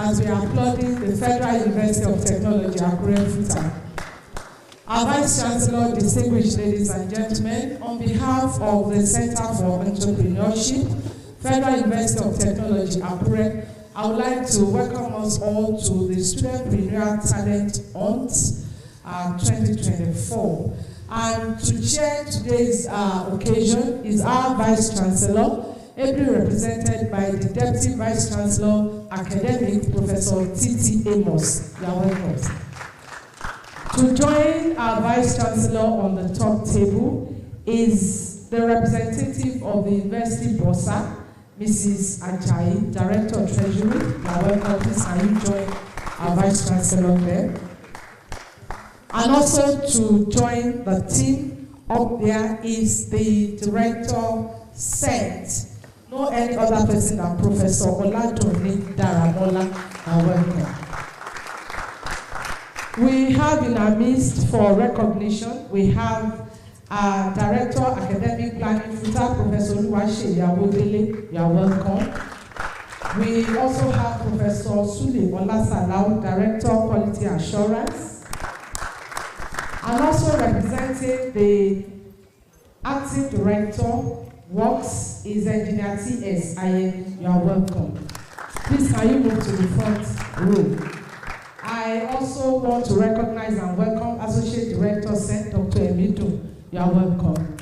as we are applauding the Federal University of Technology, Akure FUTA. Our Vice Chancellor, distinguished ladies and gentlemen, on behalf of the Center for Entrepreneurship, Federal University of Technology, Akure, I would like to welcome us all to the Studentpreneur Talent Hunt 2024. And to chair today's occasion is our Vice Chancellor, ably represented by the Deputy Vice Chancellor, Academic Professor T.T. Amos. You are welcome. To join our Vice Chancellor on the top table is the representative of the University Bossa, Mrs. Ajayi, Director of Treasury. You are welcome. Please can you join our Vice Chancellor there? And also to join the team up there is the Director CENT. No any other person than Professor Oladunni Daramola. You are welcome. We have in our midst for recognition, we have Director Academic Planning FUTA, Professor Oluwaseyi Awodele. You are welcome. We also have Professor Sule Olasalau, Director Quality Assurance. And also representing the Acting Director Works is Engineer T.S. Ayen. You are welcome. Please can you move to the front row. I also want to recognize and welcome Associate Director CENT, Dr. Emidu. You are welcome.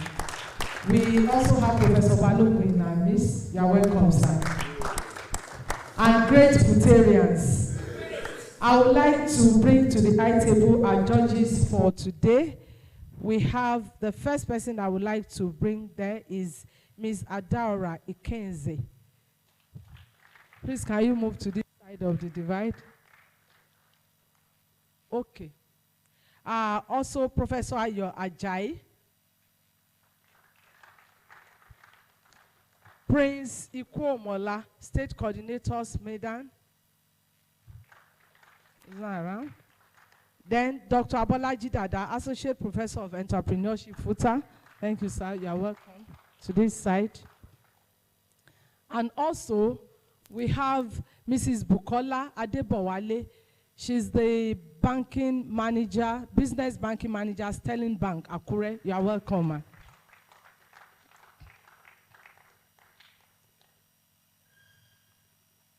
We also have Professor Balogun in our midst. You are welcome, sir. And great Futarians. I would like to bring to the high table our judges for today. We have the first person I would like to bring there is Ms. Adaora Ikenze. Please, can you move to this side of the divide? Okay. Also, Professor Ayo Ajayi. Prince Ikuomola, State Coordinators, Medan. Is not around. Then Dr. Abolaji Dada, Associate Professor of Entrepreneurship, FUTA. Thank you, sir. You are welcome to this side. And also, we have Mrs. Bukola Adebowale. She's the banking manager, business banking manager, Sterling Bank, Akure. You are welcome, ma'am.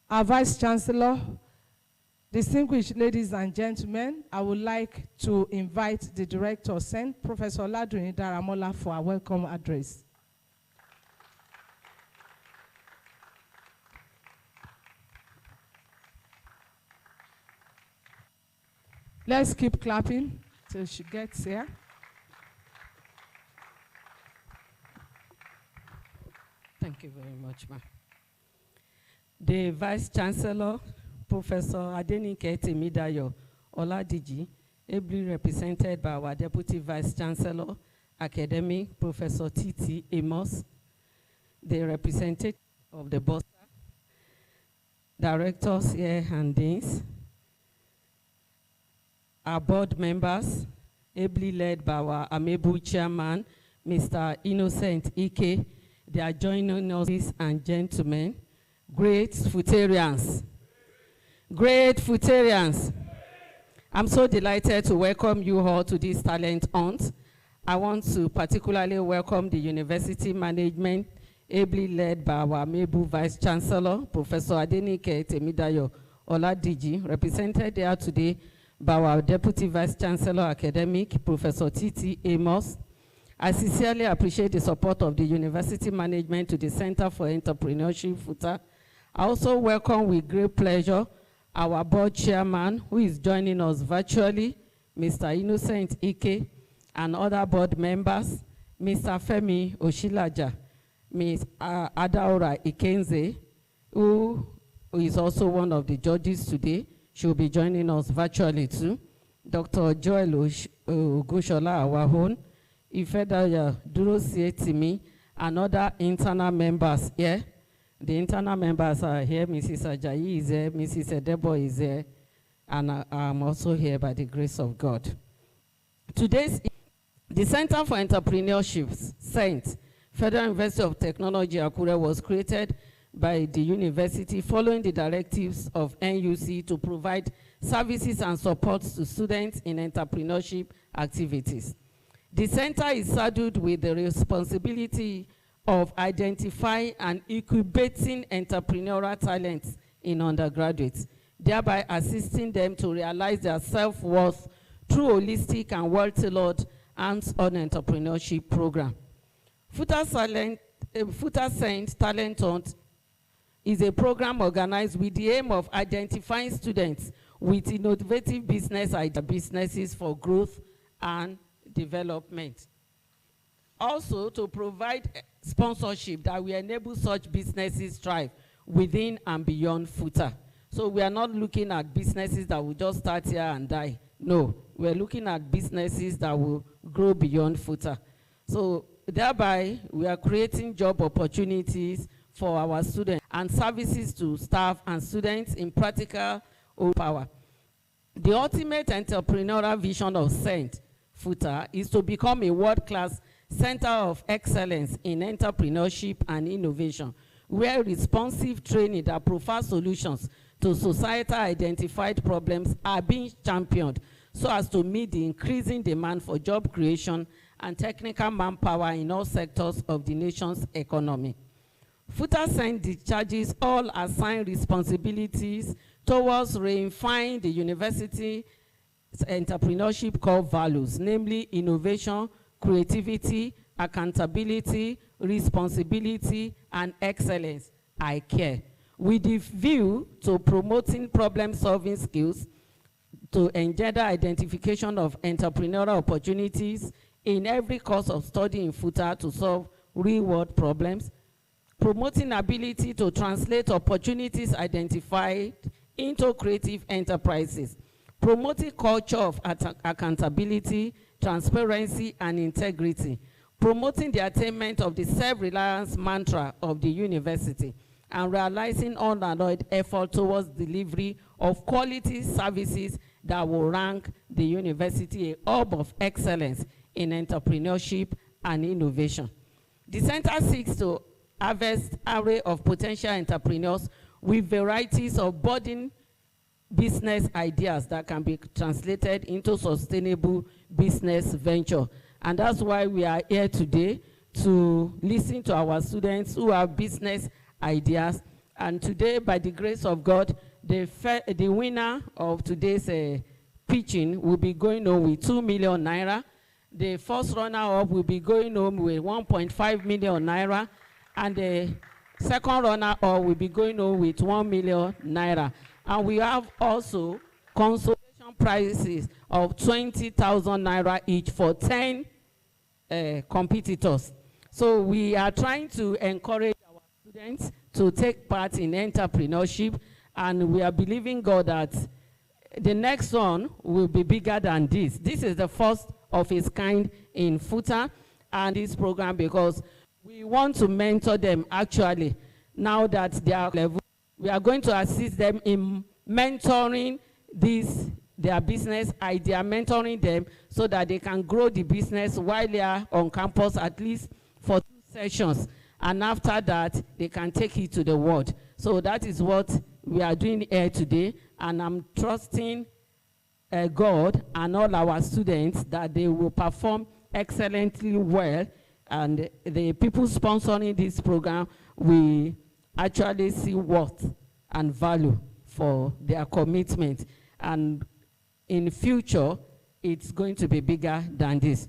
Our Vice Chancellor, distinguished ladies and gentlemen, I would like to invite the Director of CENT, Professor Oladunni Daramola, for a welcome address. Let's keep clapping till she gets here. Thank you very much, ma'am. The Vice Chancellor, Professor Adenike Temidayo Oladiji, ably represented by our Deputy Vice Chancellor, Academic Professor T.T. Amos, the representative of the Bossa, directors here and deans, our board members, ably led by our amiable chairman, Mr. Innocent Ike. They are joining us, ladies and gentlemen, great Futarians. Great Futarians. I'm so delighted to welcome you all to this talent hunt. I want to particularly welcome the university management, ably led by our amiable Vice Chancellor, Professor Adenike Temidayo Oladiji, represented here today by our Deputy Vice Chancellor Academic, Professor T.T. Amos. I sincerely appreciate the support of the university management to the Center for Entrepreneurship, FUTA. I also welcome with great pleasure our board chairman, who is joining us virtually, Mr. Innocent Ike, and other board members, Mr. Femi Oshilaja, Ms. Adaora Ikenze, who is also one of the judges today. She will be joining us virtually too. Dr. Joel Ogushola, our own, Ifedaya Durosietimi, and other internal members here. The internal members are here. Mrs. Ajayi is here, Mrs. Edebo is here, and I'm also here by the grace of God. Today's, the Center for Entrepreneurship, CENT, Federal University of Technology, Akure, was created by the university following the directives of NUC to provide services and support to students in entrepreneurship activities. The center is saddled with the responsibility of identifying and incubating entrepreneurial talents in undergraduates, thereby assisting them to realize their self-worth through holistic and well-tailored hands-on entrepreneurship program. FUTA CENT Talent Hunt is a program organized with the aim of identifying students with innovative businesses for growth and development. Also, to provide sponsorship that will enable such businesses thrive within and beyond FUTA. So we are not looking at businesses that will just start here and die. No, we're looking at businesses that will grow beyond FUTA. So thereby, we are creating job opportunities for our students and services to staff and students in practical power. The ultimate entrepreneurial vision of CENT-FUTA is to become a world-class center of excellence in entrepreneurship and innovation, where responsive training that provides solutions to societal identified problems are being championed so as to meet the increasing demand for job creation and technical manpower in all sectors of the nation's economy. FUTA CENT discharges all assigned responsibilities towards refining the university's entrepreneurship core values, namely innovation, creativity, accountability, responsibility, and excellence, I care, with the view to promoting problem-solving skills, to engender identification of entrepreneurial opportunities in every course of study in FUTA to solve real-world problems, promoting ability to translate opportunities identified into creative enterprises, promoting culture of accountability, transparency, and integrity, promoting the attainment of the self-reliance mantra of the university, and realizing unalloyed effort towards delivery of quality services that will rank the university a hub of excellence in entrepreneurship and innovation. The center seeks to harvest array of potential entrepreneurs with varieties of budding business ideas that can be translated into sustainable business venture. And that's why we are here today, to listen to our students who have business ideas. And today, by the grace of God, the winner of today's pitching will be going home with 2 million naira. The first runner-up will be going home with 1.5 million naira. And the second runner-up will be going home with 1 million naira. And we have also consolation prizes of 20,000 naira each for 10 competitors. So we are trying to encourage our students to take part in entrepreneurship, and we are believing God that the next one will be bigger than this. This is the first of its kind in FUTA and this program, because we want to mentor them actually. Now that they are level, we are going to assist them in mentoring their business idea, mentoring them so that they can grow the business while they are on campus, at least for 2 sessions. And after that, they can take it to the world. So that is what we are doing here today. And I'm trusting God and all our students that they will perform excellently well. And the people sponsoring this program will actually see worth and value for their commitment. And in the future, it's going to be bigger than this.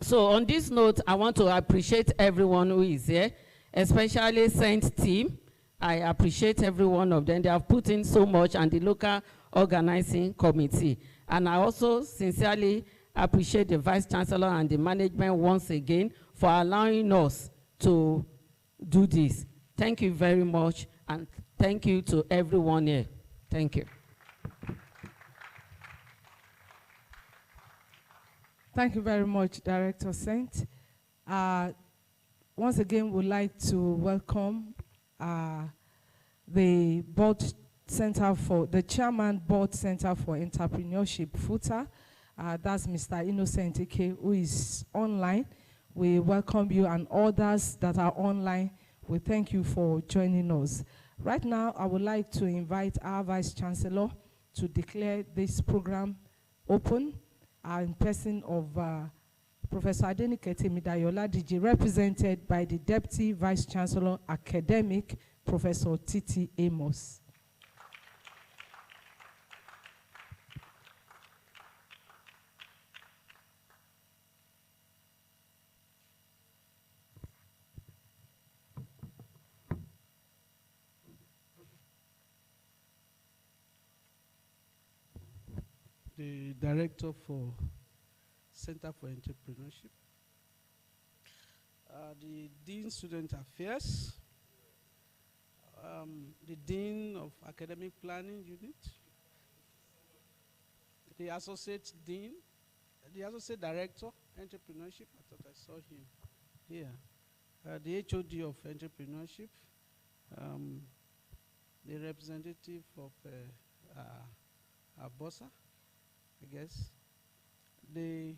So on this note, I want to appreciate everyone who is here, especially CENT team. I appreciate every one of them. They have put in so much, and the local organizing committee. And I also sincerely appreciate the Vice Chancellor and the management once again for allowing us to do this. Thank you very much, and thank you to everyone here. Thank you. Thank you very much, Director CENT. Once again, we'd like to welcome the Chairman Board Center for Entrepreneurship, FUTA. That's Mr. Innocent Ike, who is online. We welcome you, and others that are online. We thank you for joining us. Right now, I would like to invite our Vice Chancellor to declare this program open, in person of Professor Adenike Temidayola DG, represented by the Deputy Vice Chancellor Academic, Professor Titi Amos. The Director for Center for Entrepreneurship, the Dean Student Affairs, the Dean of Academic Planning Unit, the Associate Dean, the Associate Director, Entrepreneurship, I thought I saw him here, the HOD of Entrepreneurship, the representative of Bossa, I guess. The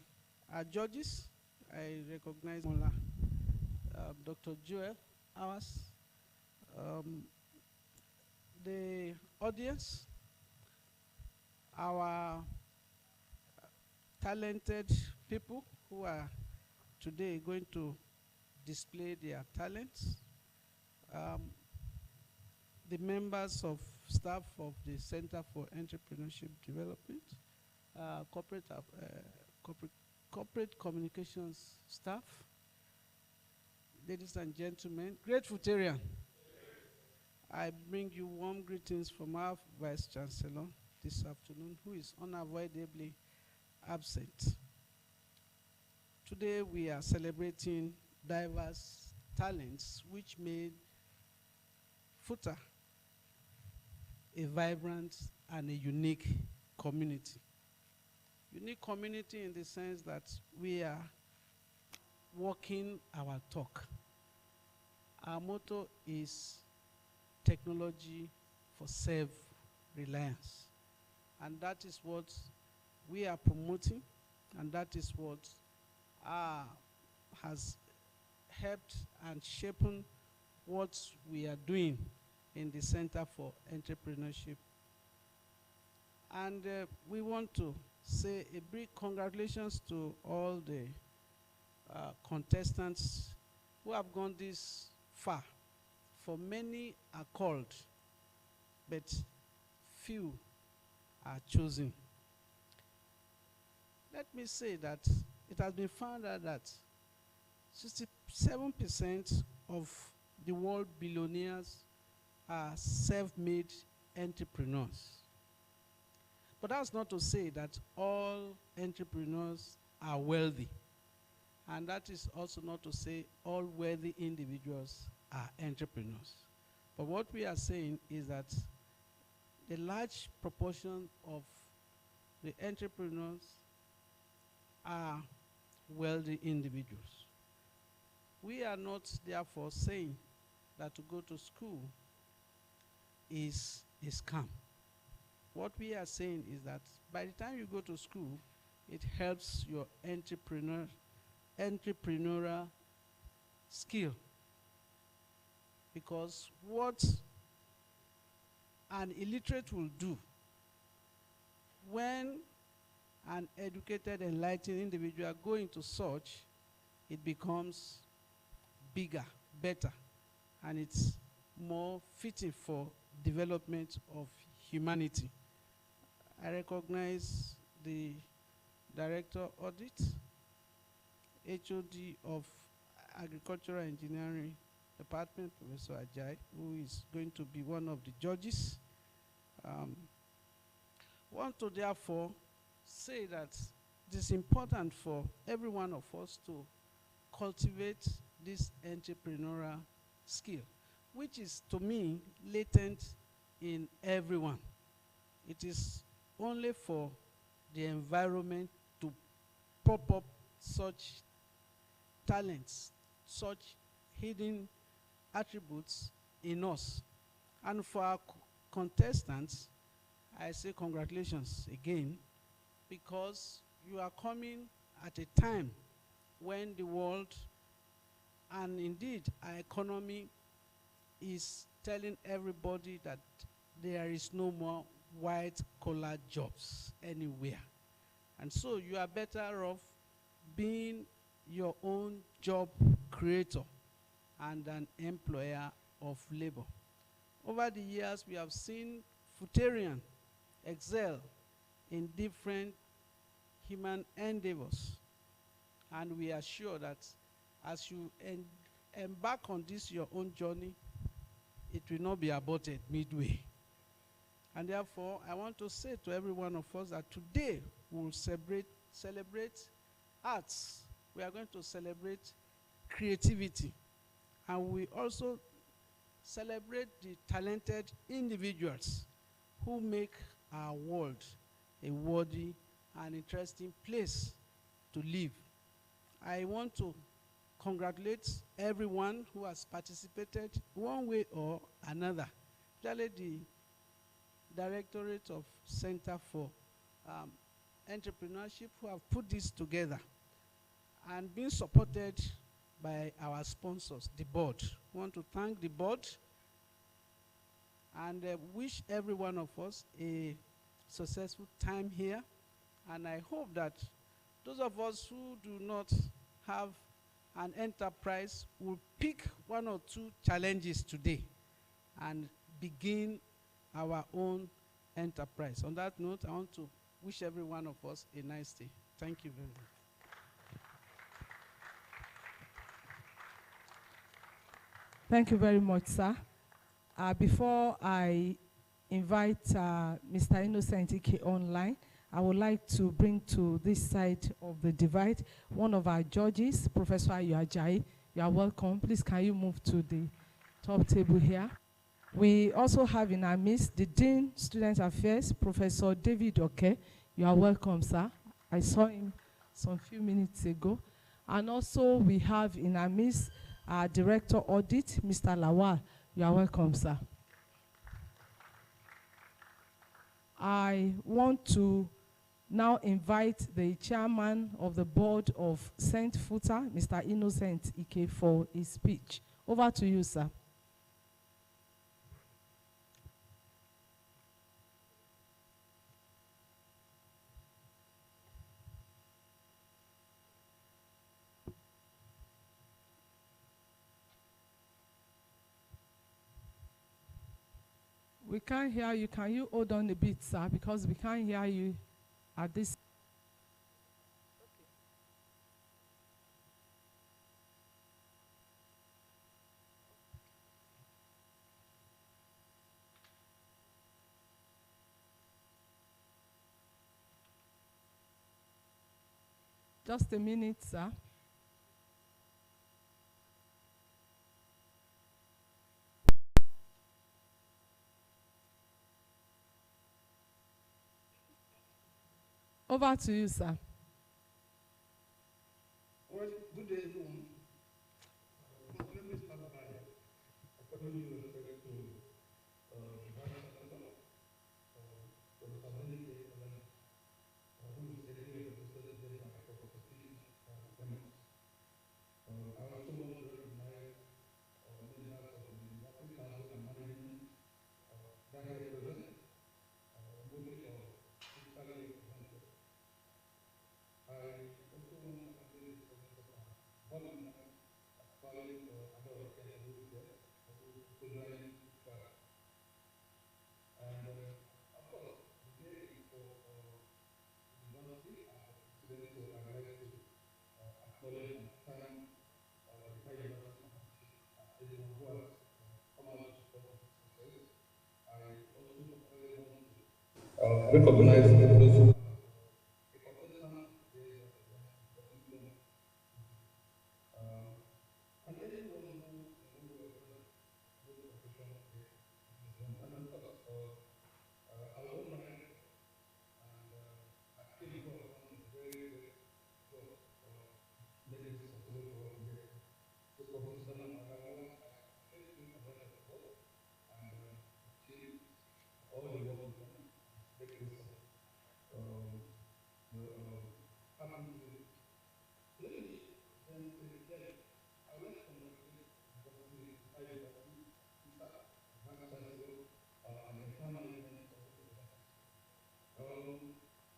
judges, I recognize Mola, Dr. Joel Awas. The audience, our talented people who are today going to display their talents, the members of staff of the Center for Entrepreneurship Development, corporate communications staff, ladies and gentlemen, great Futarian. I bring you warm greetings from our Vice Chancellor this afternoon, who is unavoidably absent. Today we are celebrating diverse talents which made FUTA a vibrant and a unique community. Unique community in the sense that we are walking our talk. Our motto is technology for self-reliance. And that is what we are promoting, and that is what has helped and shaped what we are doing in the Center for Entrepreneurship. And we want to say a big congratulations to all the contestants who have gone this far. For many are called, but few are chosen. Let me say that it has been found out that 67% of the world billionaires are self-made entrepreneurs. But that's not to say that all entrepreneurs are wealthy. And that is also not to say all wealthy individuals are entrepreneurs. But what we are saying is that the large proportion of the entrepreneurs are wealthy individuals. We are not therefore saying that to go to school is a scam. What we are saying is that by the time you go to school, it helps your entrepreneurial skill. Because what an illiterate will do when an educated, enlightened individual go into such, it becomes bigger, better, and it's more fitting for development of humanity. I recognize the Director Audit, HOD of Agricultural Engineering Department, Professor Ajay, who is going to be one of the judges. Want to therefore say that it is important for every one of us to cultivate this entrepreneurial skill, which is, to me, latent in everyone. It is only for the environment to prop up such talents, such hidden attributes in us. And for our contestants, I say congratulations again, because you are coming at a time when the world and indeed our economy is telling everybody that there is no more white-collar jobs anywhere. And so you are better off being your own job creator and an employer of labor. Over the years, we have seen Futarians excel in different human endeavors. And we are sure that as you embark on this your own journey, it will not be aborted midway. And therefore, I want to say to every one of us that today we will celebrate arts. We are going to celebrate creativity. And we also celebrate the talented individuals who make our world a worthy and interesting place to live. I want to congratulate everyone who has participated one way or another, especially the Directorate of Center for Entrepreneurship, who have put this together and been supported by our sponsors, the board. We want to thank the board and wish every one of us a successful time here. And I hope that those of us who do not have an enterprise will pick one or two challenges today and begin our own enterprise. On that note, I want to wish every one of us a nice day. Thank you very much. Thank you very much, sir. Before I invite Mr. Innocent Ike online, I would like to bring to this side of the divide one of our judges, Professor Ajayi. You are welcome. Please, can you move to the top table here? We also have in our midst the Dean Student Affairs, Professor David Oke. You are welcome, sir. I saw him some few minutes ago. And also we have in our midst our Director Audit, Mr. Lawal. You are welcome, sir. I want to now invite the Chairman of the Board of CENT-FUTA, Mr. Innocent Ike, for his speech. Over to you, sir. We can't hear you. Can you hold on a bit, sir? Because we can't hear you at this. Just a minute, sir. Over to you, sir. Well, good day, everyone. Let me start by according to respect to Vice Chancellor, Professor Benedict, who is heading the President of the Faculty members. I also want to recognize members of the University Council and Management that represent mostly of fiscally represented. I also want to acknowledge the presence of Bolland, a colleague Adol Kenya, who is there, who joined FUTA. And of course, the day is for the university and students, so I'd like to acknowledge and thank the Thai University and everyone who has come out to support this process. I also want to recognize those who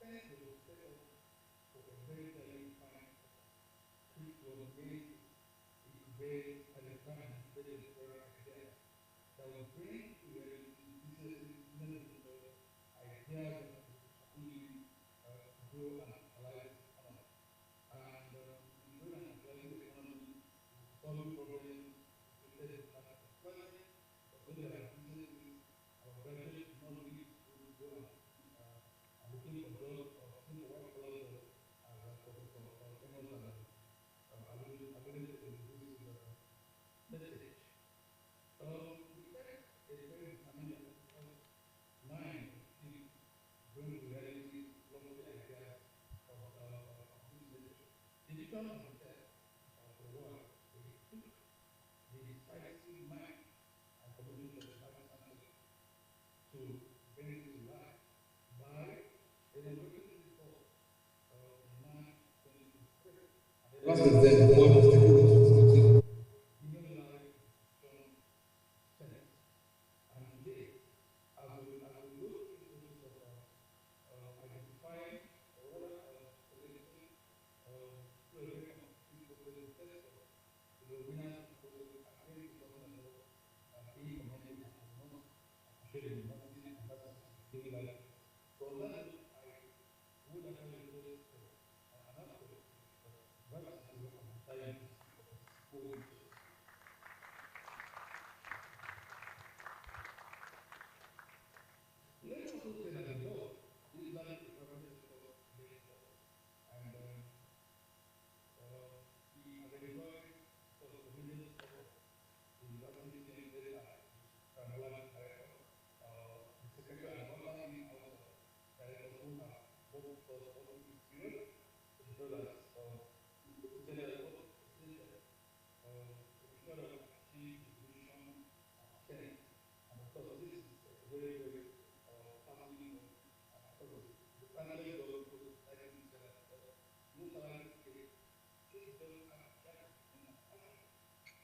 Senate was set up for a very clearly defined purpose, which was made to incubate and expand entrepreneurial ideas that will bring to reality business leaders ideas that will happily grow and catalyze the economy. And in growing and catalyzing the economy, solving problems associated with lack of employment, but when there are businesses, our graduates do not leave school to go and looking for jobs or looking for white collar jobs, as Professor Amos alluded to in his message. The first is very determined that because mind still bring to reality lofty ideas of business. Digital concept of the world will took the decisive mind and commitment of the Vice Chancellor to bring it to life by inaugurating this hall in March 2023. Last event, the board was taken into facility, giving life to Senate. And today, as we go through the process of identifying or rather selecting through a very competitive process, the test of the winners of the process, I think is something that was being commended and was not appreciated in university, and that's giving life. So on that note, I would actually request and ask for the Vice Chancellor of the time to speak of his full interest. Let me also say that the law, this learning to private sector very important. And we have enjoyed sort of tremendous support. The university CENT-FUTA, Transatlantic Director, the Secretary and other in-house directors who have worked with us all through this period, as well as consider it also essential to ensure that we achieve the vision of Senate. And of course, this is very, very partly because the panelists also likely said that most salary today, this doesn't have that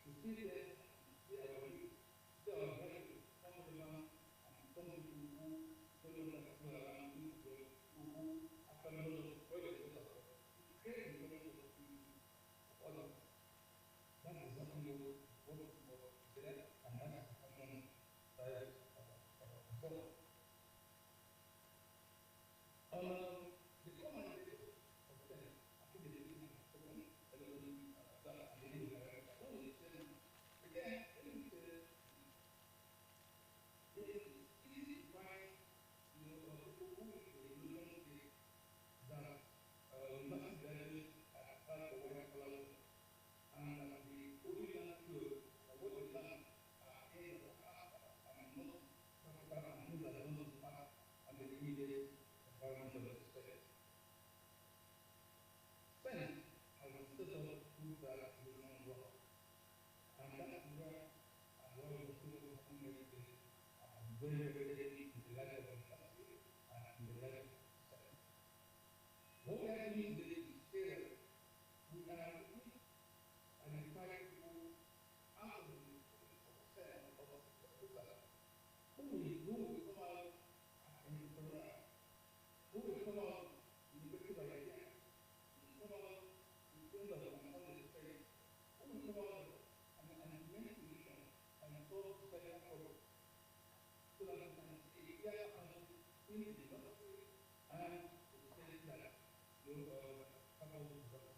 to see them, see our youth, see our graduates, some relevant and some people who don't know that people around who actually know where they set up. It creates employment opportunities for all of us. That is exactly what is there, and that is the passion that is important. On the common mandate of Senate, I think the meeting has spoken, everybody that and the new director. I want to say, again, let me say, it is easy to find, people who with the illusion say that university graduates apply for white collar jobs, and that the only learn theory, that what they learn are things that are not practical and things that don't impact on the immediate environment of the society. Senate has been set up to prove that illusion wrong. And that is where what we see what is happening every day, very, very early in the life of the university and in the life of the society. What we are doing today is say that we are looking to identify people out of the success of FUTA who will come out as entrepreneurs, who will come out with innovative ideas, who will come out with things that will transform the society, who will come out and implement solutions and solve societal problems, so that we can see clear accountability in the industry and the society that tackles the problem.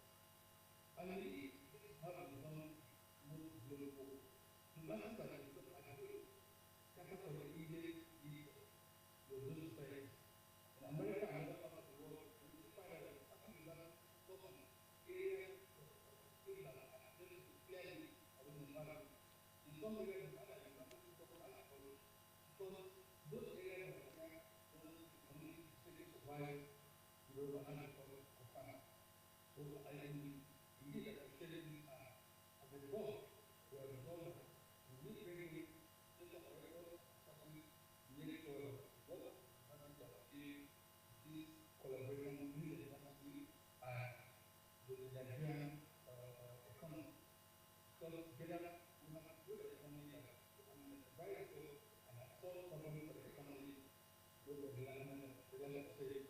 And indeed, this is how it is done most global. Universities like the campus of the Egypt is those societies. In America and other parts of the world, we still find that actually that focus on areas of skills that are clearly of the environment. In some areas, we find that universities focus on agriculture because those areas are where those communities still survive on agriculture or farming. So I indeed appreciate this as a board. We have resolved that we will bring in data collectors and resources to make sure that we work to achieve this collaboration in the university and with the Nigerian economy. Because together we have to build an economy that is viable and that solves problems for the economy with the development of say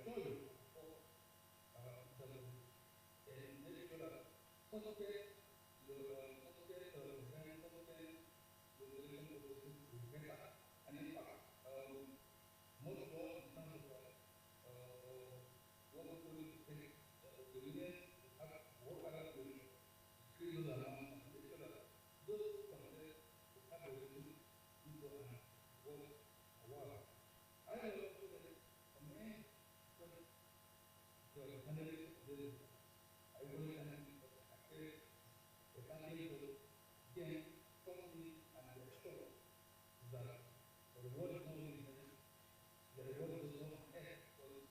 assure you, of course, that and make sure that suspect design, suspect regulation processes is better. And in fact, much more in terms of what people need to take, the unions have work around to create those amounts and make sure that those concepts have a resolution into and work a while. I will also say that from any journalist of this, I will thank you for the access, the thanking for again, company and the shop that the reward is not only there, the reward is also on air, because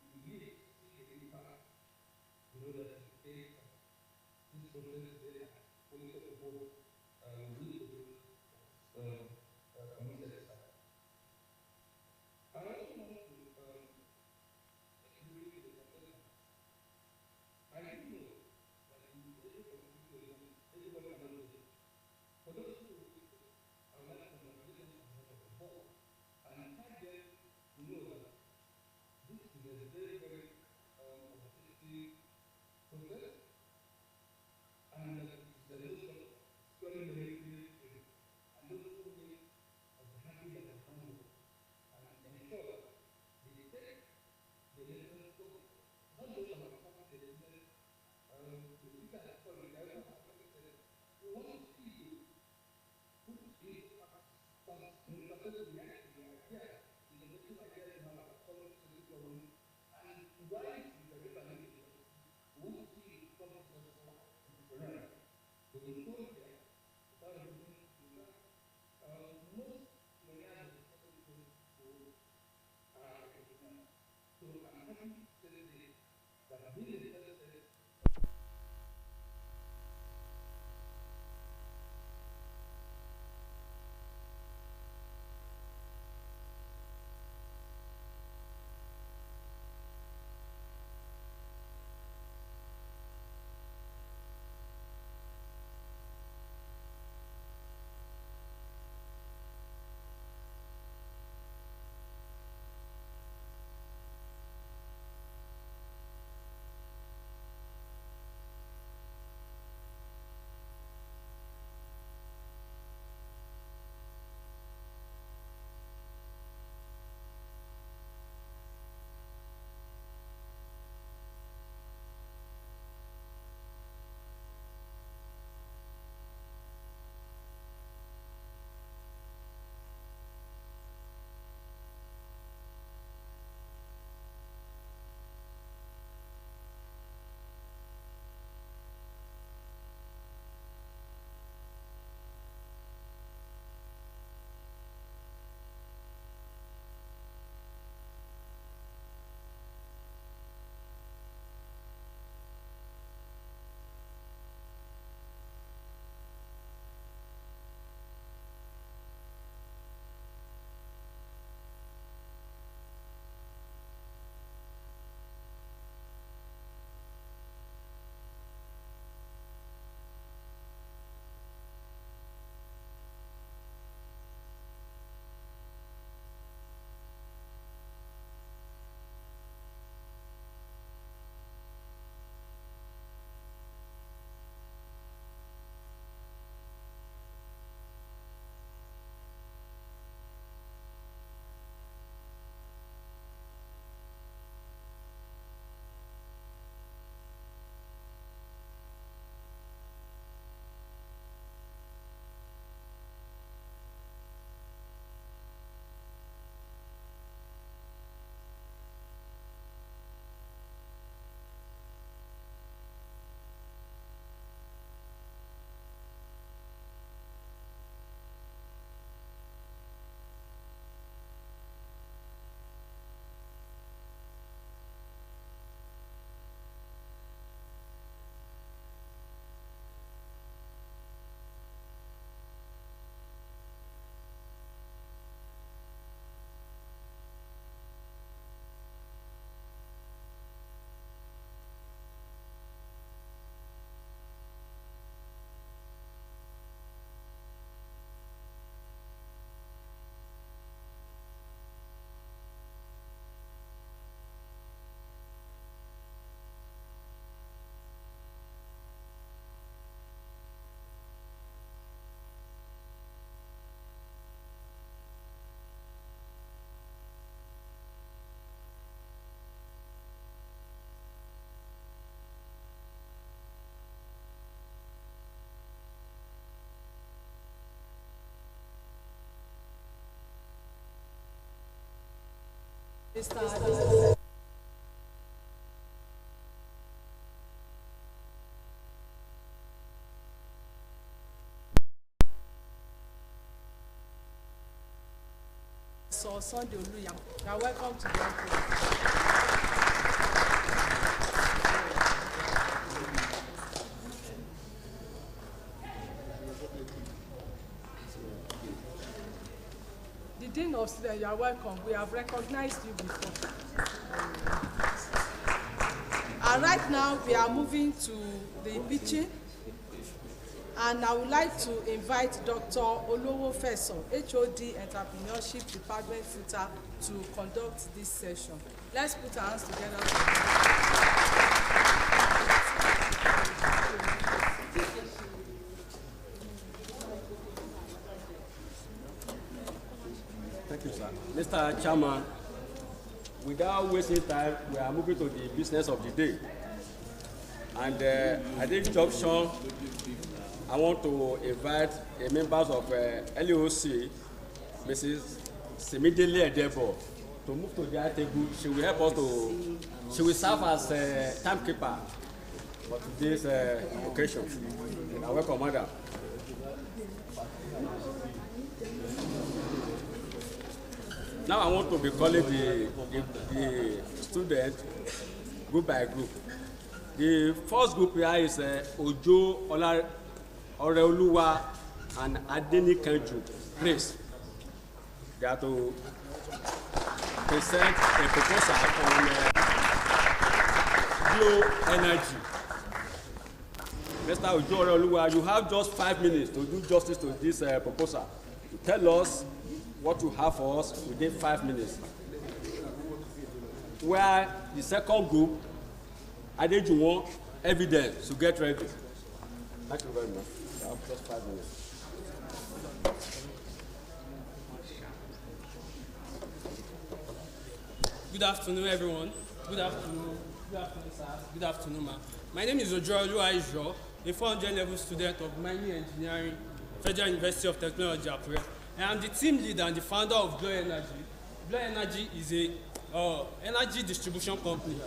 you need to see the impact, you know that you take this process there and fully support really produce committed staff. I also want to agree with the consultant. I do know that in every community, everybody cannot do it. For those who I would like congratulations on the board and encourage them to know that this is a very, very competitive process and that the list of scoring the military and those who need of the happy that have come with and ensure that they take the lessons so not those that have come with the lessons the speaker has called it, I also have said we want to see you put in some successful reaction to the idea, innovative ideas in our solving social problems, and why you are different. We want to see you become successful entrepreneur. We will show you there without looking to that. Most millionaires are successful who are entrepreneurs. So I'm happy to say this, that being a success So Sunday Oluya, you are welcome to the conference. The Dean of Students, you are welcome. We have recognized you before. And right now, we are moving to the pitching. And I would like to invite Dr. Olowo Feso, HOD Entrepreneurship Department FUTA, to conduct this session. Let's put our hands together. Thank you, sir. Mr. Chairman, without wasting time, we are moving to the business of the day. And at this junction, I want to invite a members of LEOC, Mrs. Semidele Edebo, to move to the table. She will help us to, she will serve as a timekeeper for today's occasion. I welcome, madam. Now I want to be calling the student group by group. The first group here is Ojo Oreoluwa and Adeni Kanju. Please, they are to present a proposal on bioenergy. Mr. Ojo Oreoluwa, you have just 5 minutes to do justice to this proposal. To tell us what you have for us within 5 minutes. Where the second group, Adejuwon, evidence to get ready. Thank you very much. I have just 5 minutes. Good afternoon, everyone. Good afternoon. Good afternoon, sir. Good afternoon, ma'am. My name is Ojo Oluwa, a 400 level student of mining engineering, Federal University of Technology, Akure. I am the team leader and the founder of Blue Energy. Blue Energy is a energy distribution company.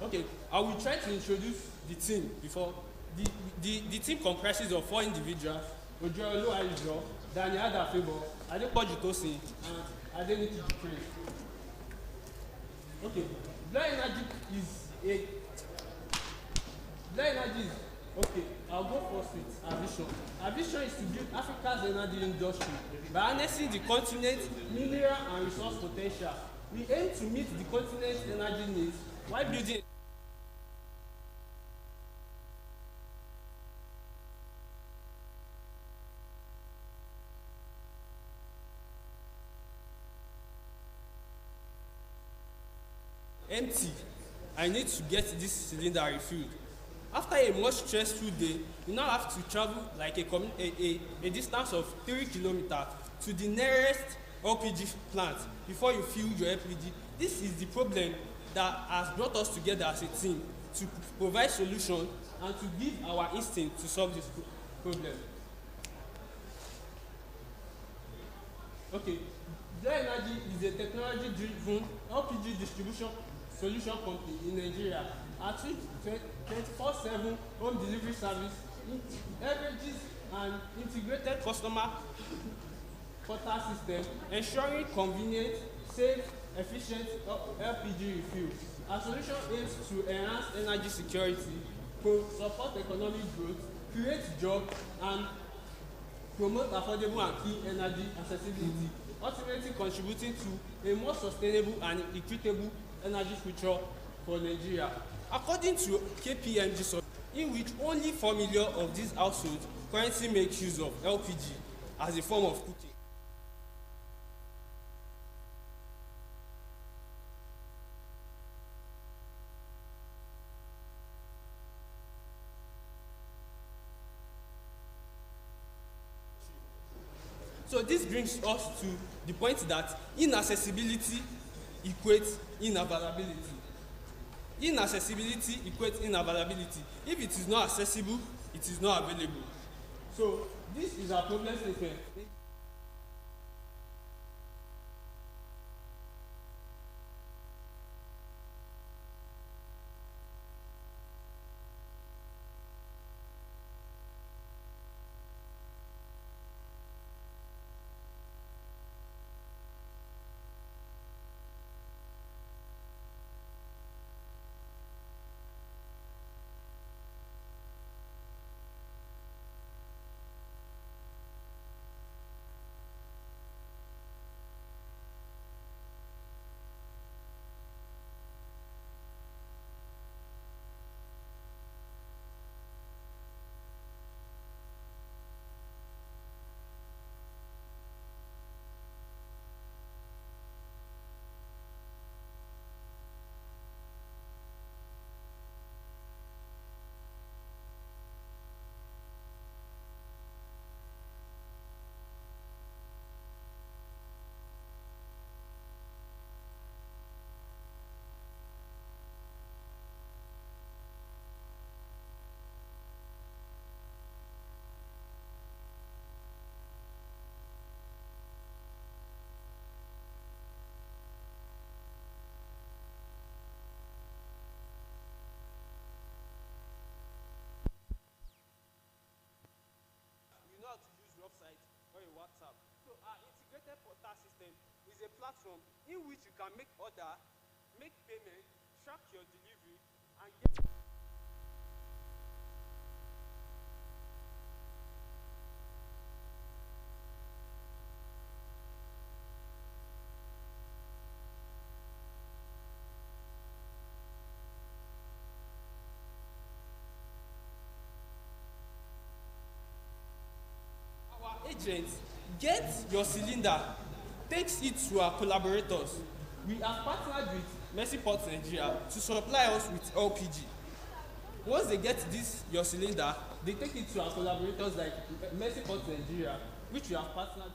Okay, I will try to introduce the team before. The team comprises of 4 individuals: Ojo Oluwa, Daniel Adafebo, Adepoju Tosin, and Adeniki Ukraine. Okay, Blue Energy is okay, I'll go first with our vision. Our vision is to build Africa's energy industry by harnessing the continent's mineral and resource potential. We aim to meet the continent's energy needs while building empty. I need to get this cylinder refilled. After a much stressful day, you now have to travel like a distance of 3 kilometers to the nearest LPG plant before you fill your LPG. This is the problem that has brought us together as a team to provide solutions and to give our instinct to solve this problem. Okay, Blue Energy is a technology-driven LPG distribution solution company in Nigeria. Our 24/7 home delivery service leverages an integrated customer portal system, ensuring convenient, safe, efficient LPG refill. Our solution aims to enhance energy security, support economic growth, create jobs, and promote affordable and clean energy accessibility, ultimately contributing to a more sustainable and equitable energy future for Nigeria. According to KPMG, in which only 4 million of these households currently make use of LPG as a form of cooking. So this brings us to the point that inaccessibility equates unavailability. Inaccessibility equates unavailability. If it is not accessible, it is not available. So this is our problem statement. platform in which you can make order, make payment, track your delivery, and get our agents get your cylinder, takes it to our collaborators. We have partnered with Mercy Port Nigeria to supply us with LPG. Once they get this your cylinder, they take it to our collaborators like Mercy Port Nigeria, which we have partnered with.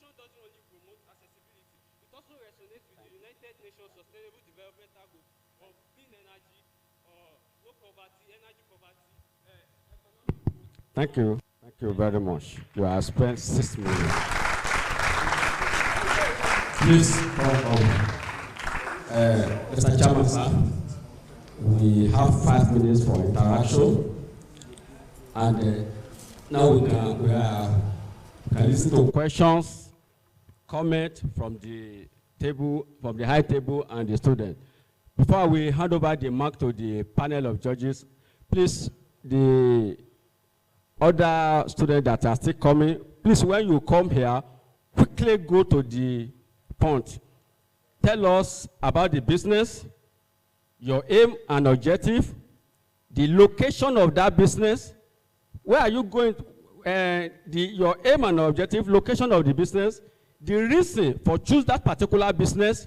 Doesn't only promote accessibility, it also resonates with the United Nations Sustainable Development Goals of clean energy, low poverty, energy poverty, economic growth. Thank you. Thank you very much. You have spent 6 minutes. Please come up. Mr. Chairman, sir, we have 5 minutes for interaction, and now we can listen to questions, comment from the table, from the high table and the student. Before we hand over the mic to the panel of judges, please, the other students that are still coming, please, when you come here, quickly go to the point. Tell us about the business, your aim and objective, the location of that business, where are you going, your aim and objective, location of the business, the reason for choose that particular business.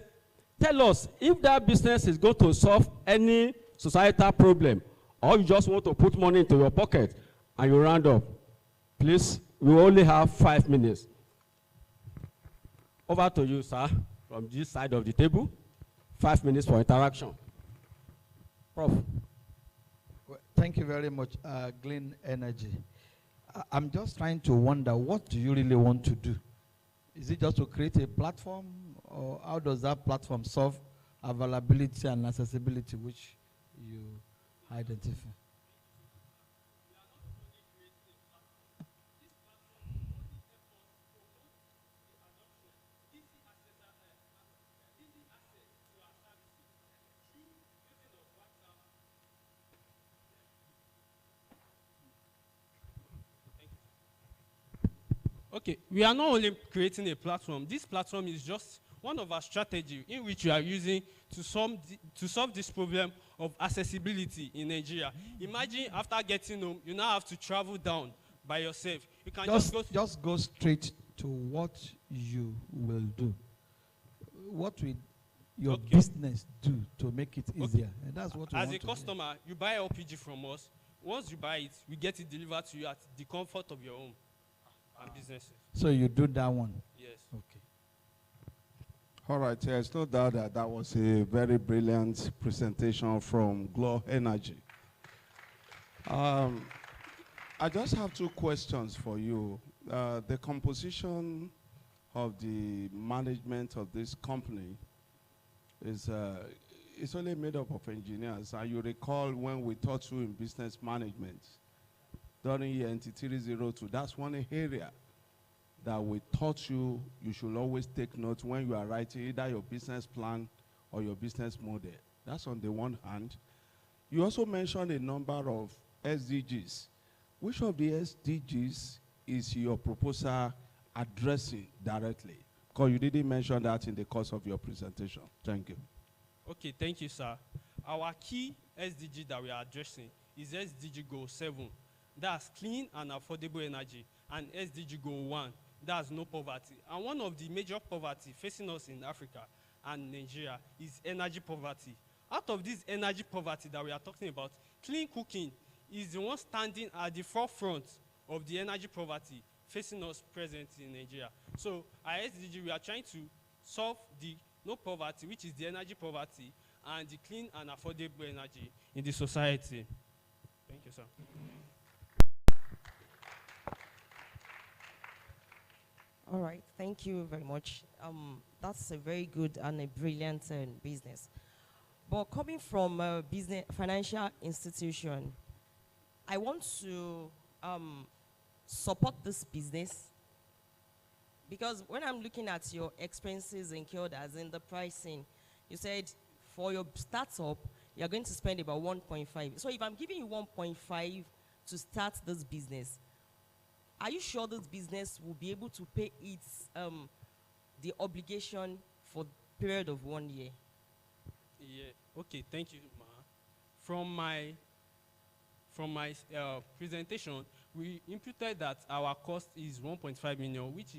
Tell us if that business is going to solve any societal problem, or you just want to put money into your pocket and you round up. Please, we only have 5 minutes. Over to you, sir, from this side of the table. 5 minutes for interaction. Prof. Well, thank you very much, Glean Energy. I'm just trying to wonder, what do you really want to do? Is it just to create a platform, or how does that platform solve availability and accessibility, which you identify? Okay, we are not only creating a platform. This platform is just one of our strategies in which we are using to solve this problem of accessibility in Nigeria. Imagine after getting home, you now have to travel down by yourself. You can just go straight to what you will do. What will your business do to make it easier? And that's what we want As a customer, you buy LPG from us. Once you buy it, we get it delivered to you at the comfort of your home. Businesses. So you do that one? Yes. Okay. All right, there's no doubt that that was a very brilliant presentation from Glow Energy. I just have 2 questions for you. The composition of the management of this company is it's only made up of engineers. And you recall when we taught you in business management, during ENT 302, that's one area that we taught you should always take notes when you are writing either your business plan or your business model. That's on the one hand. You also mentioned a number of SDGs. Which of the SDGs is your proposal addressing directly? Because you didn't mention that in the course of your presentation. Thank you. Okay, thank you, sir. Our key SDG that we are addressing is SDG Goal 7. That's clean and affordable energy. And SDG Goal 1, that's no poverty. And one of the major poverty facing us in Africa and Nigeria is energy poverty. Out of this energy poverty that we are talking about, clean cooking is the one standing at the forefront of the energy poverty facing us presently in Nigeria. So at SDG, we are trying to solve the no poverty, which is the energy poverty, and the clean and affordable energy in the society. Thank you, sir. All right, thank you very much. That's a very good and a brilliant business. But coming from a business financial institution, I want to support this business, because when I'm looking at your expenses incurred as in the pricing, you said for your startup, you're going to spend about 1.5. So if I'm giving you 1.5 to start this business, are you sure this business will be able to pay its the obligation for a period of 1 year? Yeah. Okay. Thank you, Ma. From my presentation, we imputed that our cost is 1.5 million, which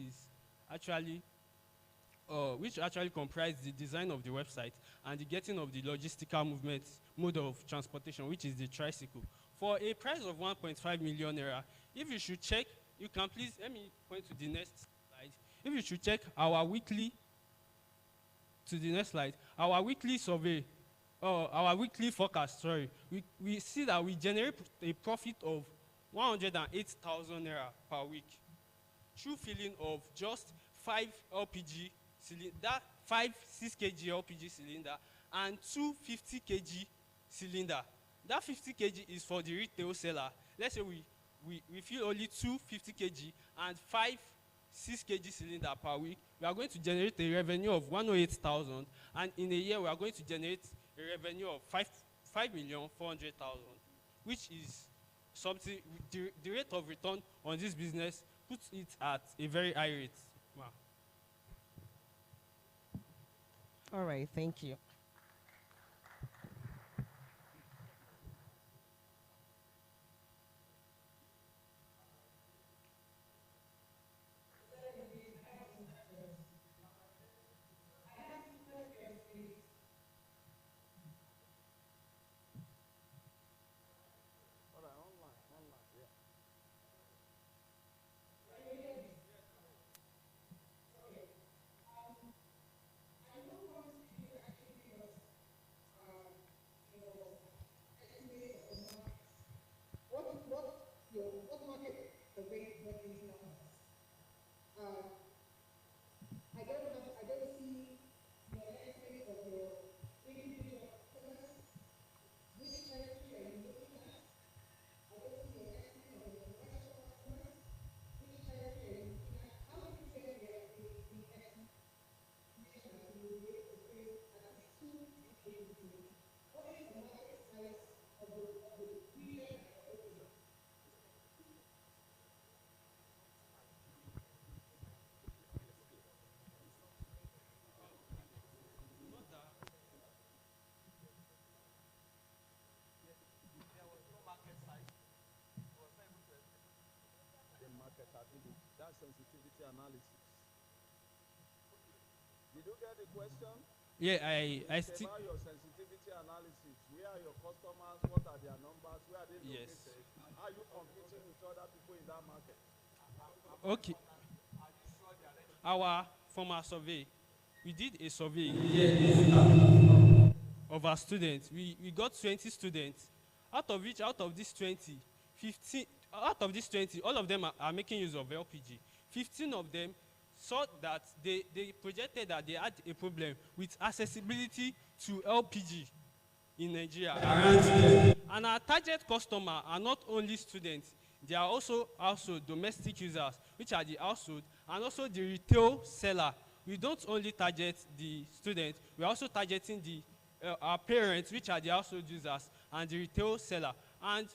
actually comprised the design of the website and the getting of the logistical mode of transportation, which is the tricycle. For a price of 1.5 million naira, if you should check, you can please let me point to the next slide. If you should check our weekly, to the next slide, our weekly survey, our weekly forecast, sorry, we see that we generate a profit of 108,000 naira per week through filling of just 5 LPG cylinder, 5 6 kg LPG cylinder, and 2 50 kg cylinder. That 50 kg is for the retail seller. Let's say we fill only 2 50 kg and 5 6 kg cylinder per week. We are going to generate a revenue of 108,000, and in a year we are going to generate a revenue of 5,400,000, which is something. The rate of return on this business puts it at a very high rate. Wow. All right, thank you. What market survey what these numbers? I don't see your estimate of your individual customers. Which territory are you looking at? I don't see your estimate of your commercial customers. Which territory are you looking at? How do you get the estimation that you will be able to pay at least 2 individuals? What is the market size of the region? That's sensitivity analysis. Did you get the question? Yeah, I still. About your sensitivity analysis. Where are your customers? What are their numbers? Where are they located? Yes. Are you competing with other people in that market? Okay. From our survey, we did a survey of our students. We got 20 students. Out of these 20, 15. Out of these 20, all of them are making use of LPG. 15 of them saw that they projected that they had a problem with accessibility to LPG in Nigeria. And our target customer are not only students, they are also domestic users, which are the household, and also the retail seller. We don't only target the students, we are also targeting our parents, which are the household users, and the retail seller. And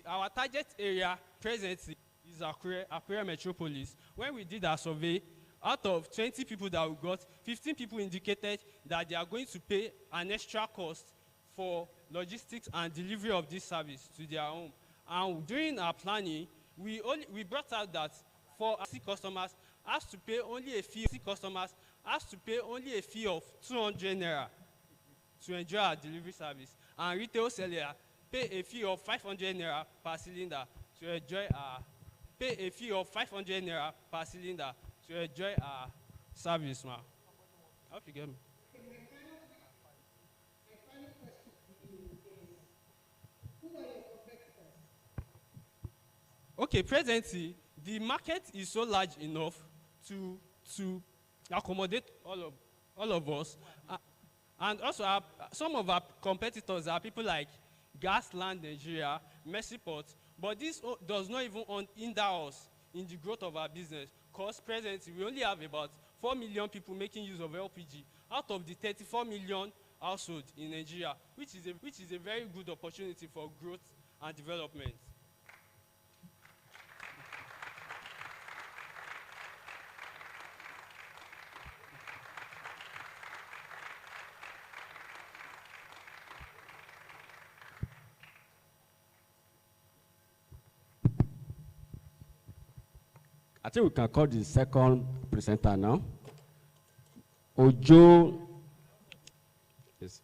our target area presently is is Akure Metropolis. When we did our survey, out of 20 people that we got, 15 people indicated that they are going to pay an extra cost for logistics and delivery of this service to their home. And during our planning, we brought out that for our customers has to pay only a fee. Customers has to pay only a fee of 200 naira to enjoy our delivery service, and retail seller pay a fee of 500 naira per cylinder to enjoy our service, ma. Hope you get me. Okay, presently, the market is so large enough to accommodate all of us. And also, some of our competitors are people like Gasland Nigeria, Mercyport, but this does not even hinder us in the growth of our business, because presently we only have about 4 million people making use of LPG out of the 34 million households in Nigeria, which is a very good opportunity for growth and development. I think we can call the second presenter now. Ojo is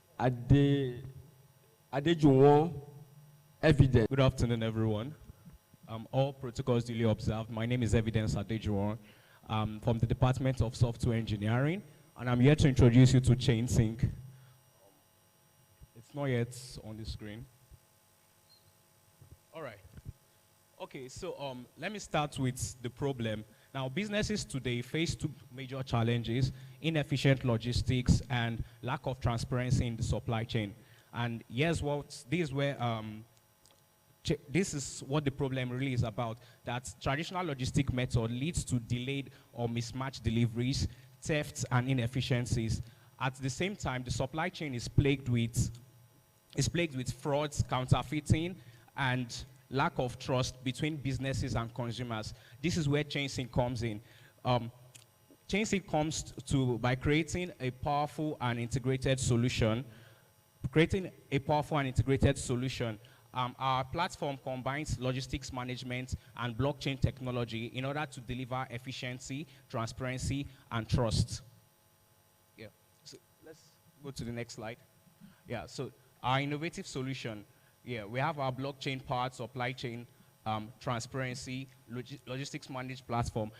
Adejuwon Evidence. Good afternoon, everyone. All protocols duly observed. My name is Evidence Adejuwon from the Department of Software Engineering, and I'm here to introduce you to ChainSync. It's not yet on the screen. All right. Okay, so let me start with the problem. Now, businesses today face two major challenges: inefficient logistics and lack of transparency in the supply chain. And this is what the problem really is about, that traditional logistic method leads to delayed or mismatched deliveries, thefts, and inefficiencies. At the same time, the supply chain is plagued with frauds, counterfeiting, and lack of trust between businesses and consumers. This is where ChainSync comes in. ChainSync comes to by creating a powerful and integrated solution. Our platform combines logistics management and blockchain technology in order to deliver efficiency, transparency, and trust. Yeah. So let's go to the next slide. Yeah. So our innovative solution. Yeah, we have our blockchain-powered supply chain transparency logistics managed platform.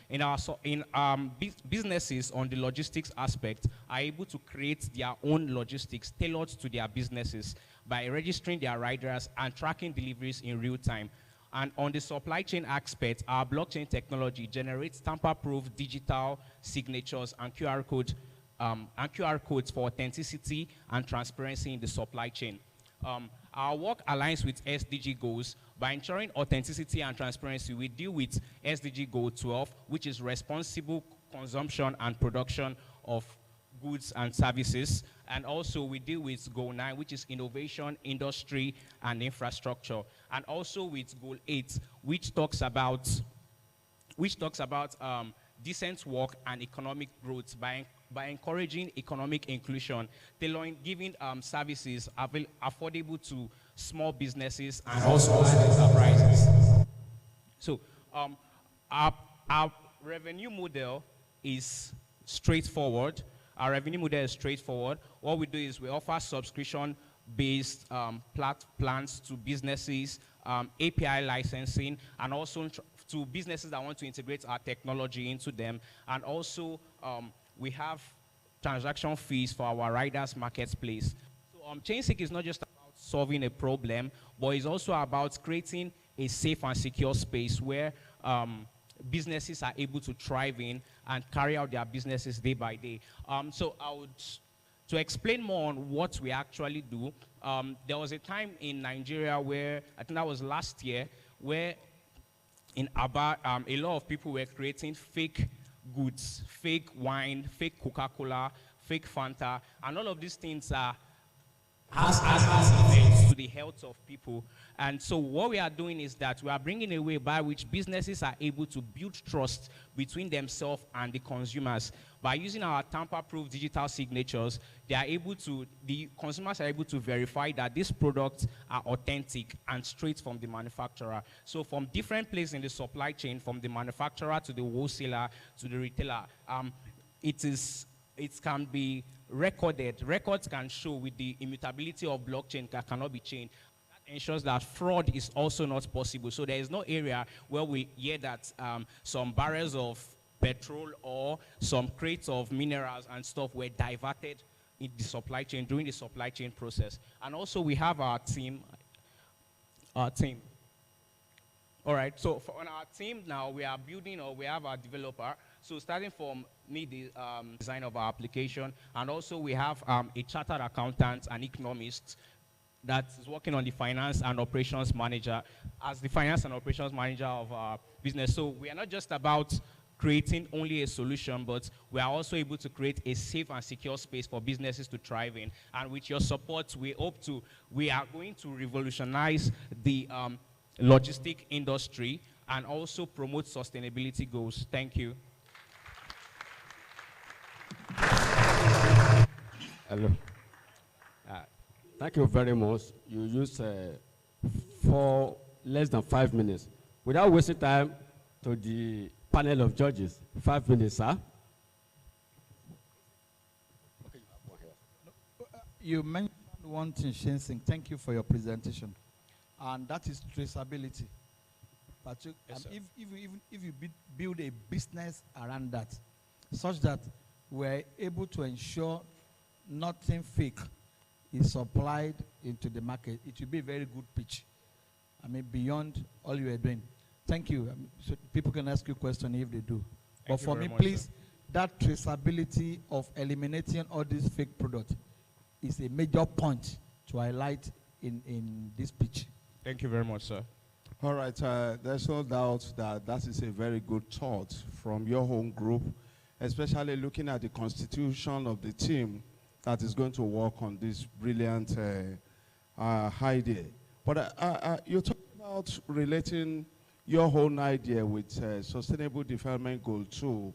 Businesses on the logistics aspect are able to create their own logistics tailored to their businesses by registering their riders and tracking deliveries in real time. And on the supply chain aspect, our blockchain technology generates tamper-proof digital signatures and QR codes for authenticity and transparency in the supply chain. Our work aligns with SDG Goals. By ensuring authenticity and transparency, we deal with SDG Goal 12, which is responsible consumption and production of goods and services. And also we deal with Goal 9, which is innovation, industry, and infrastructure. And also with Goal 8, which talks about decent work and economic growth by encouraging economic inclusion, giving services affordable to small businesses and also large enterprises. So our revenue model is straightforward. What we do is we offer subscription-based plans to businesses, API licensing, and also to businesses that want to integrate our technology into them. And also, we have transaction fees for our riders marketplace. So ChainSync is not just about solving a problem, but it's also about creating a safe and secure space where businesses are able to thrive in and carry out their businesses day by day. To explain more on what we actually do, there was a time in Nigeria where, I think that was last year, where in Aba, a lot of people were creating fake goods, fake wine, fake Coca-Cola, fake Fanta, and all of these things are has effects to the health of people. And so what we are doing is that we are bringing a way by which businesses are able to build trust between themselves and the consumers. By using our tamper-proof digital signatures, the consumers are able to verify that these products are authentic and straight from the manufacturer. So from different places in the supply chain, from the manufacturer to the wholesaler to the retailer, it can be recorded. Records can show with the immutability of blockchain that cannot be changed. That ensures that fraud is also not possible. So there is no area where we hear that some barrels of petrol or some crates of minerals and stuff were diverted in the supply chain during the supply chain process. And also we have our team. All right, so on our team now, we are building, or we have our developer. So starting from the design of our application, and also we have a chartered accountant and economist that is working on the finance and operations manager as the finance and operations manager of our business. So we are not just about creating only a solution, but we are also able to create a safe and secure space for businesses to thrive in. And with your support, we are going to revolutionize the logistic industry and also promote sustainability goals. Thank you. Hello. Thank you very much. You used for less than 5 minutes. Without wasting time to the panel of judges. 5 minutes, sir. You mentioned one thing, Shensing. Thank you for your presentation. And that is traceability. But Yes, if you build a business around that, such that we're able to ensure nothing fake is supplied into the market, it will be a very good pitch. I mean, beyond all you are doing. Thank you. So people can ask you questions if they do. But for me, please, that traceability of eliminating all these fake products is a major point to highlight in this pitch. Thank you very much, sir. All right, there's no doubt that that is a very good thought from your home group, especially looking at the constitution of the team that is going to work on this brilliant idea. But you talked about relating your own idea with Sustainable Development Goal 2.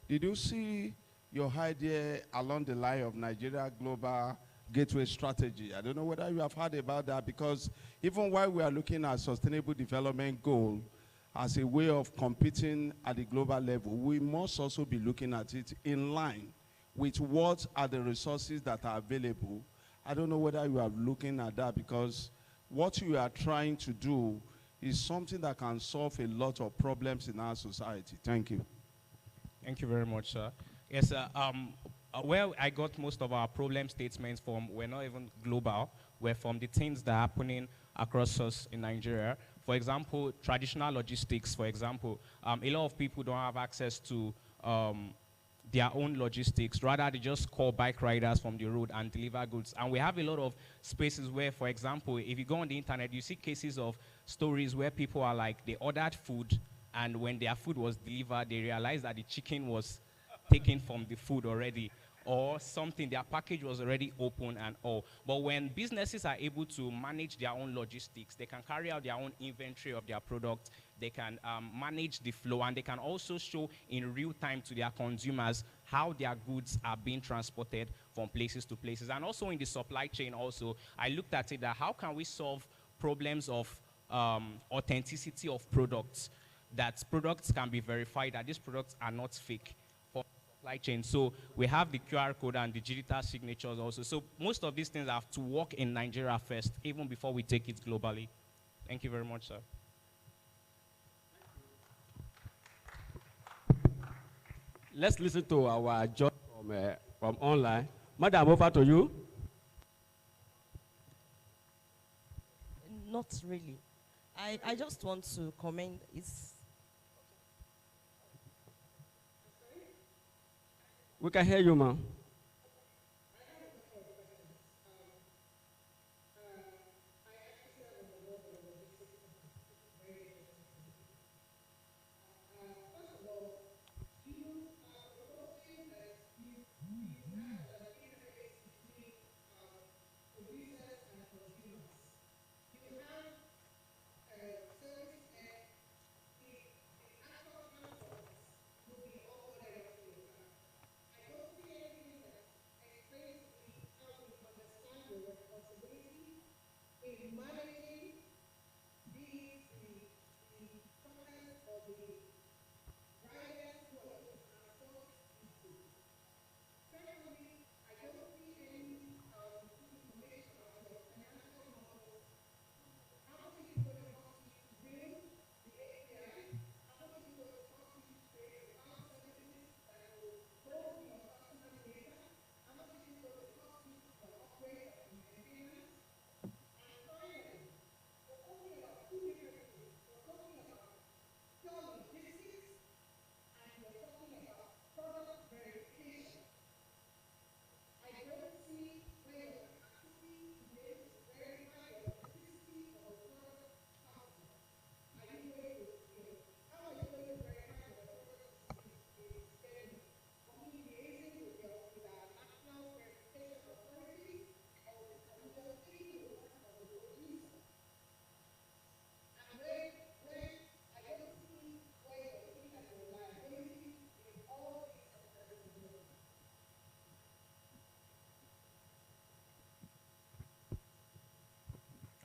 Did you see your idea along the line of Nigeria Global Gateway Strategy? I don't know whether you have heard about that, because even while we are looking at Sustainable Development Goal as a way of competing at the global level, we must also be looking at it in line with what are the resources that are available. I don't know whether you are looking at that, because what you are trying to do is something that can solve a lot of problems in our society. Thank you. Thank you very much, sir. Yes, sir. Where I got most of our problem statements from were not even global, were from the things that are happening across us in Nigeria. For example, traditional logistics, for example, a lot of people don't have access to their own logistics. Rather, they just call bike riders from the road and deliver goods. And we have a lot of spaces where, for example, if you go on the internet, you see cases of stories where people are like, they ordered food, and when their food was delivered, they realized that the chicken was taken from the food already, or something, their package was already open and all. But when businesses are able to manage their own logistics, they can carry out their own inventory of their product, they can manage the flow, and they can also show in real time to their consumers how their goods are being transported from places to places. And also in the supply chain also, I looked at it that how can we solve problems of authenticity of products, that products can be verified, that these products are not fake for supply chain. So we have the QR code and the digital signatures also. So most of these things have to work in Nigeria first, even before we take it globally. Thank you very much, sir. Let's listen to our judge from online. Madam, over to you. Not really. I just want to comment. We can hear you, ma'am.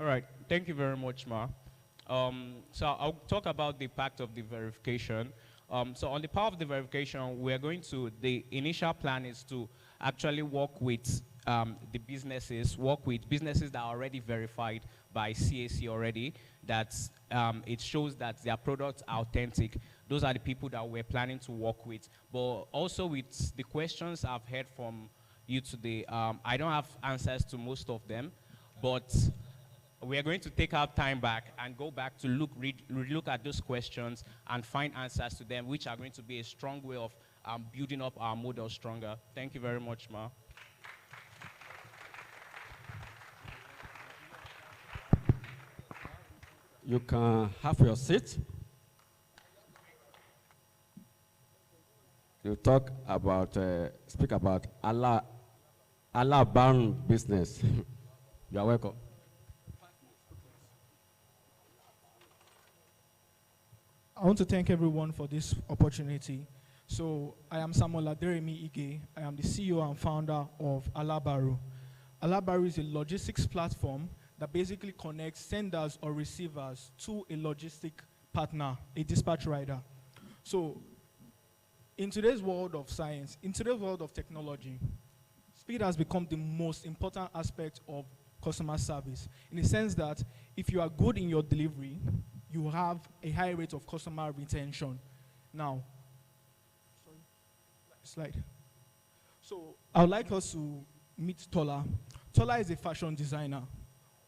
All right, thank you very much, Ma. So I'll talk about the part of the verification. So on the part of the verification, the initial plan is to actually work with work with businesses that are already verified by CAC already, that it shows that their products are authentic. Those are the people that we're planning to work with. But also with the questions I've heard from you today, I don't have answers to most of them, but we are going to take our time back and go back to look at those questions and find answers to them, which are going to be a strong way of building up our model stronger. Thank you very much, Ma. You can have your seat. You speak about Allah-bound business. You are welcome. I want to thank everyone for this opportunity. So I am Samuel Aderemi Ige. I am the CEO and founder of Alabaru. Alabaru is a logistics platform that basically connects senders or receivers to a logistic partner, a dispatch rider. So in today's world of science, in today's world of technology, speed has become the most important aspect of customer service, in the sense that if you are good in your delivery, you have a high rate of customer retention. Now, slide. So I would like us to meet Tola. Tola is a fashion designer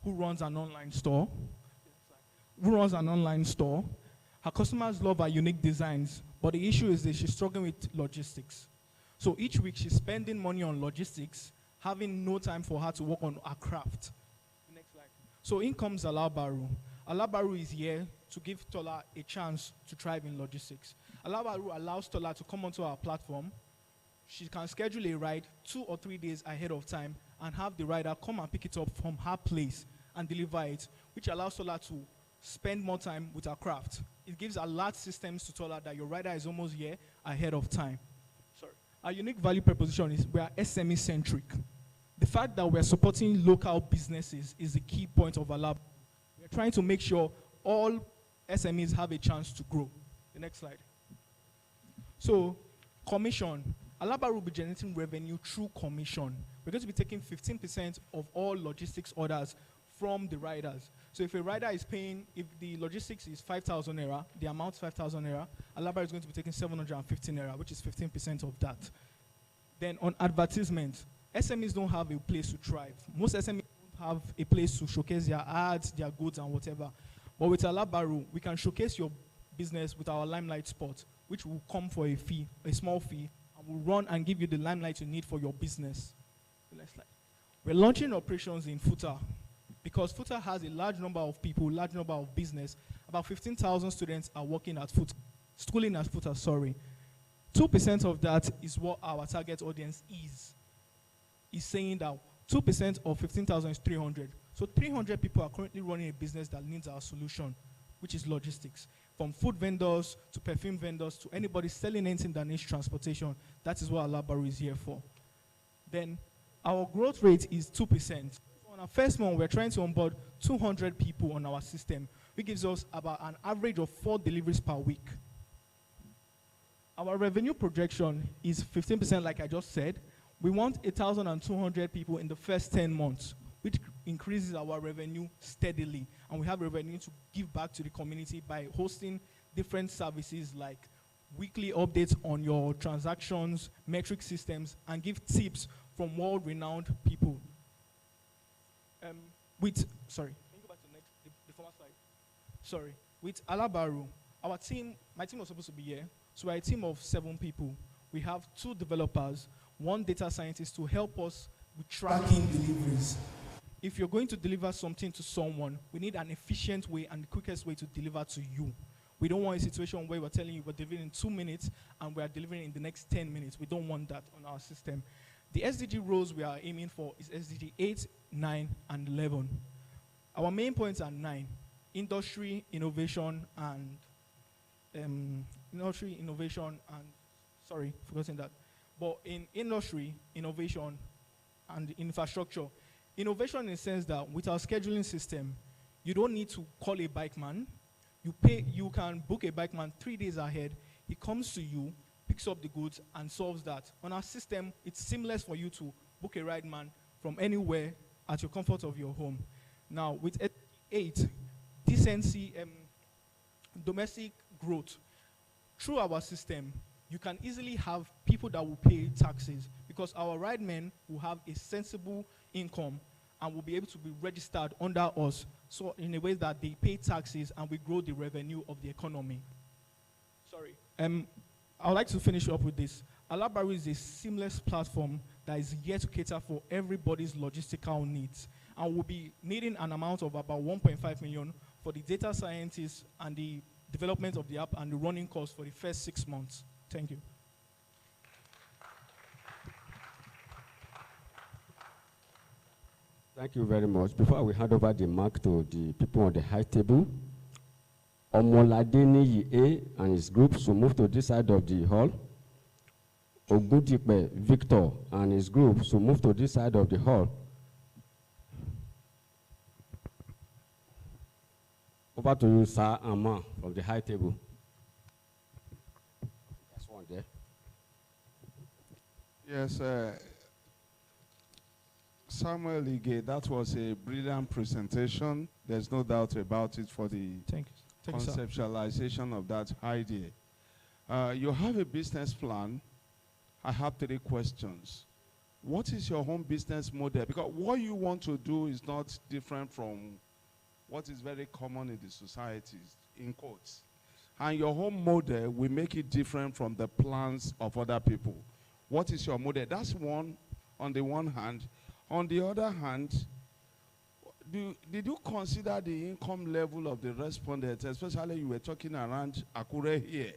who runs an online store. Her customers love her unique designs, but the issue is that she's struggling with logistics. So each week she's spending money on logistics, having no time for her to work on her craft. Next slide. So in comes Alabaru. Alabaru is here to give Tola a chance to thrive in logistics. Alabaru allows Tola to come onto our platform. She can schedule a ride 2 or 3 days ahead of time and have the rider come and pick it up from her place and deliver it, which allows Tola to spend more time with her craft. It gives alert systems to Tola that your rider is almost here ahead of time. Sorry. Our unique value proposition is we are SME-centric. The fact that we're supporting local businesses is the key point of our lab. We're trying to make sure all SMEs have a chance to grow. The next slide. So, commission. Alabaru will be generating revenue through commission. We're going to be taking 15% of all logistics orders from the riders. So if a rider is paying, if the logistics is 5,000 naira, the amount 5,000 naira, Alabaru is going to be taking 750 naira, which is 15% of that. Then on advertisement, SMEs don't have a place to thrive. Most SMEs don't have a place to showcase their ads, their goods, and whatever. But with Alabaru, we can showcase your business with our Limelight spot, which will come for a fee, a small fee, and will run and give you the limelight you need for your business. The next slide. We're launching operations in FUTA because FUTA has a large number of people, large number of business. About 15,000 students are working at FUTA, schooling at FUTA, sorry. 2% of that is what our target audience is. Is saying that 2% of 15,000 is 300. So 300 people are currently running a business that needs our solution, which is logistics. From food vendors to perfume vendors to anybody selling anything that needs transportation, that is what Alabaru is here for. Then our growth rate is 2%. So on our first month, we're trying to onboard 200 people on our system, which gives us about an average of 4 deliveries per week. Our revenue projection is 15%, like I just said. We want 1,200 people in the first 10 months, which increases our revenue steadily. And we have revenue to give back to the community by hosting different services like weekly updates on your transactions, metric systems, and give tips from world-renowned people. Sorry, can you go back to the former slide? Sorry. With Alabaru, our team, my team was supposed to be here. So we're a team of 7 people. We have 2 developers, 1 data scientist to help us with tracking deliveries. If you're going to deliver something to someone, we need an efficient way and the quickest way to deliver to you. We don't want a situation where we're telling you we're delivering in 2 minutes and we're delivering in the next 10 minutes. We don't want that on our system. The SDG roles we are aiming for is SDG 8, 9, and 11. Our main points are 9. Industry, innovation, and sorry, forgetting that. But in industry, innovation, and infrastructure, Innovation in the sense that with our scheduling system, you don't need to call a bike man. You can book a bike man 3 days ahead. He comes to you, picks up the goods, and solves that. On our system, it's seamless for you to book a ride man from anywhere at your comfort of your home. Now, with 8, decency, domestic growth, through our system, you can easily have people that will pay taxes because our ride men will have a sensible income and will be able to be registered under us, so in a way that they pay taxes and we grow the revenue of the economy. Sorry. I would like to finish up with this. Alabaru is a seamless platform that is here to cater for everybody's logistical needs. And we'll be needing an amount of about 1.5 million for the data scientists and the development of the app and the running costs for the first 6 months. Thank you. Thank you very much. Before we hand over the mic to the people on the high table, Omoladeni A and his group should move to this side of the hall. Ogundipe Victor and his group should move to this side of the hall. Over to you, Sir Amma, from the high table. There's one there. Yes, Samuel Ige, that was a brilliant presentation. There's no doubt about it for the conceptualization of that idea. You have a business plan. I have 3 questions. What is your home business model? Because what you want to do is not different from what is very common in the societies, in quotes. And your home model will make it different from the plans of other people. What is your model? That's one, on the one hand. On the other hand, did you consider the income level of the respondents, especially you were talking around Akure here,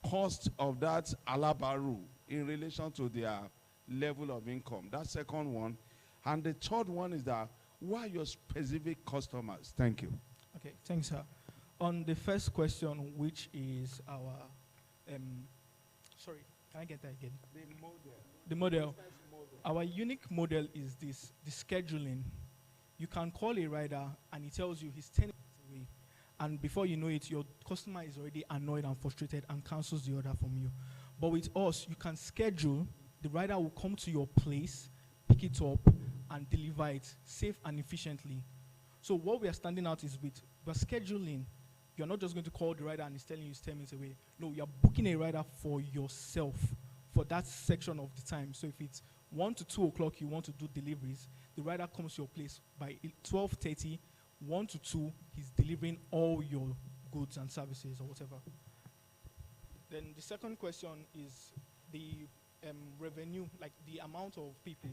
cost of that Alabaru in relation to their level of income? That's second one. And the third one is that, who are your specific customers? Thank you. Okay, thanks, sir. On the first question, which is our, sorry, can I get that again? The model. Our unique model is this, the scheduling. You can call a rider and he tells you he's 10 minutes away. And before you know it, your customer is already annoyed and frustrated and cancels the order from you. But with us, you can schedule, the rider will come to your place, pick it up, and deliver it safe and efficiently. So what we are standing out is we're scheduling. You're not just going to call the rider and he's telling you it's 10 minutes away. No, you're booking a rider for yourself for that section of the time. So if it's 1 to 2 o'clock you want to do deliveries, the rider comes to your place by 12:30, 1 to 2, he's delivering all your goods and services or whatever. Then the second question is the revenue, like the amount of people.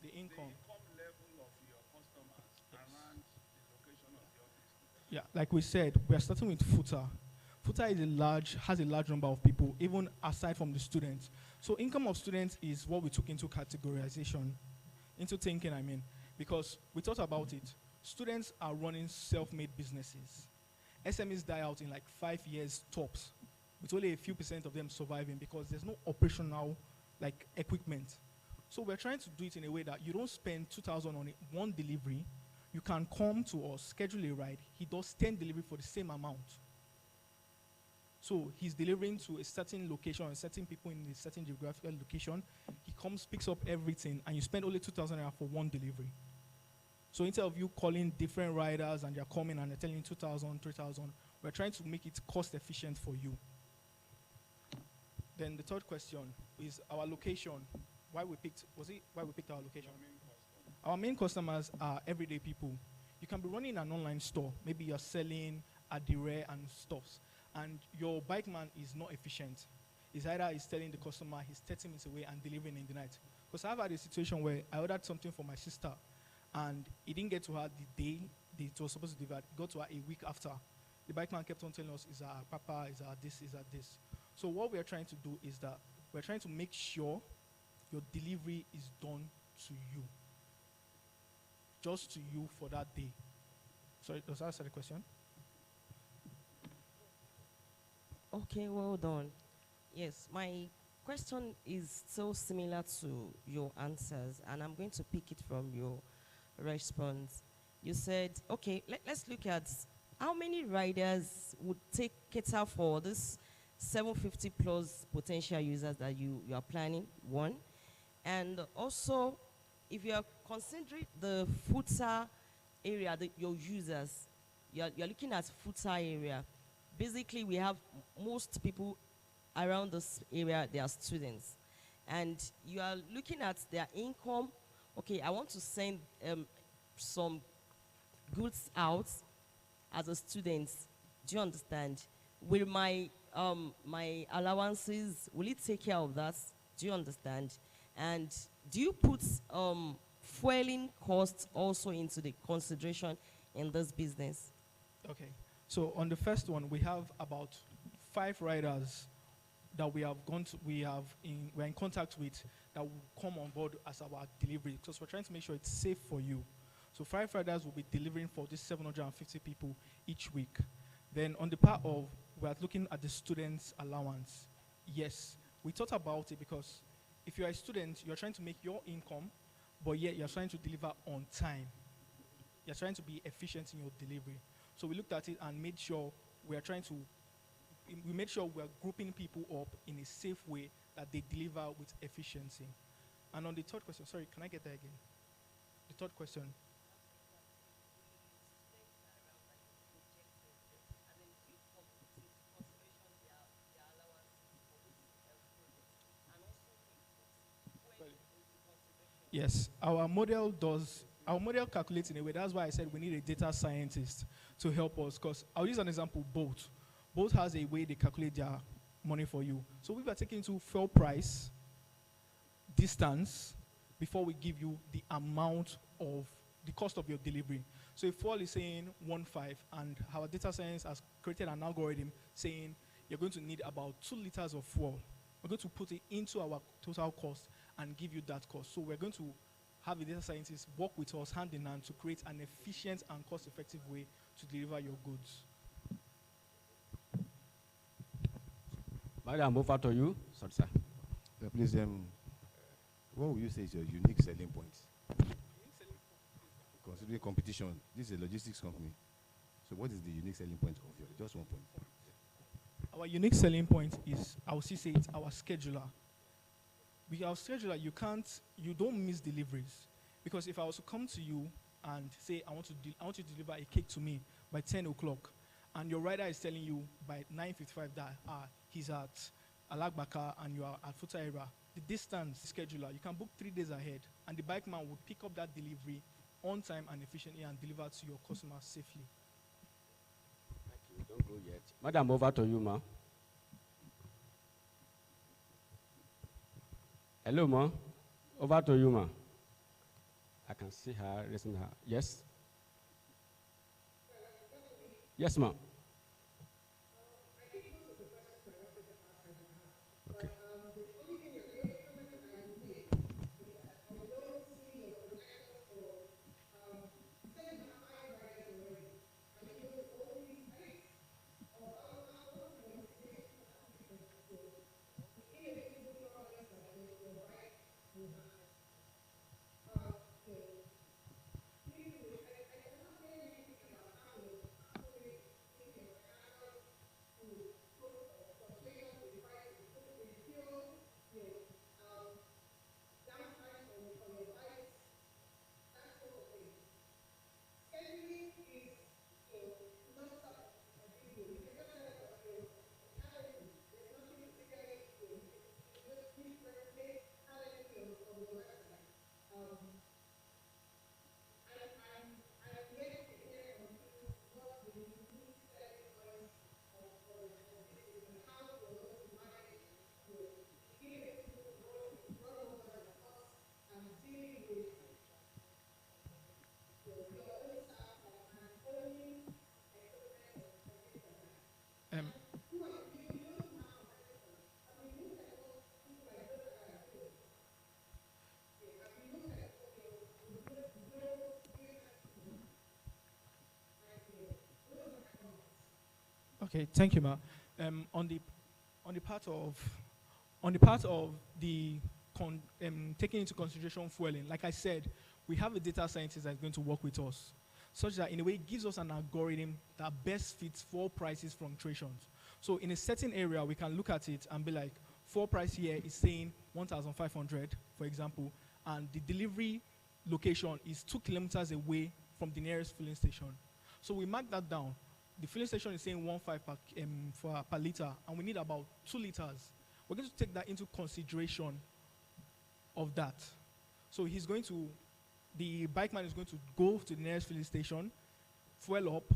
The income level of your customers around the location of the office. Yeah, like we said, we are starting with FUTA. FUTA is has a large number of people, even aside from the students. So income of students is what we took into categorization, into thinking, because we thought about it. Students are running self-made businesses. SMEs die out in like 5 years tops, with only a few % of them surviving because there's no operational equipment. So we're trying to do it in a way that you don't spend 2,000 on one delivery. You can come to us, schedule a ride. He does 10 delivery for the same amount. So he's delivering to a certain location, a certain people in a certain geographical location. He comes, picks up everything, and you spend only 2,000 for one delivery. So instead of you calling different riders and they're coming and they're telling you 2,000, 3,000, we're trying to make it cost efficient for you. Then the third question is our location. Why we picked our location? Our main customers are everyday people. You can be running an online store. Maybe you're selling adire and stuffs, and your bike man is not efficient. It's either he's telling the customer he's 30 minutes away and delivering in the night. Because I've had a situation where I ordered something for my sister, and it didn't get to her the day it was supposed to deliver. It got to her a week after. The bike man kept on telling us, is that papa, is that this, is that this. So what we are trying to do is that we're trying to make sure your delivery is done to you. Just to you for that day. Sorry, does that answer the question? Okay, well done. Yes, my question is so similar to your answers, and I'm going to pick it from your response. You said, okay, let's look at how many riders would cater for this 750 plus potential users that you are planning, one. And also, if you are considering the FUTA area, your users, you're looking at FUTA area. Basically, we have most people around this area, they are students. And you are looking at their income. Okay, I want to send some goods out as a student. Do you understand? Will my my allowances, will it take care of that? Do you understand? And do you put fueling costs also into the consideration in this business? Okay, so on the first one, we have about 5 riders that we're in contact with that will come on board as our delivery, because we're trying to make sure it's safe for you. So 5 riders will be delivering for these 750 people each week. Then on the part of, we're looking at the students' allowance. Yes, we thought about it because if you're a student, you're trying to make your income, but yet you're trying to deliver on time. You're trying to be efficient in your delivery. So we looked at it and made sure we made sure we're grouping people up in a safe way that they deliver with efficiency. And on the third question, sorry, can I get that again? The third question. Yes, our model calculates in a way. That's why I said we need a data scientist to help us, because I'll use an example, Bolt. Bolt has a way they calculate their money for you. So we were taking into fuel price, distance, before we give you the amount of the cost of your delivery. So if fuel is saying 1.5 and our data science has created an algorithm saying you're going to need about 2 liters of fuel, we're going to put it into our total cost and give you that cost. So we're going to have a data scientist work with us hand in hand to create an efficient and cost-effective way to deliver your goods. Madam, over to you. Sorry, sir. Please, what would you say is your unique selling point? Considering competition, this is a logistics company. So what is the unique selling point of yours? Just one point. Our unique selling point is, I would say it's our scheduler. With our scheduler, you don't miss deliveries. Because if I was to come to you and say, I want you to deliver a cake to me by 10 o'clock, and your rider is telling you by 9:55 that he's at Alagbaka and you are at FUTA area, the distance scheduler, you can book 3 days ahead, and the bike man will pick up that delivery on time and efficiently and deliver to your customer safely. Thank you. Don't go yet. Madam, over to you, ma. Hello, ma. Over to you, ma. I can see her raising her. Yes? Yes, ma. Okay. Okay, thank you, ma. On the part of On the part of the taking into consideration fueling, like I said, we have a data scientist that's going to work with us, such that in a way it gives us an algorithm that best fits fuel prices fluctuations. So in a certain area, we can look at it and be like, fuel price here is saying 1,500, for example, and the delivery location is 2 kilometers away from the nearest filling station. So we mark that down. The filling station is saying 1.5 per liter, and we need about 2 liters. We're going to take that into consideration of that. So the bike man is going to go to the nearest filling station, fuel up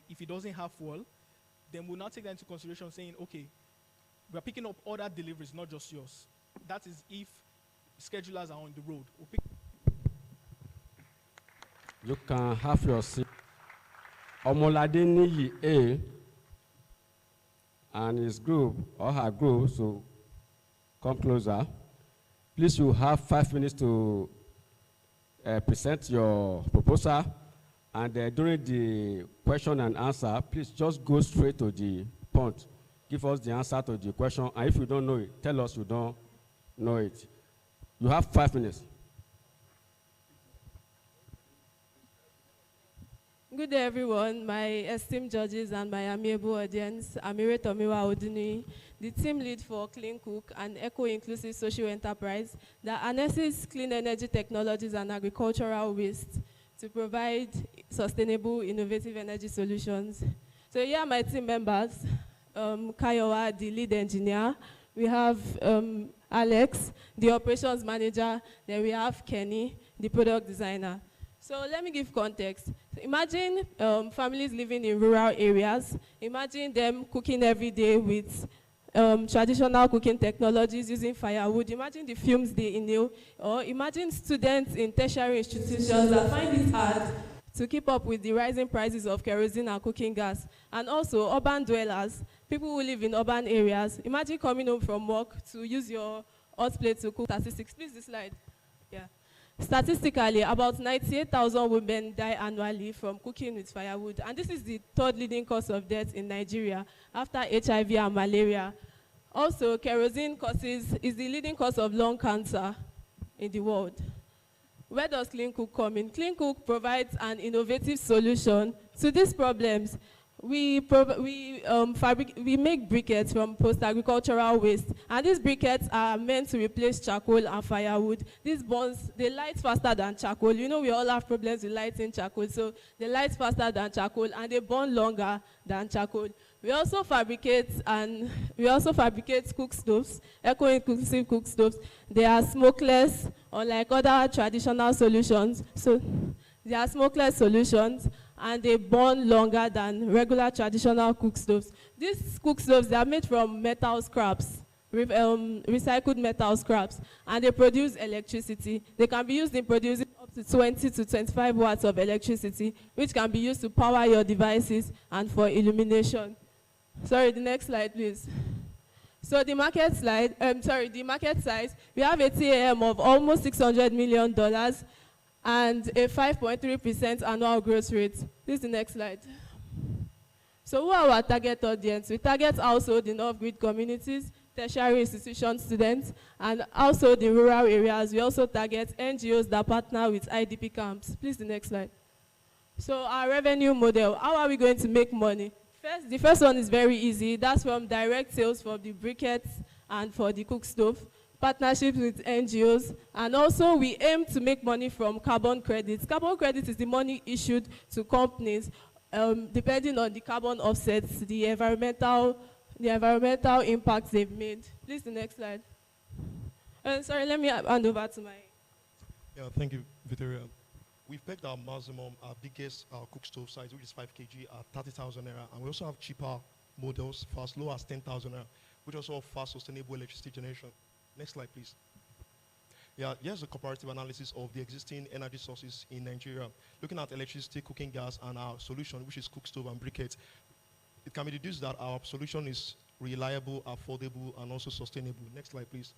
if he doesn't have fuel, then we'll now take that into consideration saying, okay, we're picking up other deliveries, not just yours. That is if schedulers are on the road. You can have your seat. Omolade Niyi A and his group or her group, so come closer. Please, you have 5 minutes to present your proposal, and during the question and answer, please just go straight to the point. Give us the answer to the question, and if you don't know it, tell us you don't know it. You have 5 minutes. Good day, everyone. My esteemed judges and my amiable audience, I'm Tomiwa Oduni, the team lead for Clean Cook, an eco-inclusive social enterprise that harnesses clean energy technologies and agricultural waste to provide sustainable, innovative energy solutions. So here are my team members. Kayowa, the lead engineer. We have Alex, the operations manager. Then we have Kenny, the product designer. So let me give context. So imagine families living in rural areas. Imagine them cooking every day with traditional cooking technologies using firewood. Imagine the fumes they inhale. Or imagine students in tertiary institutions that find it hard to keep up with the rising prices of kerosene and cooking gas. And also urban dwellers, people who live in urban areas. Imagine coming home from work to use your hot plate to cook. Statistics, please, this slide. Yeah. Statistically, about 98,000 women die annually from cooking with firewood, and this is the 3rd leading cause of death in Nigeria after HIV and malaria. Also, kerosene is the leading cause of lung cancer in the world. Where does Clean Cook come in? Clean Cook provides an innovative solution to these problems. We make briquettes from post-agricultural waste, and these briquettes are meant to replace charcoal and firewood. These bonds, they light faster than charcoal. You know, we all have problems with lighting charcoal, so they light faster than charcoal, and they burn longer than charcoal. We also fabricate cook stoves, eco-inclusive cook stoves. They are smokeless, unlike other traditional solutions. So they are smokeless solutions, and they burn longer than regular traditional cook stoves. These cook stoves, they are made from metal scraps, recycled metal scraps, and they produce electricity. They can be used in producing up to 20 to 25 watts of electricity, which can be used to power your devices and for illumination. Sorry, the next slide, please. So the market size, we have a TAM of almost $600 million, and a 5.3% annual growth rate. This is the next slide. So who are our target audience? We target household in off-grid communities, tertiary institution students, and also the rural areas. We also target NGOs that partner with IDP camps. Please, the next slide. So our revenue model, how are we going to make money? The first one is very easy. That's from direct sales for the briquettes and for the cook stove. Partnerships with NGOs, and also we aim to make money from carbon credits. Carbon credit is the money issued to companies depending on the carbon offsets, the environmental impacts they've made. Please, the next slide. Sorry, let me hand over to my... Yeah, thank you, Victoria. We've pegged our maximum, our biggest cook stove size, which is 5 kg, at 30,000 naira, and we also have cheaper models for as low as 10,000 naira, which also offer sustainable electricity generation. Next slide, please. Yeah, here's a comparative analysis of the existing energy sources in Nigeria, looking at electricity, cooking gas, and our solution, which is cook stove and briquette. It can be deduced that our solution is reliable, affordable, and also sustainable. Next slide, please.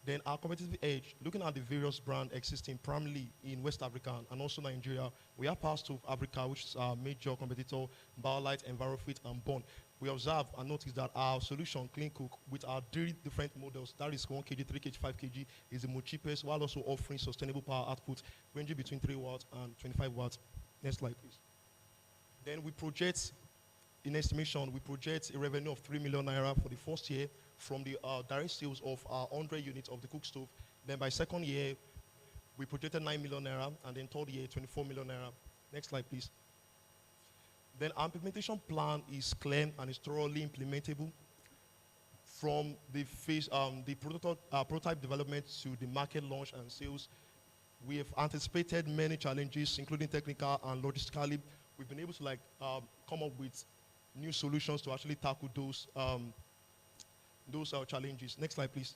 Then our competitive edge, looking at the various brands existing primarily in West Africa and also Nigeria, we have Power Stove Africa, which is our major competitor, BioLite, EnviroFit, and Bond. we observe and notice that our solution, Clean Cook, with our 3 different models, that is 1 kg, 3 kg, 5 kg, is the most cheapest, while also offering sustainable power output ranging between 3 watts and 25 watts. Next slide, please. Then we project, in estimation, we project a revenue of 3 million naira for the first year from the direct sales of our 100 units of the cook stove. Then by second year, we projected 9 million naira, and then third year, 24 million naira. Next slide, please. Then our implementation plan is clear and is thoroughly implementable from the phase, the prototype development to the market launch and sales. We have anticipated many challenges, including technical and logistically. We've been able to come up with new solutions to actually tackle those challenges. Next slide, please.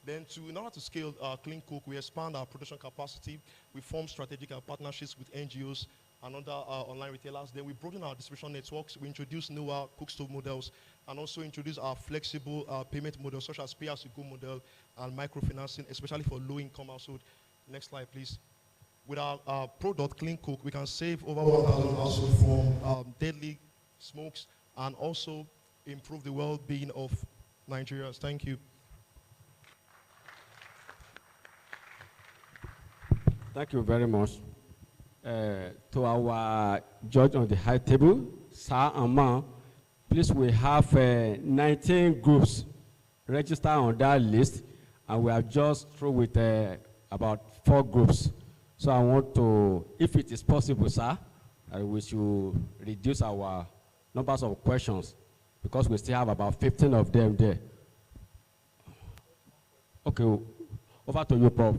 Then in order to scale Clean Cook, we expand our production capacity. We form strategic partnerships with NGOs and other online retailers. Then we broaden our distribution networks. We introduce newer cook stove models and also introduce our flexible payment models such as pay-as-you-go model and microfinancing, especially for low-income households. Next slide, please. With our product, Clean Cook, we can save over 1,000 households from deadly smokes and also improve the well-being of Nigerians. Thank you. Thank you very much. To our judge on the high table, Sir and Ma, please, we have 19 groups registered on that list, and we are just through with about 4 groups. So I want to, if it is possible, sir, we should reduce our numbers of questions because we still have about 15 of them there. Okay, over to you, Prof.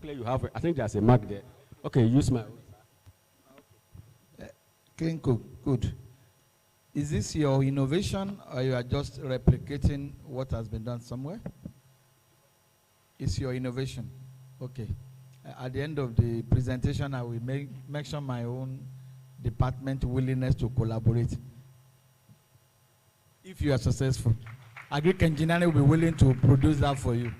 Okay, you have, I think there's a mark there. Okay, use my. Clean Cook, good. Is this your innovation or you are just replicating what has been done somewhere? It's your innovation. Okay. At the end of the presentation, I will mention my own department willingness to collaborate. If you are successful, Agric Engineering will be willing to produce that for you.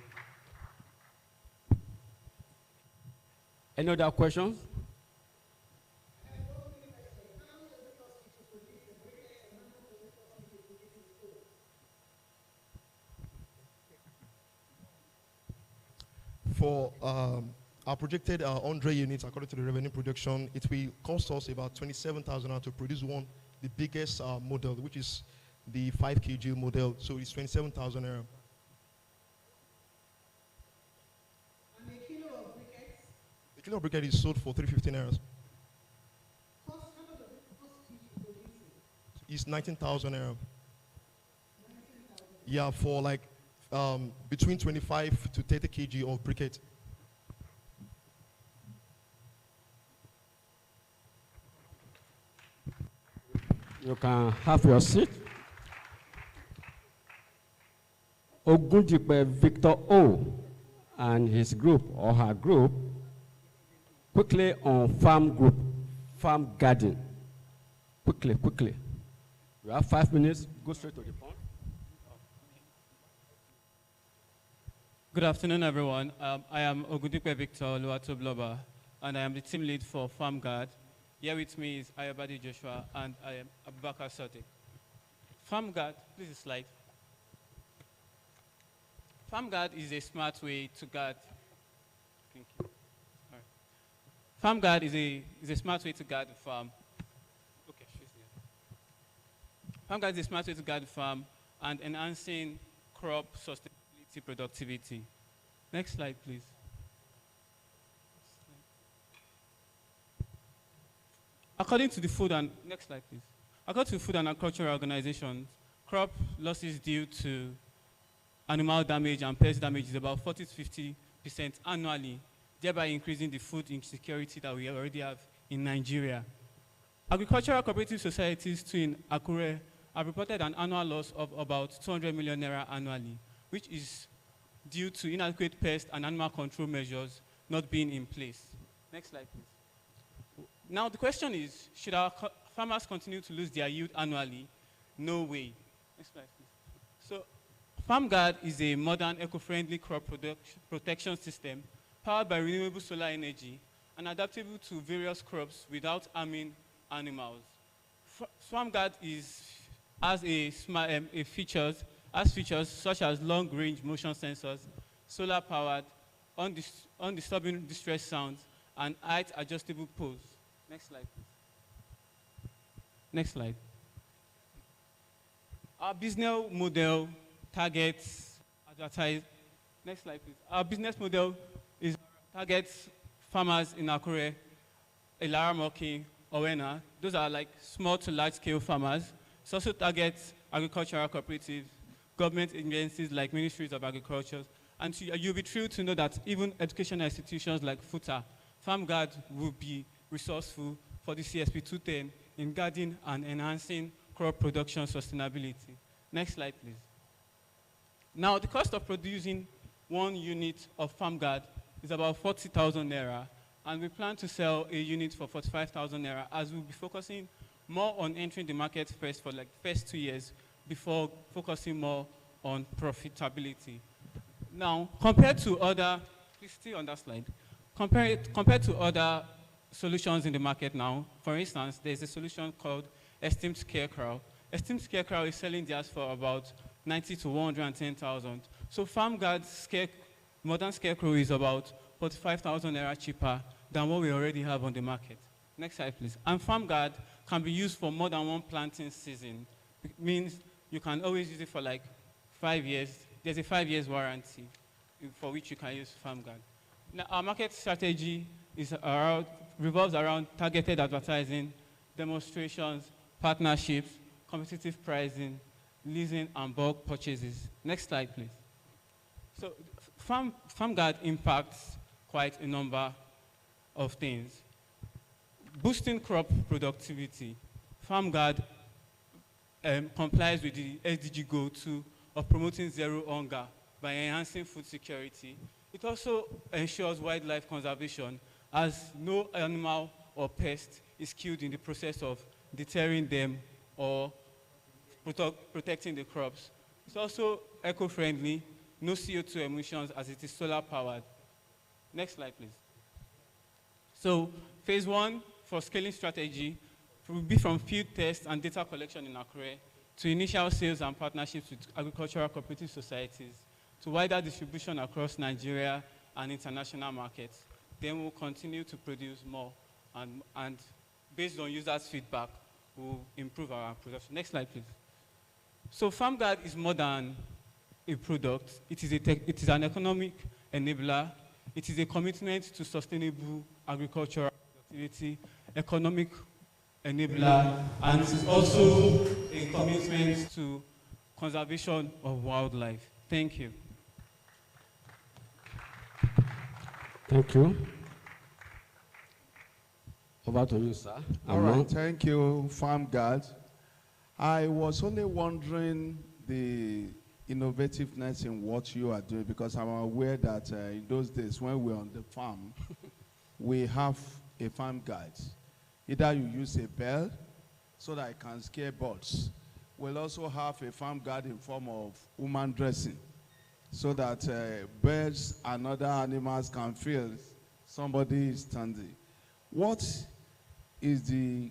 Any other questions? For our projected 100 units, according to the revenue projection, it will cost us about 27,000 to produce the biggest model, which is the 5 kg model. So it's 27,000 naira. And the kilo of briquettes? The kilo of briquette is sold for 350 naira. How much does it cost you to produce it? It's 19,000 naira. Yeah, for like between 25 to 30 kg of briquette. You can have your seat. Ogundipe Victor O and his group or her group, quickly on farm garden. Quickly. You have 5 minutes, go straight to the point. Good afternoon, everyone. I am Ogundipe Victor Oluwatobloba, and I am the team lead for Farm Guard. Here with me is Ayobade Joshua, and I am Abubakar Sadiq. Farm Guard, please a slide. Farm Guard is a smart way to guard. Thank you. All right. Farm Guard is a smart way to guard the farm. Okay, she's here. Farm Guard is a smart way to guard the farm and enhancing crop sustainability productivity. Next slide, please. According to the next slide, please. According to Food and Agricultural Organizations, crop losses due to animal damage and pest damage is about 40 to 50% annually, thereby increasing the food insecurity that we already have in Nigeria. Agricultural cooperative societies too in Akure have reported an annual loss of about 200 million naira annually, which is due to inadequate pest and animal control measures not being in place. Next slide, please. Now, the question is, should our farmers continue to lose their yield annually? No way. Next slide, please. So, Farm Guard is a modern, eco-friendly crop protection system powered by renewable solar energy and adaptable to various crops without harming animals. Farm Guard is has features such as long-range motion sensors, solar-powered, undisturbing distress sounds, and height-adjustable pose. Next slide, please. Next slide. Our business model targets advertise. Next slide, please. Our business model targets farmers in Akure, Ilaramoki, Owena. Those are like small to large-scale farmers. It also targets agricultural cooperatives, government agencies like ministries of agriculture. And you'll be thrilled to know that even educational institutions like FUTA, FarmGuard will be resourceful for the CSP 210 in guarding and enhancing crop production sustainability. Next slide, please. Now, the cost of producing 1 unit of FarmGuard is about 40,000 naira, and we plan to sell a unit for 45,000 naira, as we'll be focusing more on entering the market first for like first 2 years before focusing more on profitability. Now, compared to other, please stay on that slide. Compared to other solutions in the market now, for instance, there's a solution called Esteemed Scarecrow. Esteemed Scarecrow is selling theirs for about 90 to 110,000. So FarmGuard's modern Scarecrow is about 45,000 naira cheaper than what we already have on the market. Next slide, please. And FarmGuard can be used for more than 1 planting season. It means you can always use it for like 5 years. There's a 5 years warranty for which you can use FarmGuard. Now, our market strategy revolves around targeted advertising, demonstrations, partnerships, competitive pricing, leasing, and bulk purchases. Next slide, please. So FarmGuard impacts quite a number of things. Boosting crop productivity. FarmGuard complies with the SDG Goal 2 of promoting zero hunger by enhancing food security. It also ensures wildlife conservation, as no animal or pest is killed in the process of deterring them or protecting the crops. It's also eco-friendly, no CO2 emissions, as it is solar-powered. Next slide, please. So, phase 1 for scaling strategy will be from field tests and data collection in Akure to initial sales and partnerships with agricultural cooperative societies, to wider distribution across Nigeria and international markets. Then we'll continue to produce more, and based on users' feedback, we'll improve our production. Next slide, please. So FarmGuard is more than a product. It is an economic enabler. It is a commitment to sustainable agricultural activity, economic enabler, and it is also a commitment to conservation of wildlife. Thank you. Thank you. Over to you, sir. All right, thank you, FarmGuard. I was only wondering the innovativeness in what you are doing, because I'm aware that in those days when we're on the farm, we have a FarmGuard. Either you use a bell so that it can scare birds. We'll also have a FarmGuard in form of human dressing, so that birds and other animals can feel somebody is standing. What is the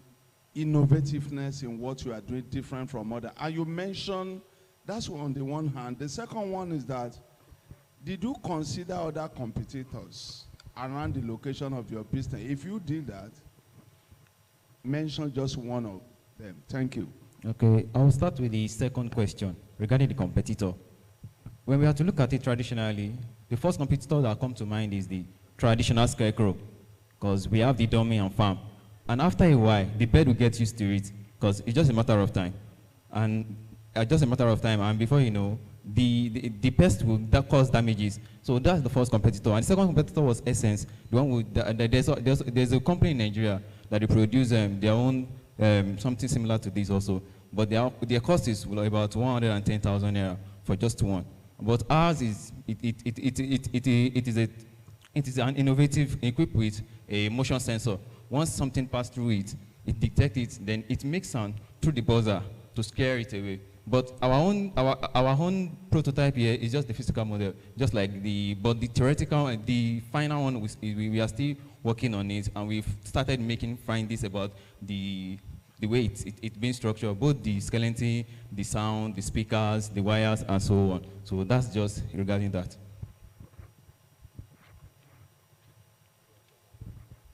innovativeness in what you are doing different from others? And you mentioned, that's on the one hand. The second one is that, did you consider other competitors around the location of your business? If you did that, mention just one of them. Thank you. Okay, I'll start with the second question regarding the competitor. When we have to look at it traditionally, the first competitor that comes to mind is the traditional scarecrow, because we have the dummy and farm. And after a while, the bird will get used to it, because it's just a matter of time. And and before you know, the pest will cause damages. So that's the first competitor. And the second competitor was Essence. The one with there's a company in Nigeria that they produce their own something similar to this also, but their cost is about 110,000 naira for just one. But ours is it is an innovative, equipped with a motion sensor. Once something passes through it, it detects it, then it makes sound through the buzzer to scare it away. But our own prototype here is just the physical model, just like the theoretical and the final one we are still working on it, and we've started making findings about the the way it's been structured, both the skeleton, the sound, the speakers, the wires, and so on. So that's just regarding that.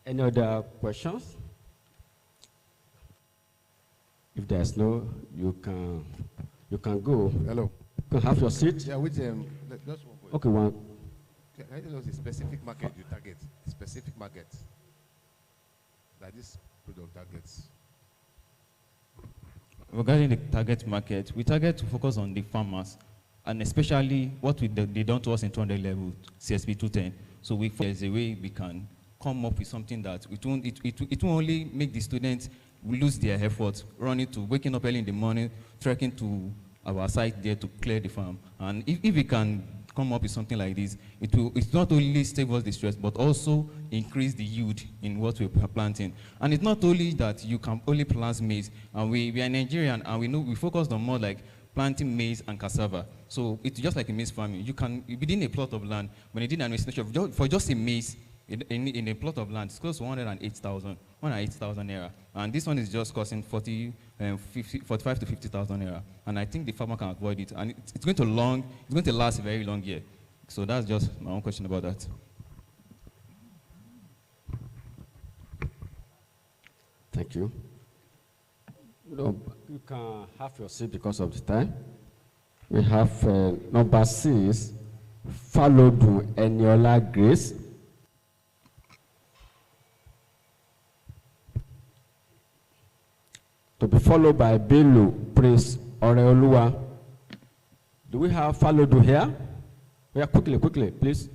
Any other questions? If there's no, you can go. Hello. You can have your seat. Yeah, which just one point. Okay, one. Can I tell us the specific market you target? Specific market that this product targets. Regarding the target market, we target to focus on the farmers, and especially what they done to us in 200 level, CSP 210. So there's a way we can come up with something that it won't only make the students lose their effort, running to waking up early in the morning, trekking to our site there to clear the farm. And if we can come up with something like this, it's not only save us the stress, but also increase the yield in what we're planting. And it's not only that you can only plant maize, and we are Nigerian, and we know we focus on more like planting maize and cassava. So it's just like a maize farming. You can, within a plot of land, when you did an administration, for just a maize, in a plot of land, it's close to 108,000 naira. And this one is just costing 45 to 50,000 naira. And I think the farmer can avoid it. And it's going to last a very long year. So that's just my own question about that. Thank you. No, you can have your seat because of the time. We have number 6, Falodu Eniola Grace. To be followed by Bello Prince Oreolua. Do we have Falodu here? Yeah, quickly, please.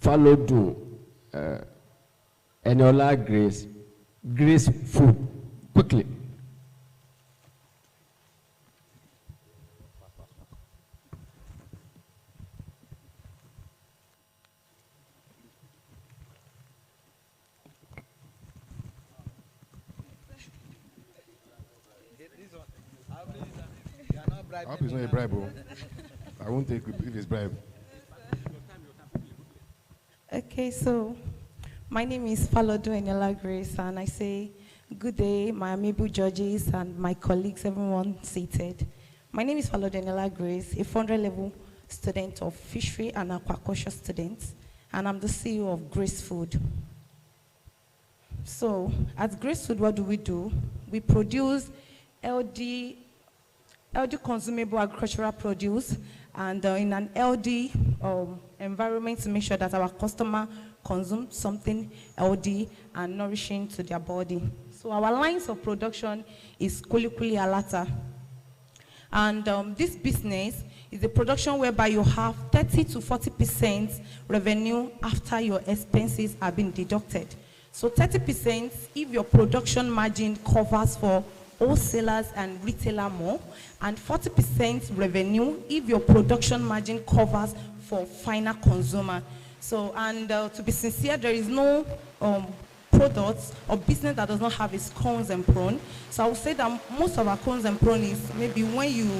Falodu Eniola Grace Food. Quickly. I hope it's not a bribe, bro. I won't take it if it's bribe. Okay, so my name is Falodu Eniola Grace, and I say good day, my amiable judges and my colleagues, everyone seated. My name is Falodu Eniola Grace, a 400 level student of fishery and aquaculture students, and I'm the CEO of Grace Food. So at Grace Food, what do? We produce LD consumable agricultural produce, and in an LD environment to make sure that our customer consumes something LD and nourishing to their body. So our lines of production is Kulikuli Alata. And this business is a production whereby you have 30 to 40% revenue after your expenses have been deducted. So 30% if your production margin covers for wholesalers and retailer more, and 40% revenue if your production margin covers for final consumer. So, and to be sincere, there is no products or business that does not have its cons and pros. So I would say that most of our cons and pros is maybe when you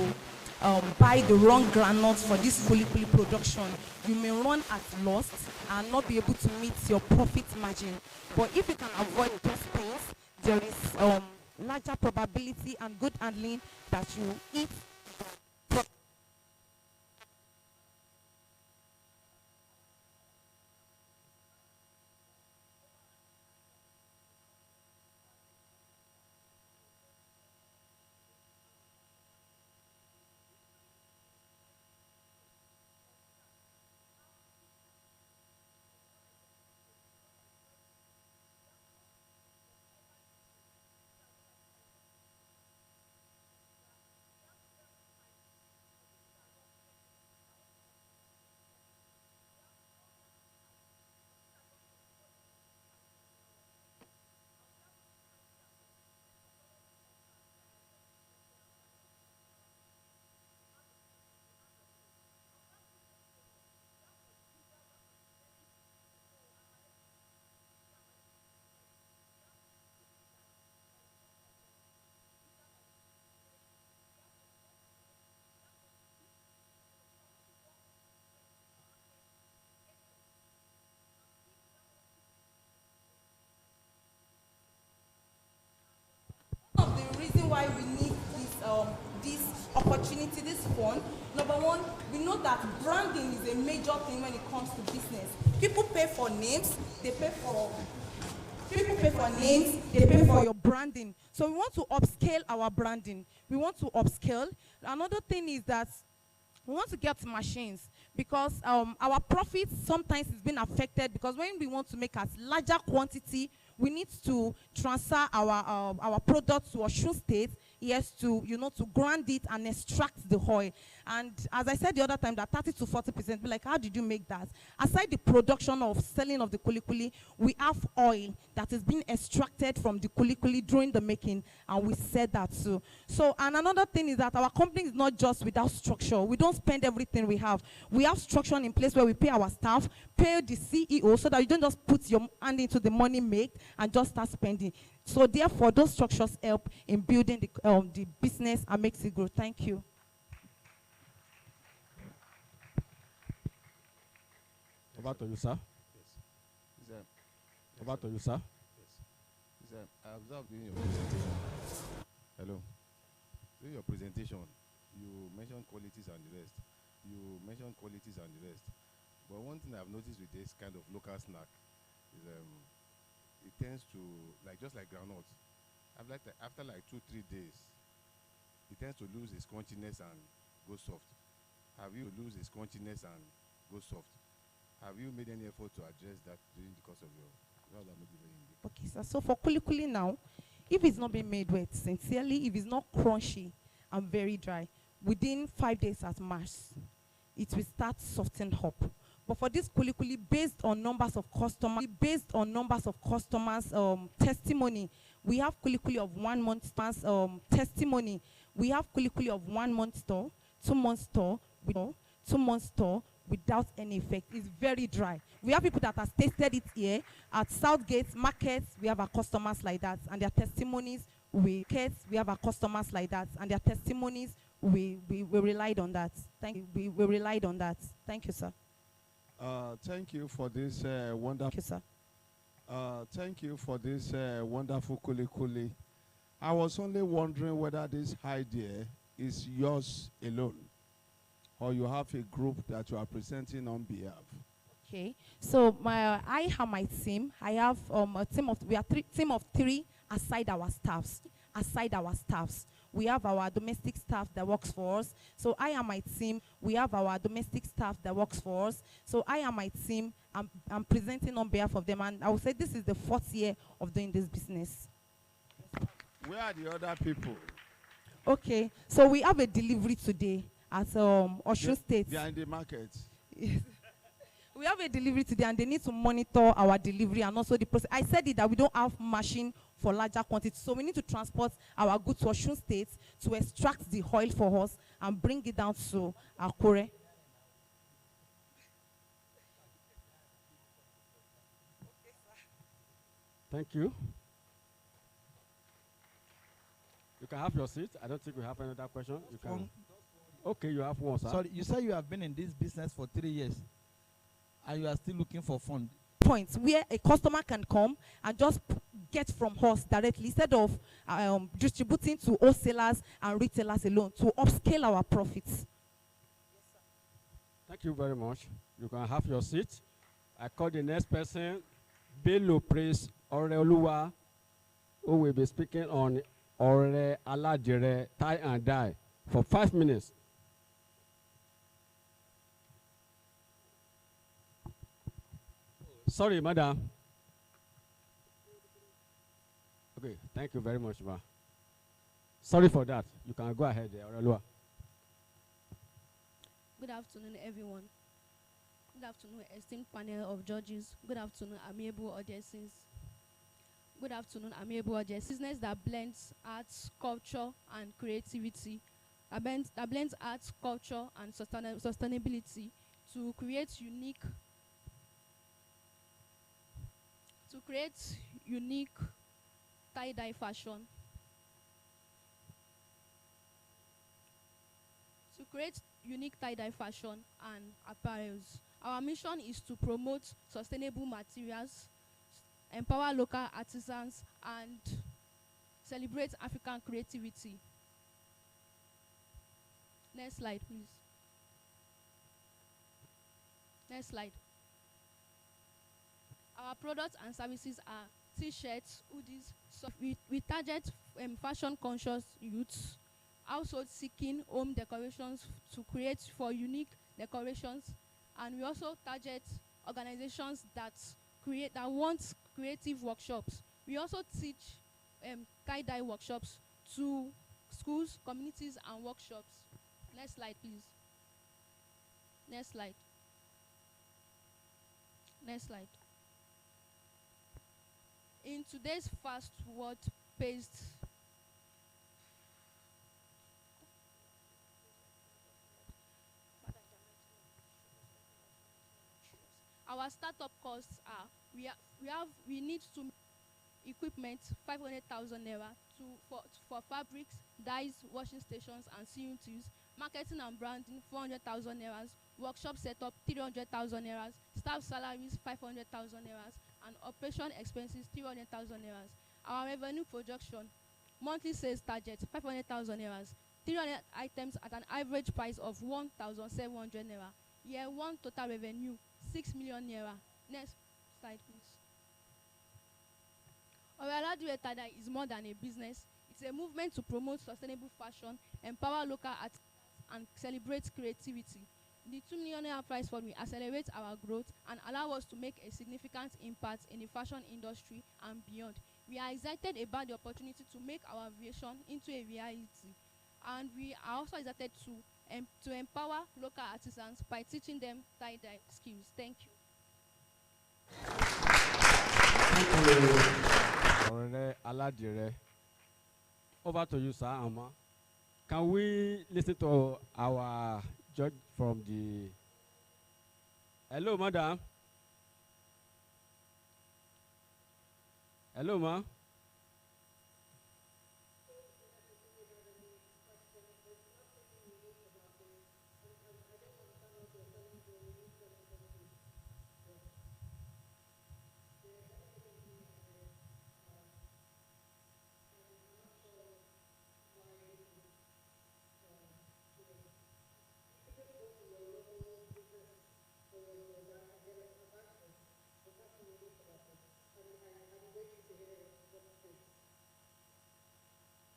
buy the wrong granules for this Kulikuli production, you may run at loss and not be able to meet your profit margin. But if you can avoid those things, there is larger probability and good handling that you eat. why we need this opportunity, this fund. Number one, we know that branding is a major thing when it comes to business. People pay for names, they pay for your branding. So we want to upscale our branding. We want to upscale. Another thing is that we want to get machines, because our profits sometimes is being affected, because when we want to make a larger quantity, we need to transfer our product to Osun State, yes, to grind it and extract the oil. And as I said the other time, that 30 to 40%, like, how did you make that? Aside the production of selling of the kulikuli, we have oil that is being extracted from the kulikuli during the making, and we said that too. So, and another thing is that our company is not just without structure. We don't spend everything we have. We have structure in place where we pay our staff, pay the CEO, so that you don't just put your hand into the money made and just start spending. So therefore, those structures help in building the business and makes it grow. Thank you. Over to you, sir. Yes. Over to you, sir. Yes. I observed during your presentation. Hello. During your presentation, you mentioned qualities and the rest. But one thing I've noticed with this kind of local snack is it tends to, just like groundnut, after like 2-3 days, it tends to lose its crunchiness and go soft. Have you made any effort to address that during the course of your? Okay, sir. So for kulikuli now, if it's not being made wet, sincerely, if it's not crunchy and very dry, within 5 days at max, it will start softening up. But for this kulikuli, based on numbers of customers, testimony, we have kulikuli of 1 month testimony. We have kulikuli of 1 month store, 2 month store, 2 month store without any effect. It's very dry. We have people that have tasted it here at Southgate markets. We have our customers like that, and their testimonies. We have our customers like that, and their testimonies. We relied on that. Thank you. We relied on that. Thank you, sir. Thank you for this wonderful. Thank you, sir. Thank you for this wonderful kulikuli. I was only wondering whether this idea is yours alone, or you have a group that you are presenting on behalf. Okay. So I have my team. I have a team of team of 3 aside our staffs. We have our domestic staff that works for us. So I and my team, we have our domestic staff that works for us. So I and my team, I'm presenting on behalf of them. And I would say this is the 4th year of doing this business. Where are the other people? Okay. So we have a delivery today at Osun State. They are in the market. We have a delivery today, and they need to monitor our delivery and also the process. I said it that we don't have machine for larger quantities, so we need to transport our goods to Osun State to extract the oil for us and bring it down to Akure. Thank you. You can have your seat. I don't think we have another question. You can. Okay, you have one, sir. Sorry, you say you have been in this business for 3 years, and you are still looking for funds. Points where a customer can come and just get from us directly, instead of distributing to wholesalers and retailers alone, to upscale our profits. Thank you very much. You can have your seat. I call the next person, Bello Praise Oreoluwa, who will be speaking on Ore Aladire Tie and Die for 5 minutes. Sorry, madam. Okay, thank you very much, ma. Sorry for that. You can go ahead, Oreoluwa. Good afternoon, everyone. Good afternoon, esteemed panel of judges. Good afternoon, amiable audiences. Good afternoon, amiable audiences. Business that blends arts, culture, and creativity. That blends arts, culture, and sustainability to create unique tie-dye fashion. To create unique tie-dye fashion and apparels. Our mission is to promote sustainable materials, empower local artisans, and celebrate African creativity. Next slide, please. Next slide. Our products and services are t-shirts, hoodies. So we target fashion-conscious youths, household seeking home decorations to create for unique decorations, and we also target organizations that want creative workshops. We also teach tie-dye workshops to schools, communities, and workshops. Next slide, please. Next slide. Next slide. In today's fast world-paced our startup costs are we need to equipment 500,000 naira for fabrics, dyes, washing stations, and sewing tools. Marketing and branding 400,000 naira. Workshop setup 300,000 naira. Staff salaries 500,000 naira. And operation expenses 300,000 naira. Our revenue projection, monthly sales target 500,000 naira. 300 items at an average price of 1,700 naira. Year 1 total revenue 6 million naira. Next slide, please. Oraladu Etada is more than a business. It's a movement to promote sustainable fashion, empower local artists, and celebrate creativity. The 2 million naira prize fund will accelerate our growth and allow us to make a significant impact in the fashion industry and beyond. We are excited about the opportunity to make our vision into a reality, and we are also excited to empower local artisans by teaching them tie-dye skills. Thank you. Over to you, sir, Amma. Can we listen to our judge from the... Hello, madam. Hello, ma.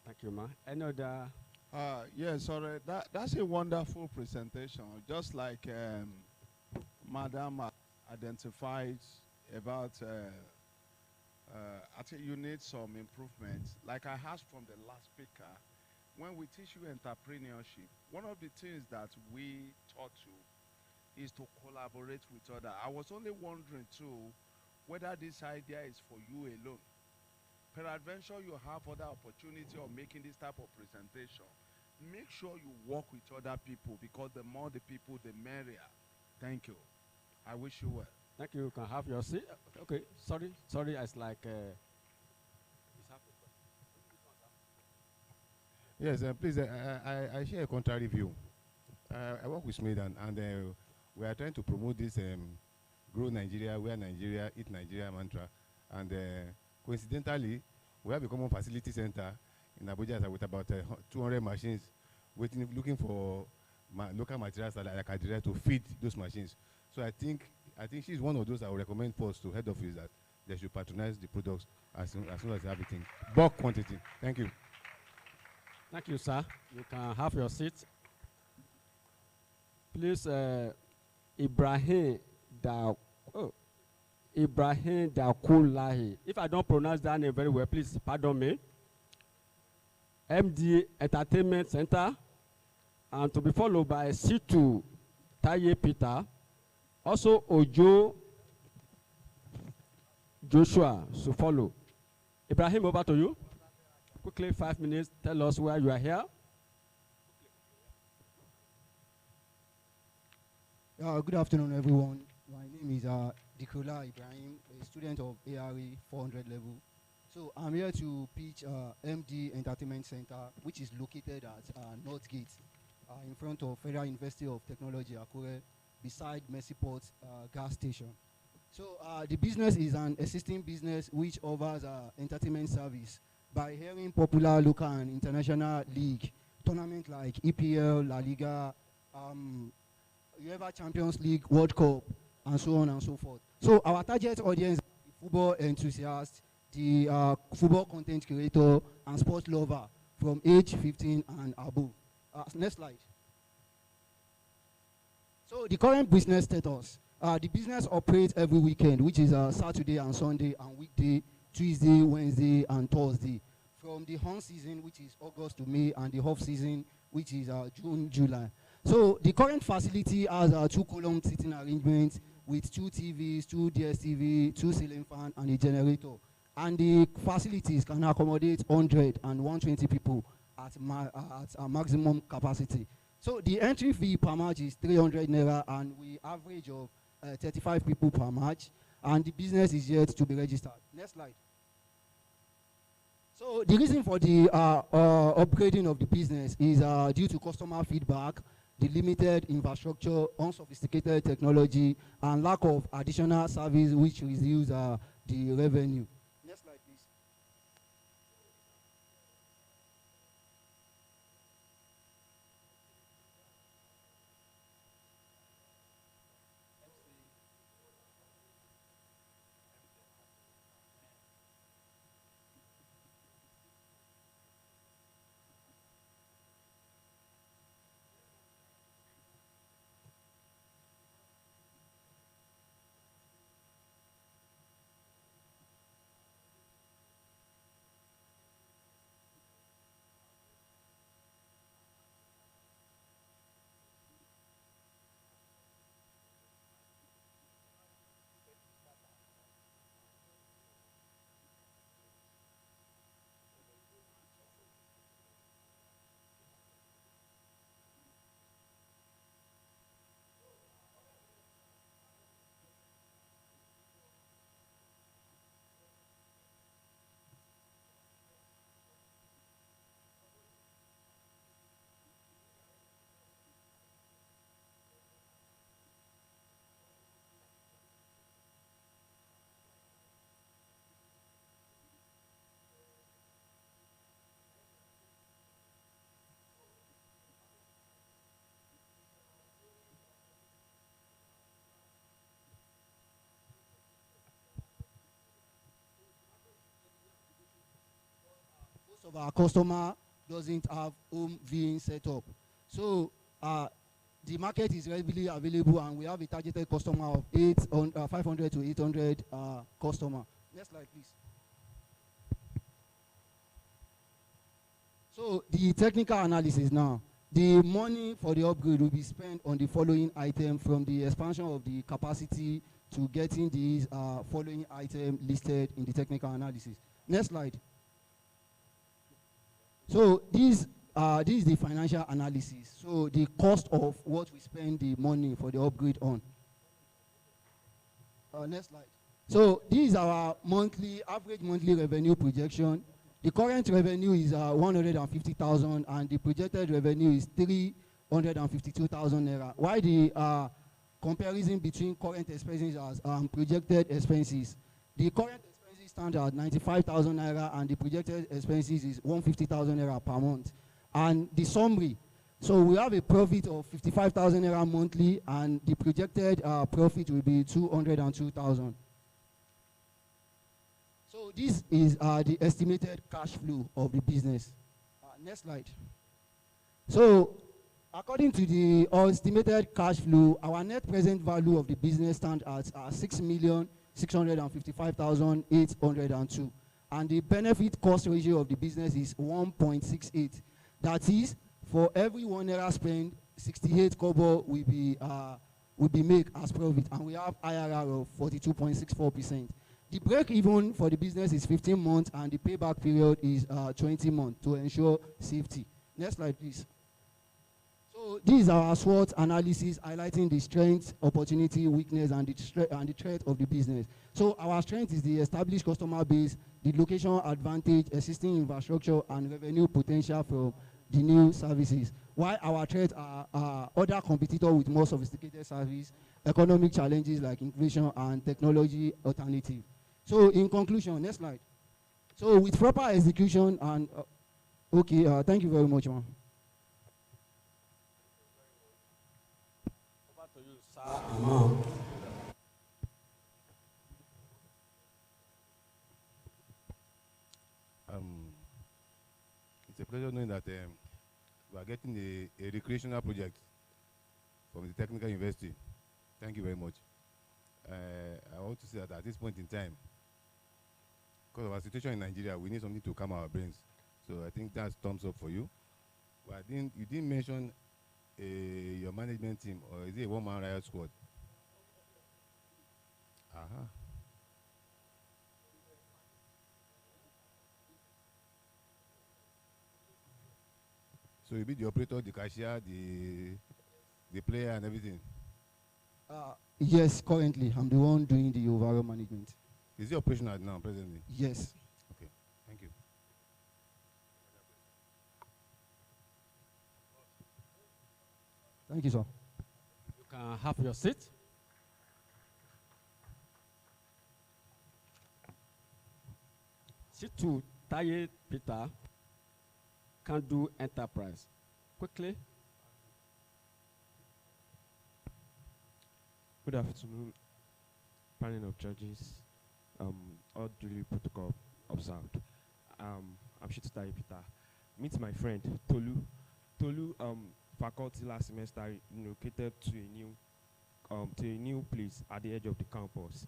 Thank you, ma. Any other? Yes, sorry. That's a wonderful presentation. Just like Madam identified about, I think you need some improvements. Like I asked from the last speaker, when we teach you entrepreneurship, one of the things that we taught you is to collaborate with others. I was only wondering too whether this idea is for you alone. Peradventure, you have other opportunity of making this type of presentation. Make sure you work with other people, because the more the people, the merrier. Thank you. I wish you well. Thank you. You can have your seat. Okay. Sorry. It's like. Yes, please. I share a contrary view. I work with Smedan, and we are trying to promote this "Grow Nigeria, Wear Nigeria, Eat Nigeria" mantra, and coincidentally, we have a common facility center in Abuja with about 200 machines, looking for local materials like Adira to feed those machines. So I think she's one of those I would recommend first to head office that they should patronize the products as soon as they have everything. Bulk quantity. Thank you. Thank you, sir. You can have your seat. Please, Ibrahim Dakulahi. If I don't pronounce that name very well, please pardon me. MD Entertainment Center, and to be followed by C2 Taye Peter, also Ojo Joshua to follow. Ibrahim, over to you. Quickly, 5 minutes. Tell us where you are here. Good afternoon, everyone. My name is Dikola Ibrahim, a student of ARE 400 level. So I'm here to pitch MD Entertainment Center, which is located at Northgate, in front of Federal University of Technology, Akure, beside Mercyport gas station. So the business is an existing business which offers entertainment service by hearing popular local and international league tournaments like EPL, La Liga, UEFA Champions League, World Cup, and so on and so forth. So our target audience, the football enthusiast, the football content creator, and sports lover from age 15 and above. Next slide. So the current business status. The business operates every weekend, which is Saturday and Sunday, and weekday, Tuesday, Wednesday, and Thursday. From the on season, which is August to May, and the off season, which is June, July. So the current facility has 2-column seating arrangements with 2 TVs, 2 DSTV, 2 ceiling fan, and a generator. And the facilities can accommodate 100 and 120 people at a maximum capacity. So the entry fee per match is 300 naira, and we average of 35 people per match, and the business is yet to be registered. Next slide. So the reason for the upgrading of the business is due to customer feedback, the limited infrastructure, unsophisticated technology, and lack of additional service which reduce the revenue. Next slide, please. Of our customer doesn't have home viewing setup. So the market is readily available, and we have a targeted customer of 500 to 800 customer. Next slide, please. So the technical analysis now. The money for the upgrade will be spent on the following item, from the expansion of the capacity to getting these following item listed in the technical analysis. Next slide. So this is the financial analysis. So the cost of what we spend the money for the upgrade on. Next slide. So this is our average monthly revenue projection. The current revenue is 150,000, and the projected revenue is 352,000 naira. Why the comparison between current expenses and projected expenses? The current stand at 95,000 naira, and the projected expenses is 150,000 naira per month. And the summary, so we have a profit of 55,000 naira monthly, and the projected profit will be 202,000. So this is the estimated cash flow of the business. Next slide. So according to the estimated cash flow, our net present value of the business stands at 6,655,802, and the benefit cost ratio of the business is 1.68. That is, for every 1 naira spent, 68 kobo will be made as profit, and we have IRR of 42.64%. The break even for the business is 15 months, and the payback period is 20 months to ensure safety. Next slide, please. So these are our SWOT analysis, highlighting the strength, opportunity, weakness, and the threat of the business. So our strength is the established customer base, the location advantage, existing infrastructure, and revenue potential from the new services. While our threat are other competitors with more sophisticated service, economic challenges like inflation, and technology alternative. So in conclusion, next slide. So with proper execution and, okay, thank you very much, ma'am. Over to you, sir and ma'am. It's a pleasure knowing that we are getting a recreational project from the Technical University. Thank you very much. I want to say that at this point in time, because of our situation in Nigeria, we need something to calm our brains. So I think that's thumbs up for you. But you didn't mention your management team, or is it a one-man riot squad? Uh-huh. So you be the operator, the cashier, the player, and everything. Yes, currently I'm the one doing the overall management. Is it operational now, presently? Yes. Okay, thank you. Thank you, sir. You can have your seat. Sit to Taye Peter, can do enterprise. Quickly. Good afternoon, panel of judges, all duly protocol observed. I'm Shituta Peter. Meet my friend Tolu. Tolu, faculty last semester relocated to a new place at the edge of the campus.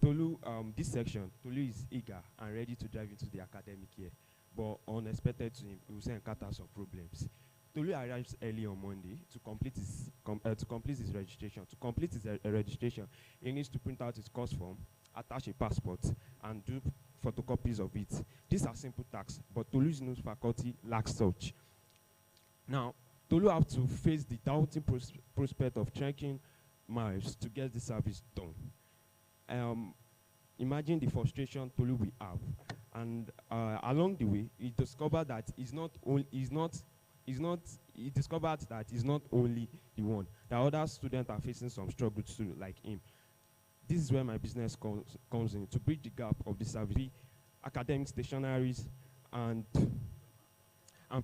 Tolu, this section, Tolu is eager and ready to dive into the academic year, but unexpected to him, he will encounter some problems. Tolu arrives early on Monday to complete his registration. To complete his registration, he needs to print out his course form, attach a passport, and do photocopies of it. These are simple tasks, but Tolu's news faculty lacks such. Now, Tolu have to face the doubting prospect of trekking miles to get the service done. Imagine the frustration Tolu will have, and along the way, he discovered that he discovered that he's not only the one, that other students are facing some struggles too, like him. This is where my business comes in, to bridge the gap of the service, academic stationaries, and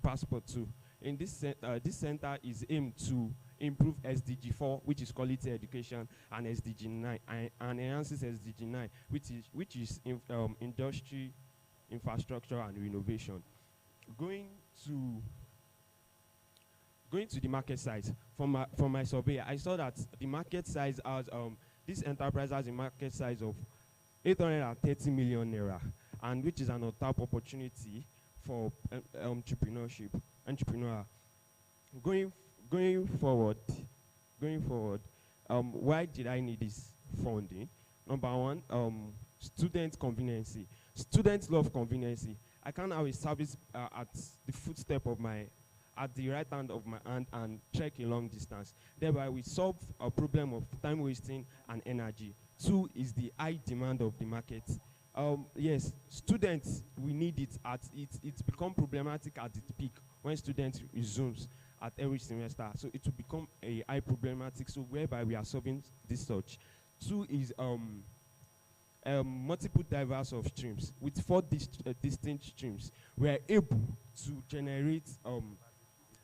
passport too. In this center is aimed to improve SDG 4, which is quality education, and SDG 9, and enhances SDG 9, which is industry, infrastructure, and renovation. Going to the market size, from my survey, I saw that the market size has, this enterprise has a market size of 830 million naira, and which is an untapped opportunity for entrepreneurship. Going forward, why did I need this funding? Number one, student conveniency. Students love conveniency. I can have a service at the footstep of at the right hand of my hand and trek a long distance. Thereby, we solve a problem of time wasting and energy. Two is the high demand of the market. Yes, students, we need it it's become problematic at its peak when students resumes at every semester. So it will become a high problematic, so whereby we are solving this such. Two is multiple diverse of streams. With 4 distinct streams, we are able to generate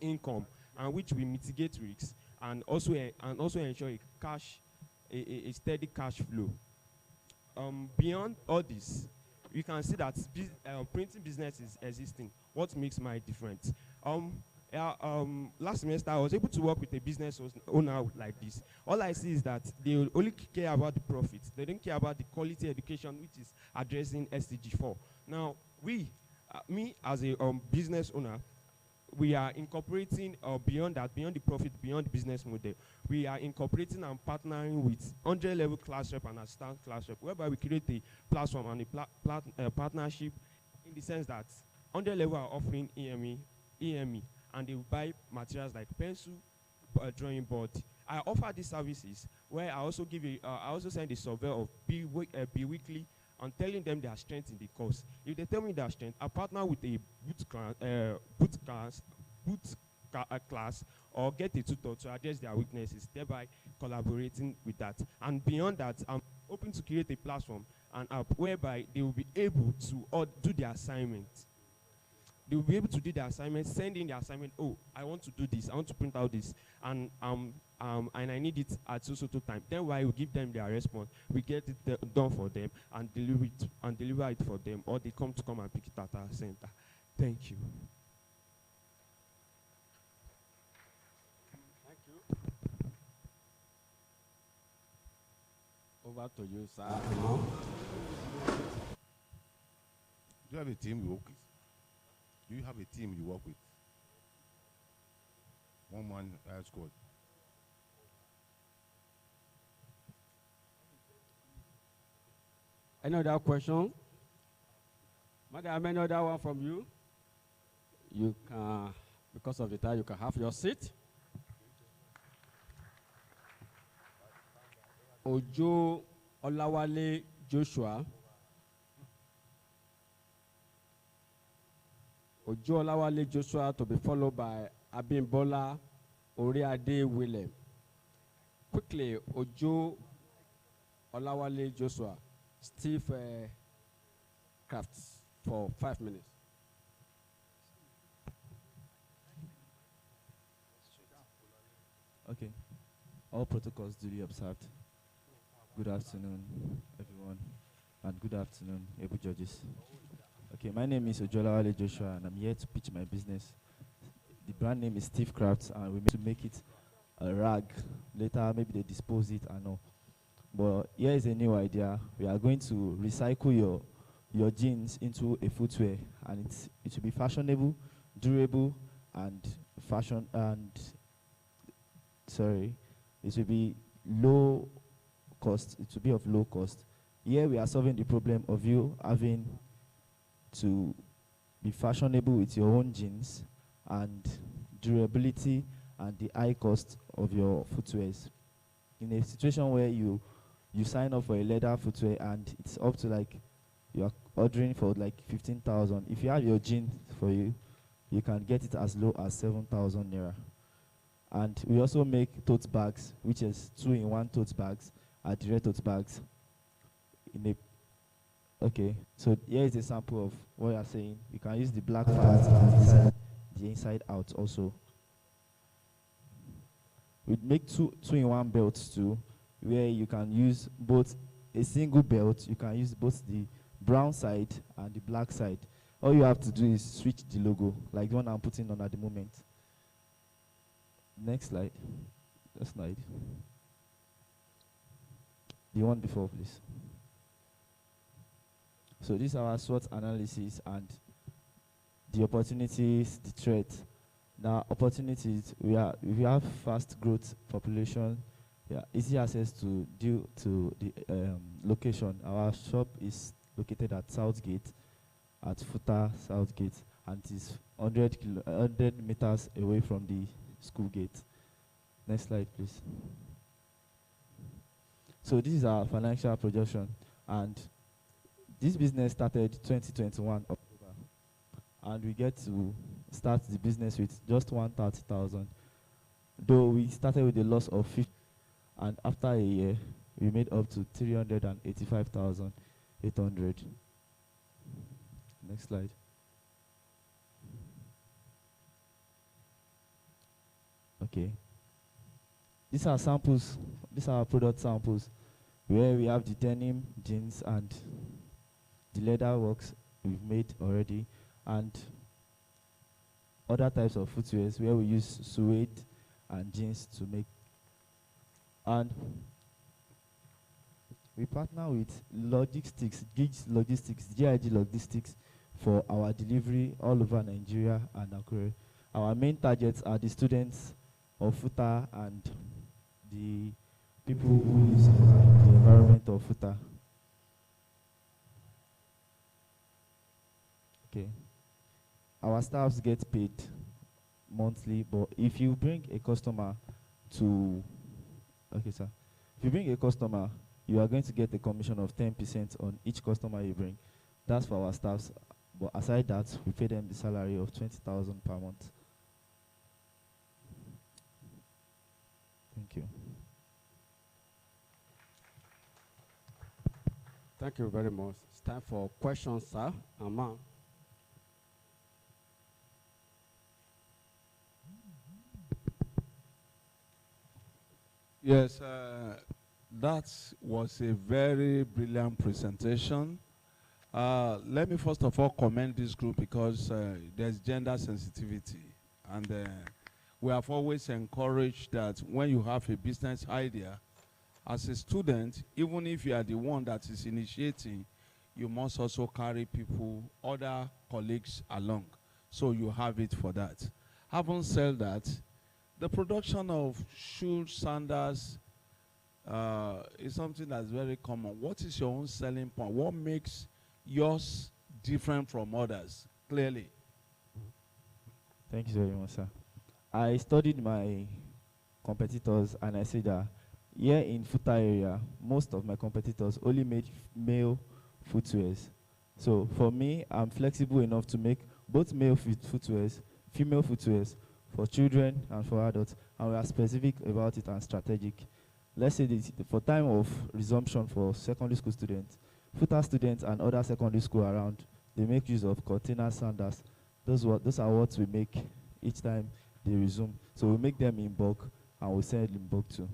income, and which will mitigate risks and also ensure a steady cash flow. Beyond all this, you can see that printing business is existing. What makes mine different? Last semester, I was able to work with a business owner like this. All I see is that they only care about the profits. They don't care about the quality education, which is addressing SDG 4. Now, me as a business owner, we are incorporating beyond that, beyond the profit, beyond the business model. We are incorporating and partnering with 100-level class rep and assistant class rep, whereby we create a platform and a partnership, in the sense that 100-level are offering EME, and they will buy materials like pencil, drawing board. I offer these services where I also send a survey of bi-weekly and telling them their strength in the course. If they tell me their strength, I partner with a class or get a tutor to address their weaknesses, thereby collaborating with that. And beyond that, I'm hoping to create a platform an app whereby they will be able to do their assignment. They will be able to do their assignment, send in their assignment. Oh, I want to do this. I want to print out this, and I need it at so time. Then while we give them their response, we get it done for them and deliver it for them, or they come and pick it at our center. Thank you. Thank you. Over to you, sir. Do you have a team you work with? Do you have a team you work with? One man squad. Any other question? Madam, any other one from you? You can, because of the time, you can have your seat. Ojo Olawale Joshua. Ojo Olawale Joshua to be followed by Abimbola Oriade Willem. Quickly, Ojo Olawale Joshua. Steve Crafts for 5 minutes. Okay. All protocols duly observed. Good afternoon, everyone, and good afternoon, able judges. Okay, my name is Ojolawale Joshua, and I'm here to pitch my business. The brand name is Steve Crafts, and we to make it a rag. Later, maybe they dispose it, I know. But here is a new idea. We are going to recycle your jeans into a footwear, and it will be fashionable, durable, and it will be low cost. It will be of low cost. Here we are solving the problem of you having to be fashionable with your own jeans and durability and the high cost of your footwears. In a situation where you sign up for a leather footwear and it's up to like, you are ordering for like 15,000. If you have your jeans for you, you can get it as low as 7,000 naira. And we also make tote bags, which is 2-in-1 tote bags, direct tote bags. Okay, so here is a sample of what you are saying. You can use the black part and the inside out also. We make 2-in-1 belts too, where you can use both a single belt. You can use both the brown side and the black side. All you have to do is switch the logo, like the one I'm putting on at the moment. Next slide. Next slide. The one before, please. So this is our SWOT analysis and the opportunities, the threat. Now, opportunities, we have fast growth population, easy access to due to the location. Our shop is located at Southgate, at FUTA Southgate, and it is 100 meters away from the school gate. Next slide, please. So this is our financial projection, and this business started 2021 October, and we get to start the business with just 130,000. Though we started with a loss of 50, and after a year, we made up to 385,800. Next slide. Okay. These are samples. These are our product samples, where we have the denim, jeans, and the leather works we've made already, and other types of footwears where we use suede and jeans to make. And we partner with logistics, GIG Logistics, for our delivery all over Nigeria and Akure. Our main targets are the students of FUTA and the people who use the environment of FUTA. Okay. Our staffs get paid monthly, but if you bring a customer to, okay, sir. If you bring a customer, you are going to get a commission of 10% on each customer you bring. That's for our staffs. But aside that, we pay them the salary of 20,000 per month. Thank you. Thank you very much. It's time for questions, sir and ma'am. Yes, that was a very brilliant presentation. Let me first of all commend this group because there's gender sensitivity. And we have always encouraged that when you have a business idea, as a student, even if you are the one that is initiating, you must also carry people, other colleagues along. So you have it for that. Having said that, the production of shoes, sandals is something that's very common. What is your own selling point? What makes yours different from others, clearly? Thank you very much, sir. I studied my competitors and I see that here in FUTA area, most of my competitors only made male footwears. So for me, I'm flexible enough to make both male footwears, female footwears for children and for adults, and we are specific about it and strategic. Let's say this, for time of resumption for secondary school students, FUTA students and other secondary school around, they make use of container sandals. Those are what we make each time they resume. So we make them in bulk and we sell in bulk too.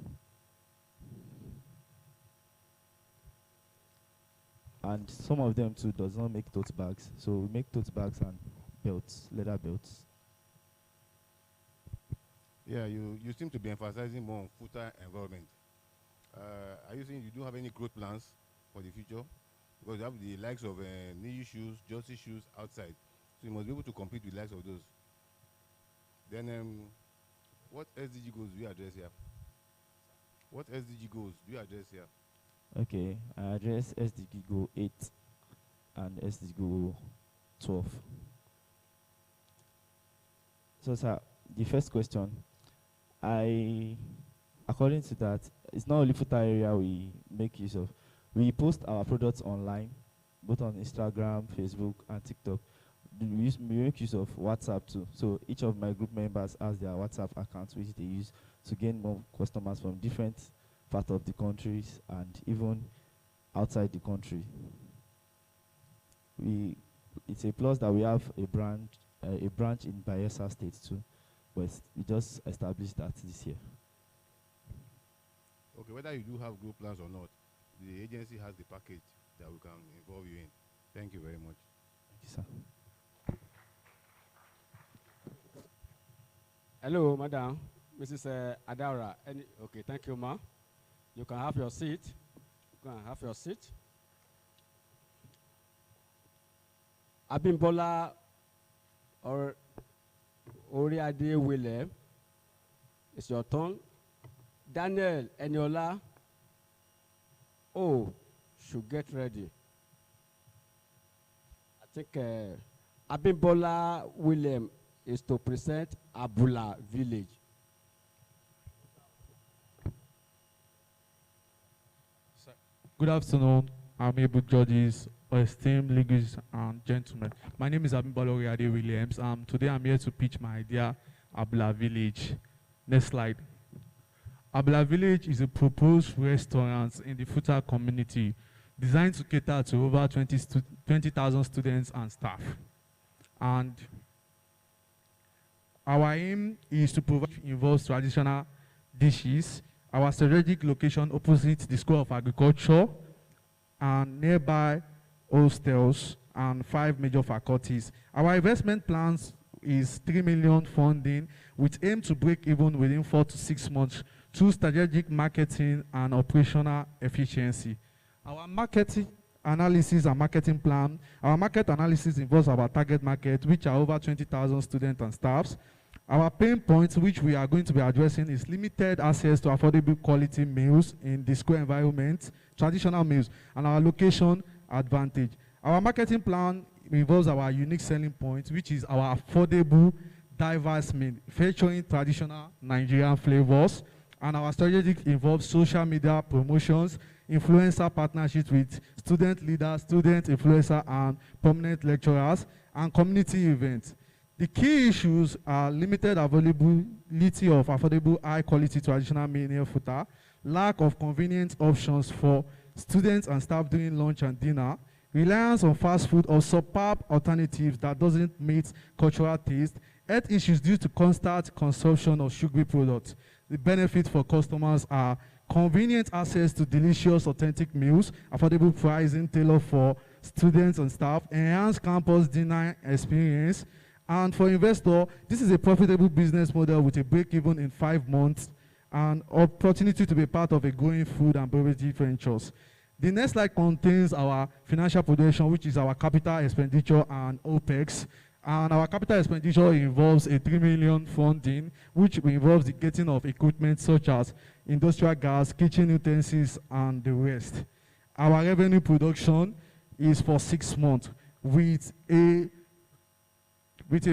And some of them too does not make tote bags. So we make tote bags and belts, leather belts. Yeah, you seem to be emphasizing more on FUTA environment. Are you saying you do have any growth plans for the future? Because you have the likes of new shoes, jersey shoes outside. So you must be able to compete with the likes of those. Then what SDG goals do you address here? What SDG goals do you address here? Okay, I address SDG Goal 8 and SDG Goal 12. So, sir, the first question, according to that, it's not only FUTA area we make use of. We post our products online, both on Instagram, Facebook, and TikTok. We make use of WhatsApp too. So each of my group members has their WhatsApp accounts, which they use to gain more customers from different parts of the countries and even outside the country. It's a plus that we have a branch in Bayelsa State too, but we just established that this year. Okay, whether you do have group plans or not, the agency has the package that we can involve you in. Thank you very much. Thank you, sir. Hello, madam. Mrs. Adara. Okay, thank you, ma. You can have your seat. You can have your seat. Abimbola or Oriade Wille, it's your turn. Daniel Eniola, should get ready. I think Abimbola William is to present Abula Village. Good afternoon, amiable judges, esteemed ladies and gentlemen. My name is Abimbola Oriade Williams. Today I'm here to pitch my idea, Abula Village. Next slide. Abula Village is a proposed restaurant in the FUTA community designed to cater to over 20,000 students and staff. And our aim is to provide involves traditional dishes. Our strategic location opposite the School of Agriculture and nearby hostels and 5 major faculties. Our investment plans is 3 million funding with aim to break even within 4 to 6 months through strategic marketing and operational efficiency. Our marketing analysis and marketing plan. Our market analysis involves our target market, which are over 20,000 students and staffs. Our pain points, which we are going to be addressing, is limited access to affordable quality meals in the school environment, traditional meals, and our location advantage. Our marketing plan involves our unique selling point, which is our affordable, diverse meal, featuring traditional Nigerian flavors. And our strategic involves social media promotions, influencer partnerships with student leaders, student influencers, and prominent lecturers, and community events. The key issues are limited availability of affordable, high-quality traditional meal near FUTA, lack of convenient options for students and staff during lunch and dinner, reliance on fast food or superb alternatives that doesn't meet cultural taste, health issues due to constant consumption of sugary products. The benefits for customers are convenient access to delicious, authentic meals, affordable pricing tailored for students and staff, enhanced campus dinner experience, and for investor, this is a profitable business model with a break-even in 5 months and opportunity to be part of a growing food and beverage ventures. The next slide contains our financial projection, which is our capital expenditure and OPEX. And our capital expenditure involves a 3 million funding, which involves the getting of equipment such as industrial gas, kitchen utensils, and the rest. Our revenue production is for 6 months with a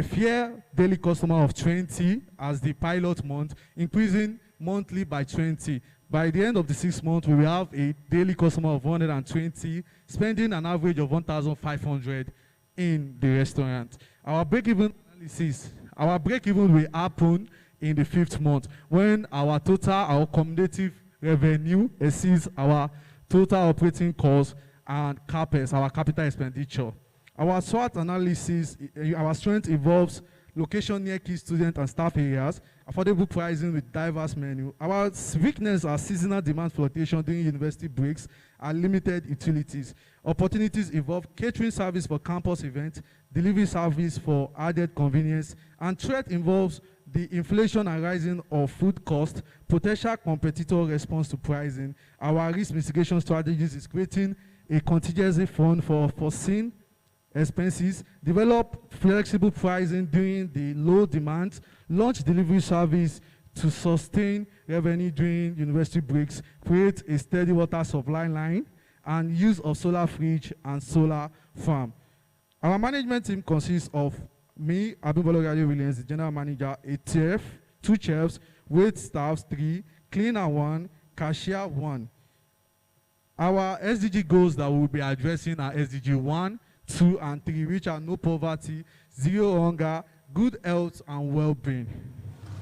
fair daily customer of 20 as the pilot month, increasing monthly by 20. By the end of the 6 months, we will have a daily customer of 120, spending an average of 1,500 in the restaurant. Our break-even analysis, our break-even will happen in the 5th month when our cumulative revenue exceeds our total operating costs and CAPEX, our capital expenditure. Our SWOT analysis, our strength involves location near key student and staff areas, affordable pricing with diverse menu. Our weakness are seasonal demand fluctuation during university breaks and limited utilities. Opportunities involve catering service for campus events, delivery service for added convenience, and threat involves the inflation and rising of food cost, potential competitor response to pricing. Our risk mitigation strategies is creating a contingency fund for foreseen expenses, develop flexible pricing during the low demand, launch delivery service to sustain revenue during university breaks, create a steady water supply line, and use of solar fridge and solar farm. Our management team consists of me, Abimbola Williams, the general manager, a chef, 2 chefs, wait staffs 3, cleaner 1, cashier 1. Our SDG goals that we will be addressing are SDG 1, 2, and 3, which are no poverty, zero hunger, good health, and well-being.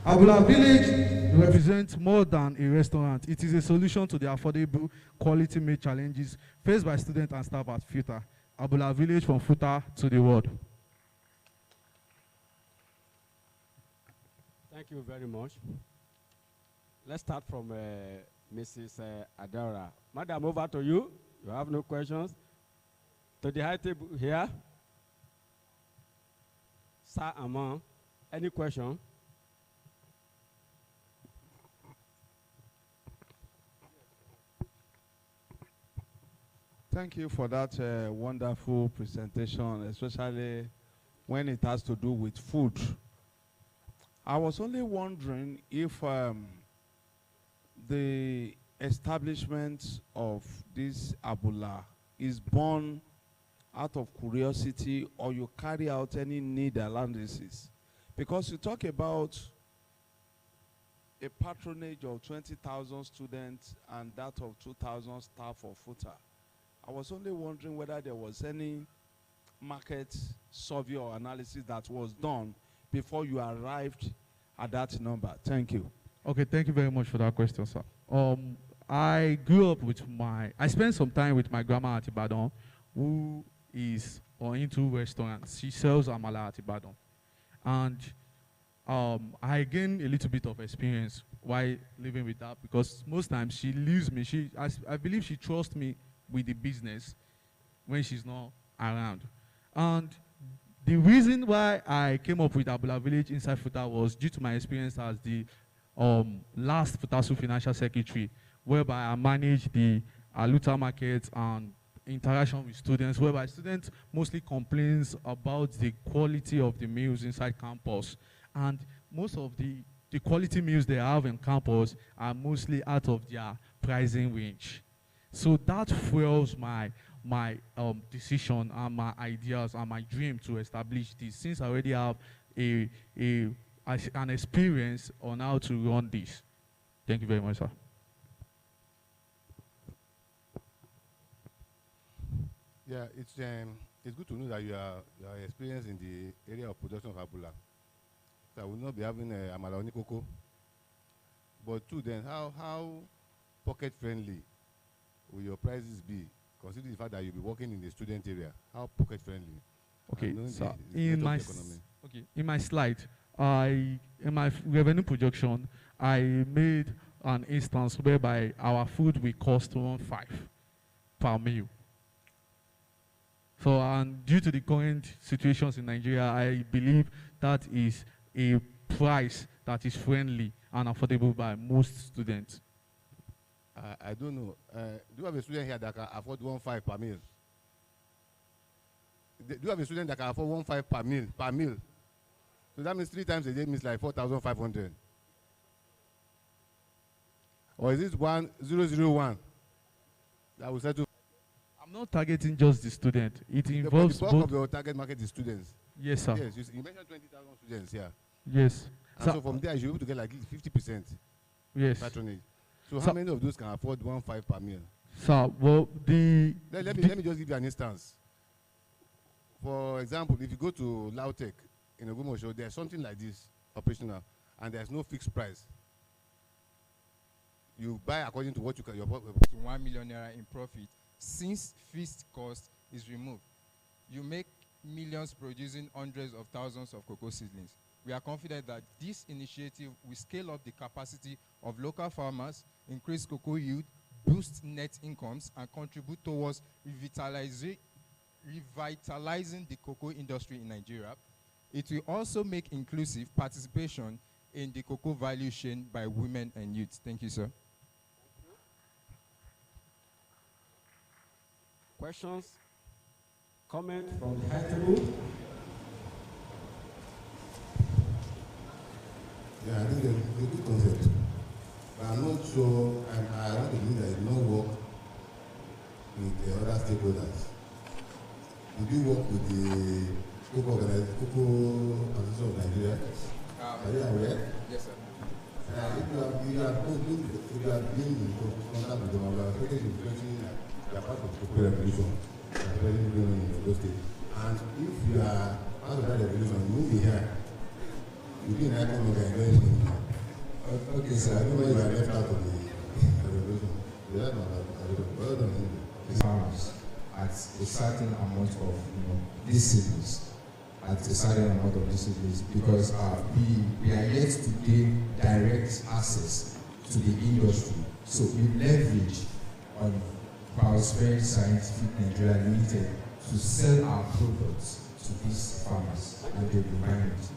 Abula Village represents more than a restaurant. It is a solution to the affordable, quality-made challenges faced by students and staff at FUTA. Abula Village from FUTA to the world. Thank you very much. Let's start from Mrs. Adara. Madam, over to you. You have no questions? To the high table here. Sir Amon, any question? Thank you for that wonderful presentation, especially when it has to do with food. I was only wondering if the establishment of this Abula is born out of curiosity or you carry out any need analysis. Because you talk about a patronage of 20,000 students and that of 2,000 staff of FUTA. I was only wondering whether there was any market survey or analysis that was done before you arrived at that number. Thank you. Okay, thank you very much for that question, sir. I grew up with I spent some time with my grandma at Ibadan, who is into restaurants. She sells amala at Ibadan. And I gained a little bit of experience while living with her because most times she leaves me. I believe she trusts me with the business when she's not around. And the reason why I came up with Abula Village inside FUTA was due to my experience as the last FUTA Financial Secretary, whereby I managed the Aluta market and interaction with students, whereby students mostly complains about the quality of the meals inside campus. And most of the quality meals they have in campus are mostly out of their pricing range. So that fuels my decision and my ideas and my dream to establish this, since I already have an experience on how to run this. Thank you very much, sir. Yeah, it's good to know that you are experienced in the area of production of Abula. So I will not be having Amala Onikoko. But then, how pocket friendly will your prices be, considering the fact that you'll be working in the student area? How pocket friendly? Okay, so the in my in my slide, in my revenue projection, I made an instance whereby our food will cost 1.5 per meal. So, and due to the current situations in Nigeria, I believe that is a price that is friendly and affordable by most students. I don't know. Do you have a student here that can afford 1.5 per meal? Do you have a student that can afford 1.5 per meal? So that means 3 times a day means like 4,500. Or is it 1,001 that will settle? I'm not targeting just the student. It involves the bulk both. of your target market is students. Yes, sir. Yes, you mentioned 20,000 students here. Yes. And so from there, you're able to get like 50%. Yes. Patronage. So how many of those can afford 1.5 per meal? Sir, well, let me just give you an instance. For example, if you go to Lautech in Ogumosho, there's something like this operational, and there's no fixed price. You buy according to what you can. To 1 million naira in profit, since fixed cost is removed. You make millions producing hundreds of thousands of cocoa seedlings. We are confident that this initiative will scale up the capacity of local farmers, increase cocoa yield, boost net incomes, and contribute towards revitalizing the cocoa industry in Nigeria. It will also make inclusive participation in the cocoa value chain by women and youth. Thank you, sir. Questions? Comment from the high table? Yeah, I think it's a good concept. But I'm not sure, and I want to believe that it will not work with the other stakeholders. Did you work with the Cocoa Association of Nigeria? Are you aware? Yes, sir. If you have been in contact with them, I was thinking you are part of the Cocoa Revolution. You are very good in the state. And if you are part of that revolution, you will be here. You didn't have to make a okay, sir. I don't know you are left out of the revolution. You are not well done. Farmers at a certain amount of disciplines, at a certain amount of disciplines, because we are yet to gain direct access to the industry. So we leverage on Biosphere Scientific Nigeria Limited to sell our products to these farmers and they will buy it.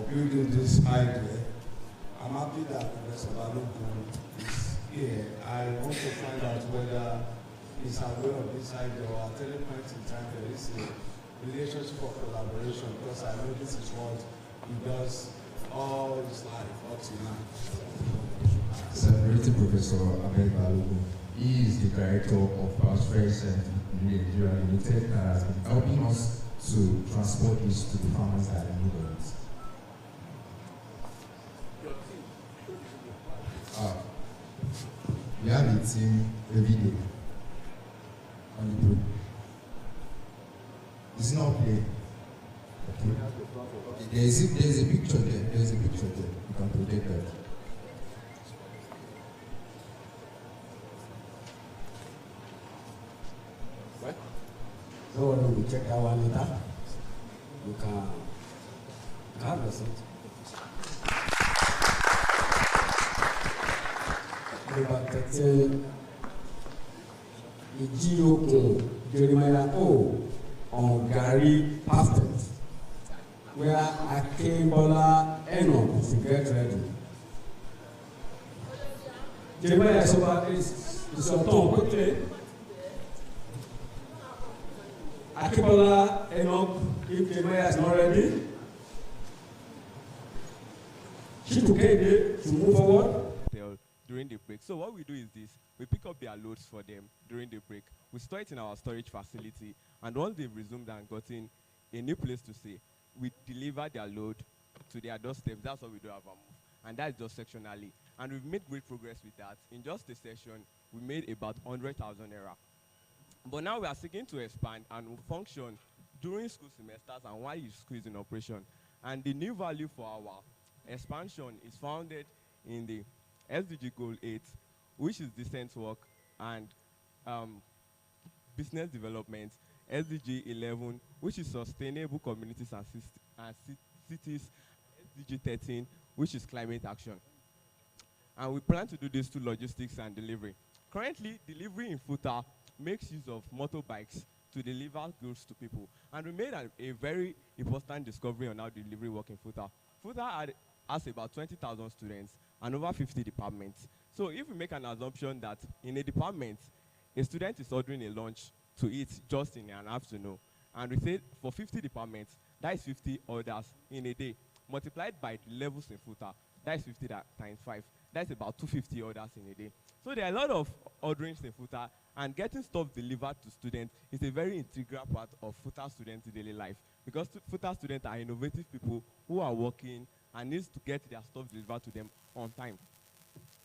Building this idea. I'm happy that Professor Balogun is here. I want to find out whether he's aware of this idea or at any point in time there is a relationship of collaboration, because I know this is what he does all his life up to now. Celebrating Professor Ahmed Balogun. He is the director of Biosphere Scientific Nigeria Limited that has been helping us to transport this to the farmers that are in need of it. We have a team every day on the road. It's not play. Okay. There's a picture there. There's a picture there. You can project that. What? So we will check that one later. You can have a seat. Number 13, Ijiyokun Jeremiah O. on Gary Perfect, where Akebola Eno is to get ready. Jeremiah is your turn quickly. Akebola Eno, if Jeremiah is not ready, she took it to move forward. During the break. So what we do is this: we pick up their loads for them during the break. We store it in our storage facility, and once they've resumed and gotten a new place to stay, we deliver their load to their doorstep. That's what we do have a move, and that's just sectionally. And we've made great progress with that. In just a session, we made about 100,000 naira. But now we are seeking to expand and function during school semesters and while school is in operation. And the new value for our expansion is founded in the SDG Goal 8, which is decent work and business development, SDG 11, which is sustainable communities and cities, SDG 13, which is climate action. And we plan to do this through logistics and delivery. Currently, delivery in FUTA makes use of motorbikes to deliver goods to people. And we made a very important discovery on how delivery works in FUTA. FUTA has about 20,000 students and over 50 departments. So if we make an assumption that in a department, a student is ordering a lunch to eat just in an afternoon, and we say for 50 departments, that is 50 orders in a day, multiplied by the levels in FUTA, that is 50 times 5. That's about 250 orders in a day. So there are a lot of orderings in FUTA, and getting stuff delivered to students is a very integral part of FUTA students' daily life, because FUTA students are innovative people who are working and needs to get their stuff delivered to them on time.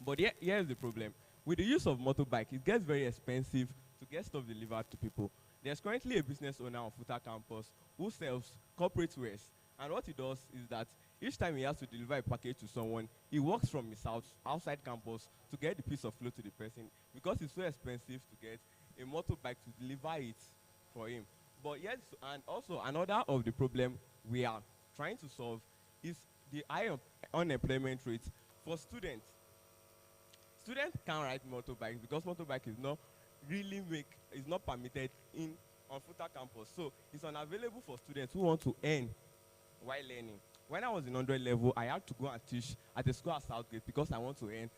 But here's the problem. With the use of motorbike, it gets very expensive to get stuff delivered to people. There's currently a business owner on FUTA campus who sells corporate wares. And what he does is that each time he has to deliver a package to someone, he walks from his house outside campus to get the piece of cloth to the person, because it's so expensive to get a motorbike to deliver it for him. But yes, and also another of the problem we are trying to solve is the high unemployment rate for students. Students can't ride motorbikes because motorbike is not permitted on FUTA campus. So it's unavailable for students who want to earn while learning. When I was in 100 level, I had to go and teach at a school at Southgate because I want to earn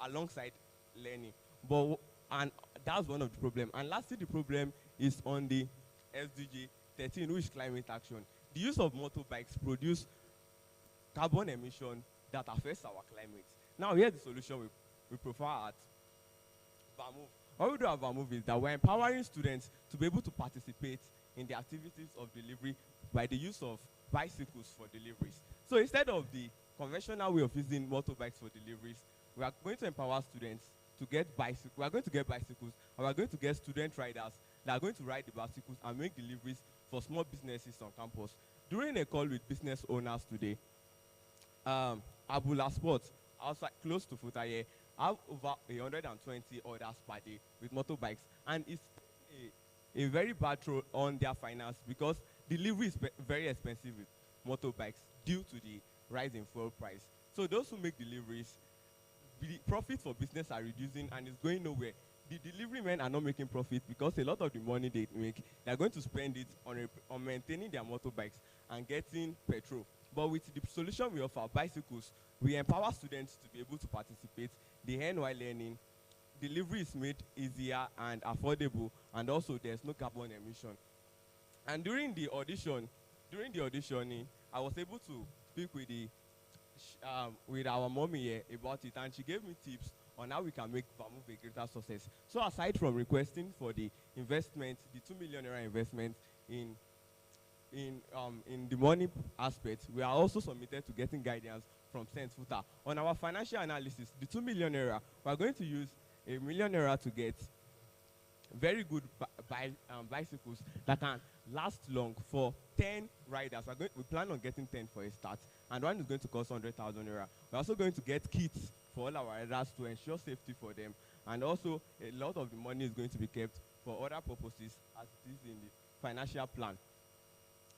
alongside learning. And that's one of the problems. And lastly, the problem is on the SDG 13, which is climate action. The use of motorbikes produce carbon emission that affects our climate. Now, here's the solution we prefer at VAMOVE. What we do at VAMOVE is that we're empowering students to be able to participate in the activities of delivery by the use of bicycles for deliveries. So instead of the conventional way of using motorbikes for deliveries, we are going to empower students to get bicycles. We are going to get bicycles, and we are going to get student riders that are going to ride the bicycles and make deliveries for small businesses on campus. During a call with business owners today, Abula Sports, outside close to FUTA here, have over 120 orders per day with motorbikes, and it's a very bad toll on their finance because delivery is very expensive with motorbikes due to the rise in fuel price. So those who make deliveries, the profit for business are reducing and it's going nowhere. The delivery men are not making profit because a lot of the money they make, they're going to spend it on maintaining their motorbikes and getting petrol. But with the solution we offer, bicycles, we empower students to be able to participate. They earn while learning. Delivery is made easier and affordable, and also there's no carbon emission. And during the auditioning, I was able to speak with our mommy here about it, and she gave me tips on how we can make VAMOVE a greater success. So aside from requesting for the investment, the 2 million naira investment in the money aspect, we are also submitted to getting guidance from CENT-FUTA. On our financial analysis, the 2 million naira, we are going to use 1 million naira to get very good bicycles that can last long for 10 riders. We plan on getting 10 for a start, and one is going to cost 100,000 naira. We're also going to get kits for all our riders to ensure safety for them, and also a lot of the money is going to be kept for other purposes as it is in the financial plan.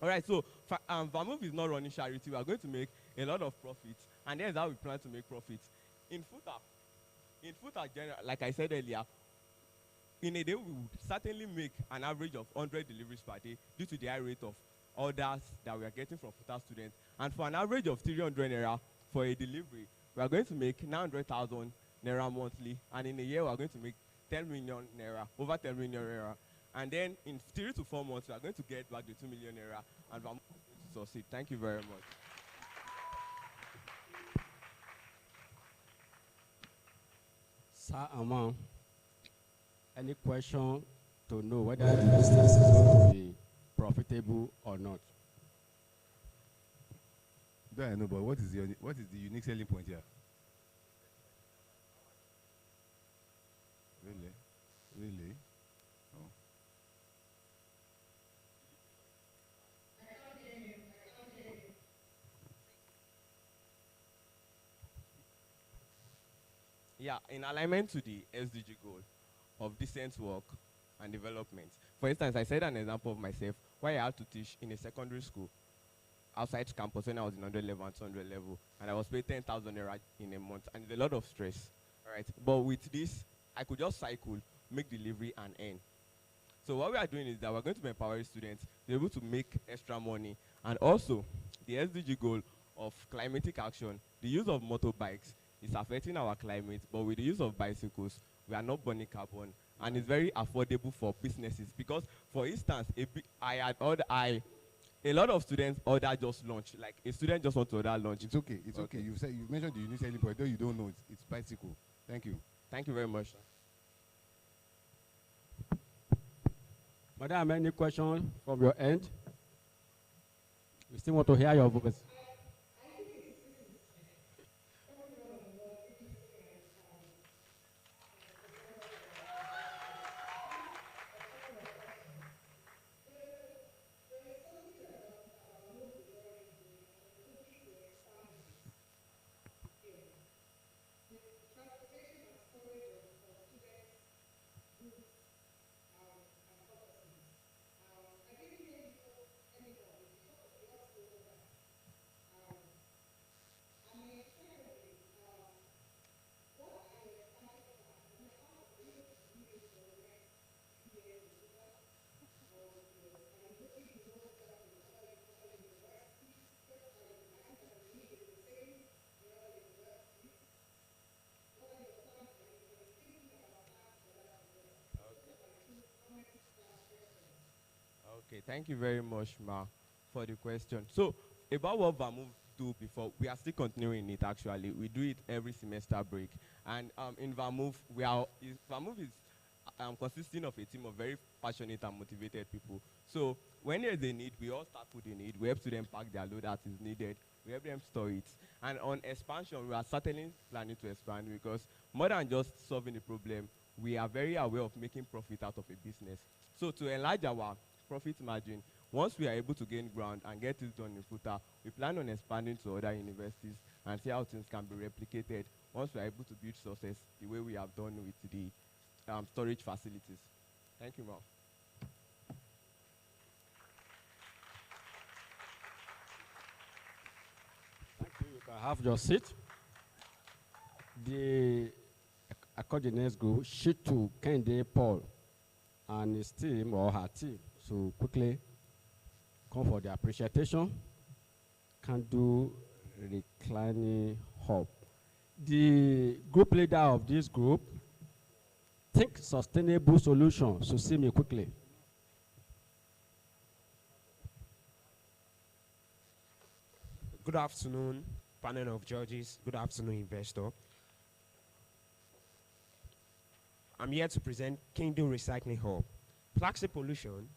All right, so VAMOVE is not running charity. We are going to make a lot of profits, and here's how we plan to make profits. In FUTA, like I said earlier, in a day we would certainly make an average of 100 deliveries per day due to the high rate of orders that we are getting from FUTA students. And for an average of 300 naira for a delivery, we are going to make 900,000 naira monthly, and in a year we are going to make 10 million naira, over 10 million naira. And then in 3 to 4 months, we are going to get back the 2 million naira, and we are going to succeed. Thank you very much. Sir Amon, any question to know whether the business is going to be profitable or not? I know, but what is the unique selling point here? Really? Oh. Yeah, in alignment to the SDG goal of decent work and development. For instance, I said an example of myself where I had to teach in a secondary school outside campus when I was in 100 level and 200 level, and I was paid 10,000 naira in a month, and it's a lot of stress, all right? But with this, I could just cycle, make delivery, and earn. So what we are doing is that we're going to be empowering students to be able to make extra money, and also the SDG goal of climatic action, the use of motorbikes is affecting our climate, but with the use of bicycles, we are not burning carbon, and it's very affordable for businesses. Because, for instance, a lot of students order just lunch. Like a student just wants to order lunch. It's okay. It's okay. You said you mentioned the unique selling point, though you don't know it's bicycle. Thank you. Thank you very much, sir. Madam, any questions from your end? We still want to hear your voice. Okay, thank you very much, Ma, for the question. So, about what VAMOVE do before, we are still continuing it actually. We do it every semester break. And in VAMOVE, VAMOVE is consisting of a team of very passionate and motivated people. So, when there's a need, we all start with the need. We help students pack their load that is needed. We help them store it. And on expansion, we are certainly planning to expand because more than just solving the problem, we are very aware of making profit out of a business. So, to enlarge our profit margin, once we are able to gain ground and get this done in FUTA, we plan on expanding to other universities and see how things can be replicated once we are able to build success the way we have done with the storage facilities. Thank you, ma'am. Thank you. You can have your seat. I call the next group, Shitu Kende Paul and his team or her team. So quickly come for the appreciation. Can do reclining hub. The group leader of this group, think sustainable solution. So see me quickly. Good afternoon, panel of judges. Good afternoon, investor. I'm here to present Kindle Recycling Hub. Plastic pollution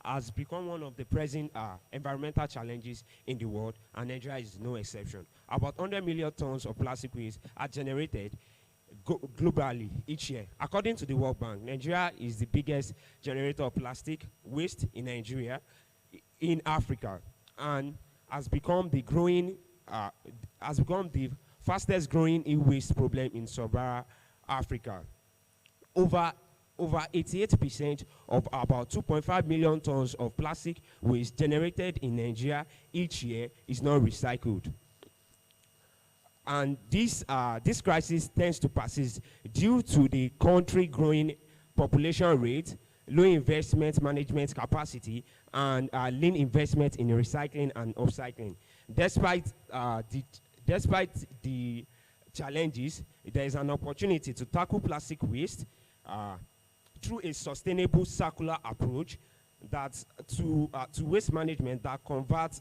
has become one of the present environmental challenges in the world, and Nigeria is no exception. About 100 million tons of plastic waste are generated globally each year. According to the World Bank, Nigeria is the biggest generator of plastic waste in Africa, and has become the fastest growing e-waste problem in sub-Saharan Africa. Over 88% of about 2.5 million tons of plastic waste generated in Nigeria each year is not recycled. And this crisis tends to persist due to the country growing population rate, low investment management capacity, and lean investment in recycling and upcycling. Despite the challenges, there is an opportunity to tackle plastic waste through a sustainable circular approach to waste management that converts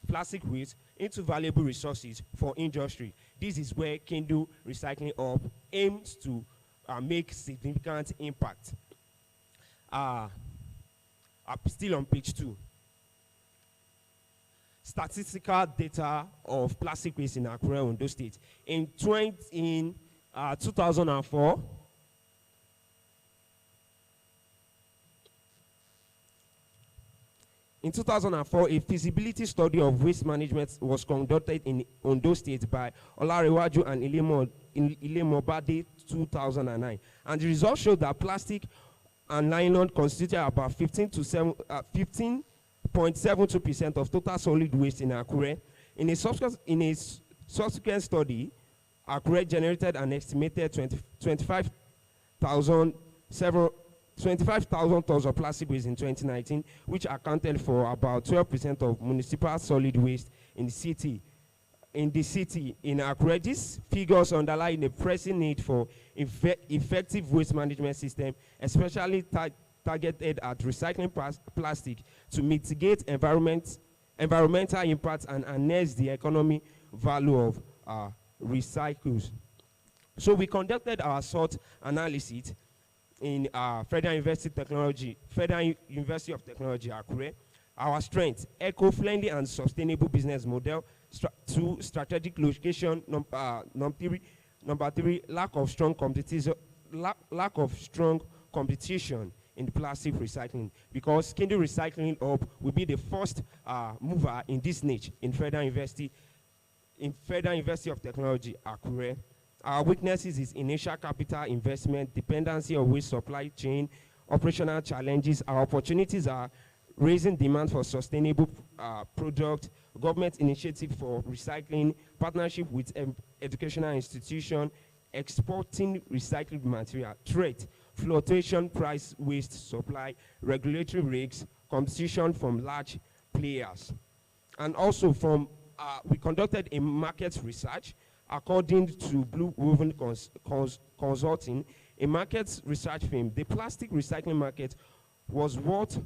plastic waste into valuable resources for industry. This is where Kindle Recycling Hub aims to make significant impact. Still on page 2. Statistical data of plastic waste in Akure, Ondo State. In 2004, In 2004, a feasibility study of waste management was conducted in Ondo State by Olarewaju and Ilemobade 2009. And the results showed that plastic and nylon constituted about 15.72% of total solid waste in Akure. In a subsequent study, Akure generated an estimated 25,000 tons of plastic waste in 2019, which accounted for about 12% of municipal solid waste in the city. In Akure, these figures underline the pressing need for effective waste management system, especially targeted at recycling plastic to mitigate environmental impacts and enhance the economic value of recycles. So we conducted our SWOT analysis in Federal University of Technology, Akure. Our strengths: eco-friendly and sustainable business model. 2, strategic location. Number 3, lack of strong competition in plastic recycling, because Kindle Recycling Hub will be the first mover in this niche in Federal University of Technology, Akure. Our weaknesses is initial capital investment, dependency of waste supply chain, operational challenges. Our opportunities are raising demand for sustainable product, government initiative for recycling, partnership with educational institution, exporting recycled material, threat, fluctuation price, waste supply, regulatory risks, competition from large players. And also we conducted a market research. According to Blue Woven Consulting, a market research firm, the plastic recycling market was worth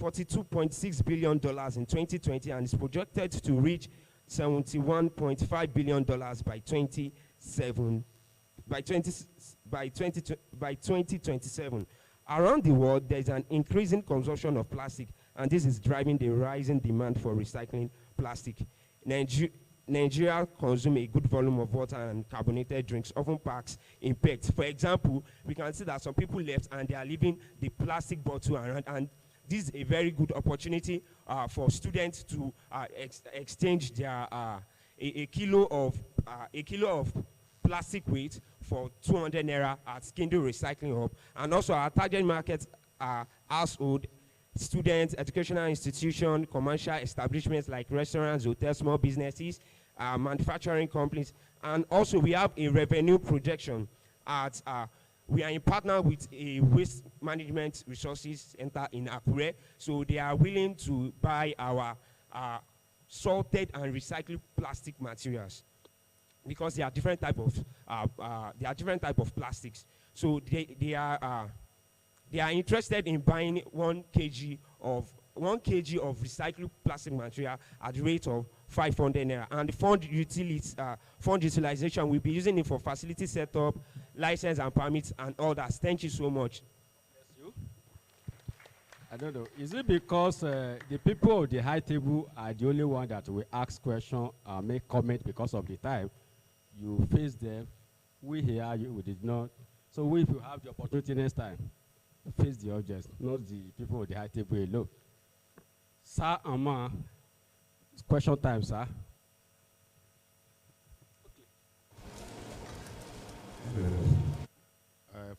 $42.6 billion in 2020 and is projected to reach $71.5 billion by 2027. Around the world, there is an increasing consumption of plastic, and this is driving the rising demand for recycling plastic. Nigeria consumes a good volume of water and carbonated drinks, often packs in packs. For example, we can see that some people left and they are leaving the plastic bottle around, and this is a very good opportunity for students to exchange their a kilo of plastic weight for 200 naira at Kindle Recycling Hub. And also our target market are household, students, educational institutions, commercial establishments like restaurants, hotels, small businesses, manufacturing companies. And also we have a revenue projection at we are in partner with a waste management resources center in Akure, so they are willing to buy our salted and recycled plastic materials, because there are different type of plastics. So they are interested in buying 1 kg of recycled plastic material at the rate of 500 naira. And the fund utilization, we'll be using it for facility setup, license and permits and all that. Thank you so much. I don't know. Is it because the people of the high table are the only one that will ask questions and make comment because of the time? You face them. We here, we did not. So if you have the opportunity next time, face the audience, not the people of the high table alone. Sir Amma, question time, sir.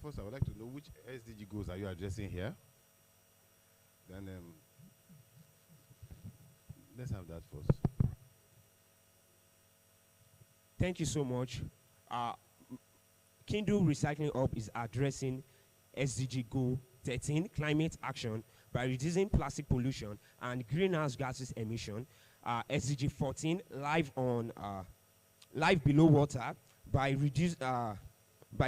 First, I would like to know which SDG goals are you addressing here? Then let's have that first. Thank you so much. Kindle Recycling Hub is addressing SDG Goal 13, climate action, by reducing plastic pollution and greenhouse gases emission. SDG 14, life below water, by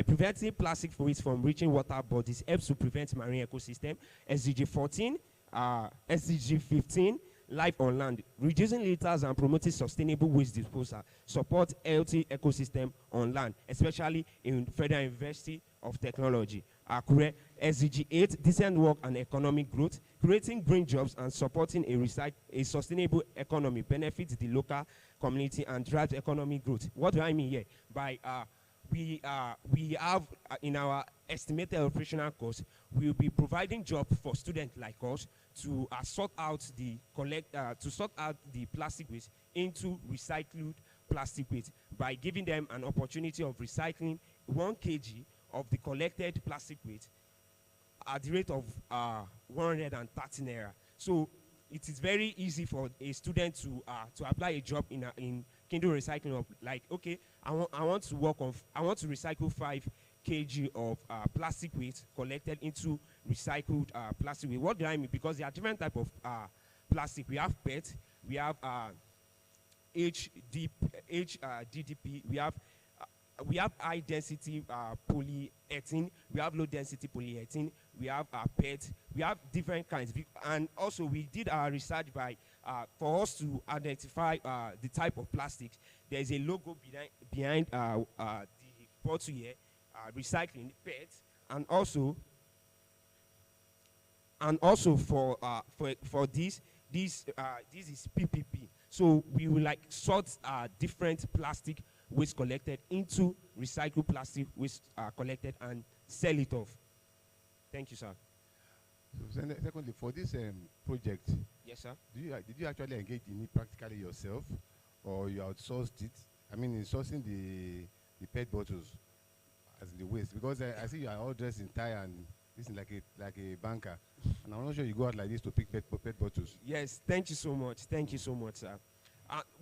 preventing plastic waste from reaching water bodies, helps to prevent marine ecosystem. SDG 14, SDG 15, life on land, reducing litters and promoting sustainable waste disposal, support healthy ecosystem on land, especially in Federal University of Technology, Akure. SDG 8, decent work and economic growth, creating green jobs and supporting a sustainable economy, benefits the local community and drives economic growth. What do I mean here? By we have in our estimated operational cost, we will be providing job for students like us to sort out the plastic waste into recycled plastic waste by giving them an opportunity of recycling 1 kg of the collected plastic waste at the rate of 130 naira. So it is very easy for a student to apply a job in Kindle recycling of, like, okay, I want to recycle 5 kg of plastic waste collected into recycled plastic waste. What do I mean? Because there are different types of plastic. We have PET, we have HDDP, we have high density polyethylene, we have low density polyethylene, we have PET, we have different kinds. And also we did our research by for us to identify the type of plastics. There is a logo behind the bottle here, recycling PET, and also for this is PPP. So we will like sort different plastic waste collected into recycled plastic waste collected and sell it off. Thank you, sir. So, secondly, for this project, yes, sir. Did you actually engage in it practically yourself, or you outsourced it? I mean, in sourcing the PET bottles as in the waste, because I see you are all dressed in tie and this is like a banker, and I'm not sure you go out like this to pick PET bottles. Yes, thank you so much. Thank you so much, sir.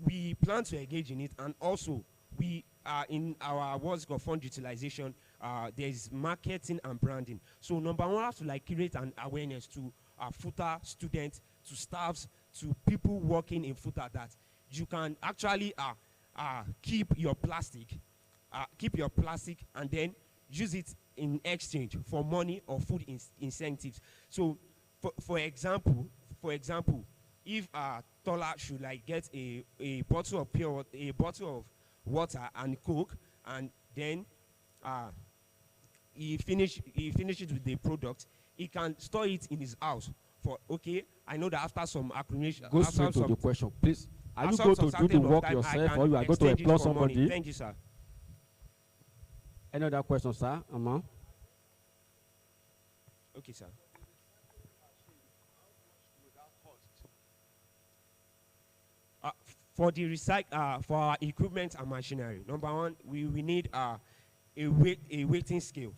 We plan to engage in it, and also we in our what's called fund utilization, there is marketing and branding. So number one, we have to like create an awareness to FUTA students, to staffs, to people working in FUTA that you can actually keep your plastic and then use it in exchange for money or food incentives. So for example, if Tola should like get a bottle of water and Coke, and then he finishes with the product, he can store it in his house for, okay, I know that after some accumulation, Go straight to the question, please. Are you going to do the work yourself, or you are going to employ somebody? Money. Thank you, sir. Any other questions, sir? Okay, sir. For the for our equipment and machinery, number one, we need a weighting scale.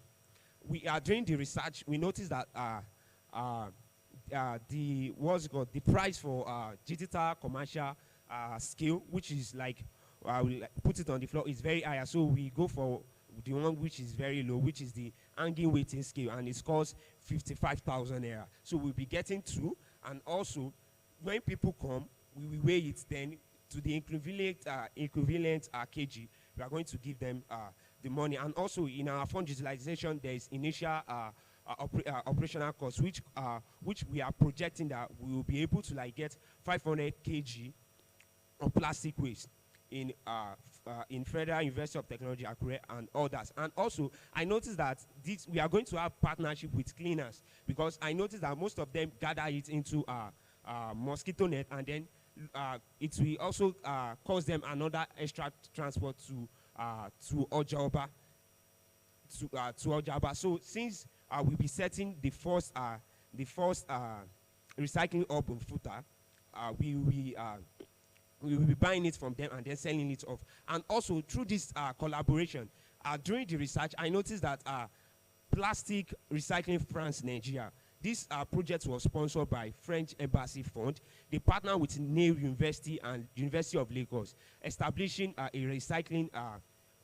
We are doing the research. We noticed that the price for digital commercial scale, which is like we put it on the floor, is very high. So we go for the one which is very low, which is the hanging weighting scale, and it costs 55,000 naira. So we'll be getting 2, and also when people come, we will weigh it then to the equivalent kg. We are going to give them the money. And also in our fund utilization, there is initial operational costs, which we are projecting that we will be able to like get 500 kg of plastic waste in Federal University of Technology, Akure, and others. And also, I noticed that we are going to have partnership with cleaners, because I noticed that most of them gather it into mosquito net, and then it will also cost them another extra transport to Ojaba. To Ojaba. So since we'll be setting the first recycling hub in FUTA, we will be buying it from them and then selling it off. And also through this collaboration, during the research, I noticed that Plastic Recycling France Nigeria, this project was sponsored by French Embassy Fund. They partner with New University and University of Lagos, establishing a recycling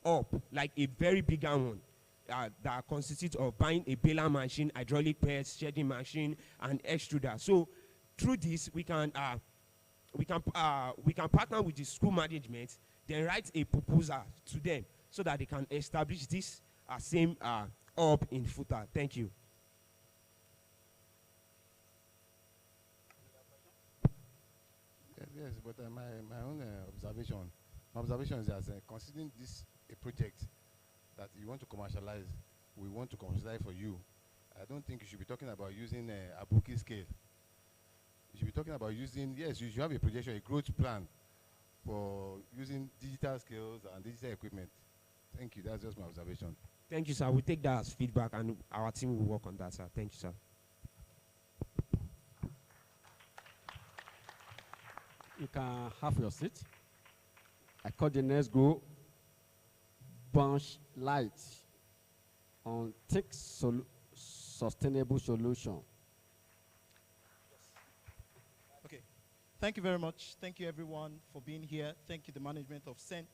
hub, like a very big one, that consists of buying a baler machine, hydraulic press, shedding machine, and extruder. So through this, we can partner with the school management, then write a proposal to them so that they can establish this same hub in FUTA. Thank you. Yes, but my own observation is that considering this a project that you want to commercialize, we want to commercialize for you, I don't think you should be talking about using a bookie scale. You should be talking about using, yes, you should have a projection, a growth plan for using digital scales and digital equipment. Thank you. That's just my observation. Thank you, sir. We take that as feedback, and our team will work on that, sir. Thank you, sir. You can have your seat. I call the next group Bunch Light on Tech Sustainable Solution. Okay. Thank you very much. Thank you, everyone, for being here. Thank you, the management of CENT,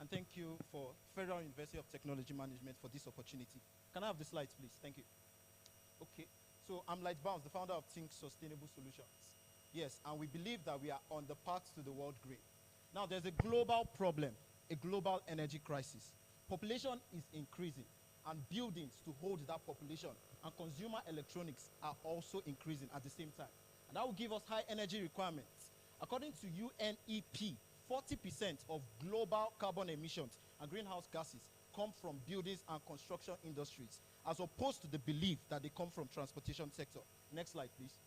and thank you for Federal University of Technology Management for this opportunity. Can I have the slides, please? Thank you. Okay. So I'm Light Bounce, the founder of Think Sustainable Solutions. Yes, and we believe that we are on the path to the world green. Now, there's a global problem, a global energy crisis. Population is increasing, and buildings to hold that population and consumer electronics are also increasing at the same time. And that will give us high energy requirements. According to UNEP, 40% of global carbon emissions and greenhouse gases come from buildings and construction industries, as opposed to the belief that they come from transportation sector. Next slide, please.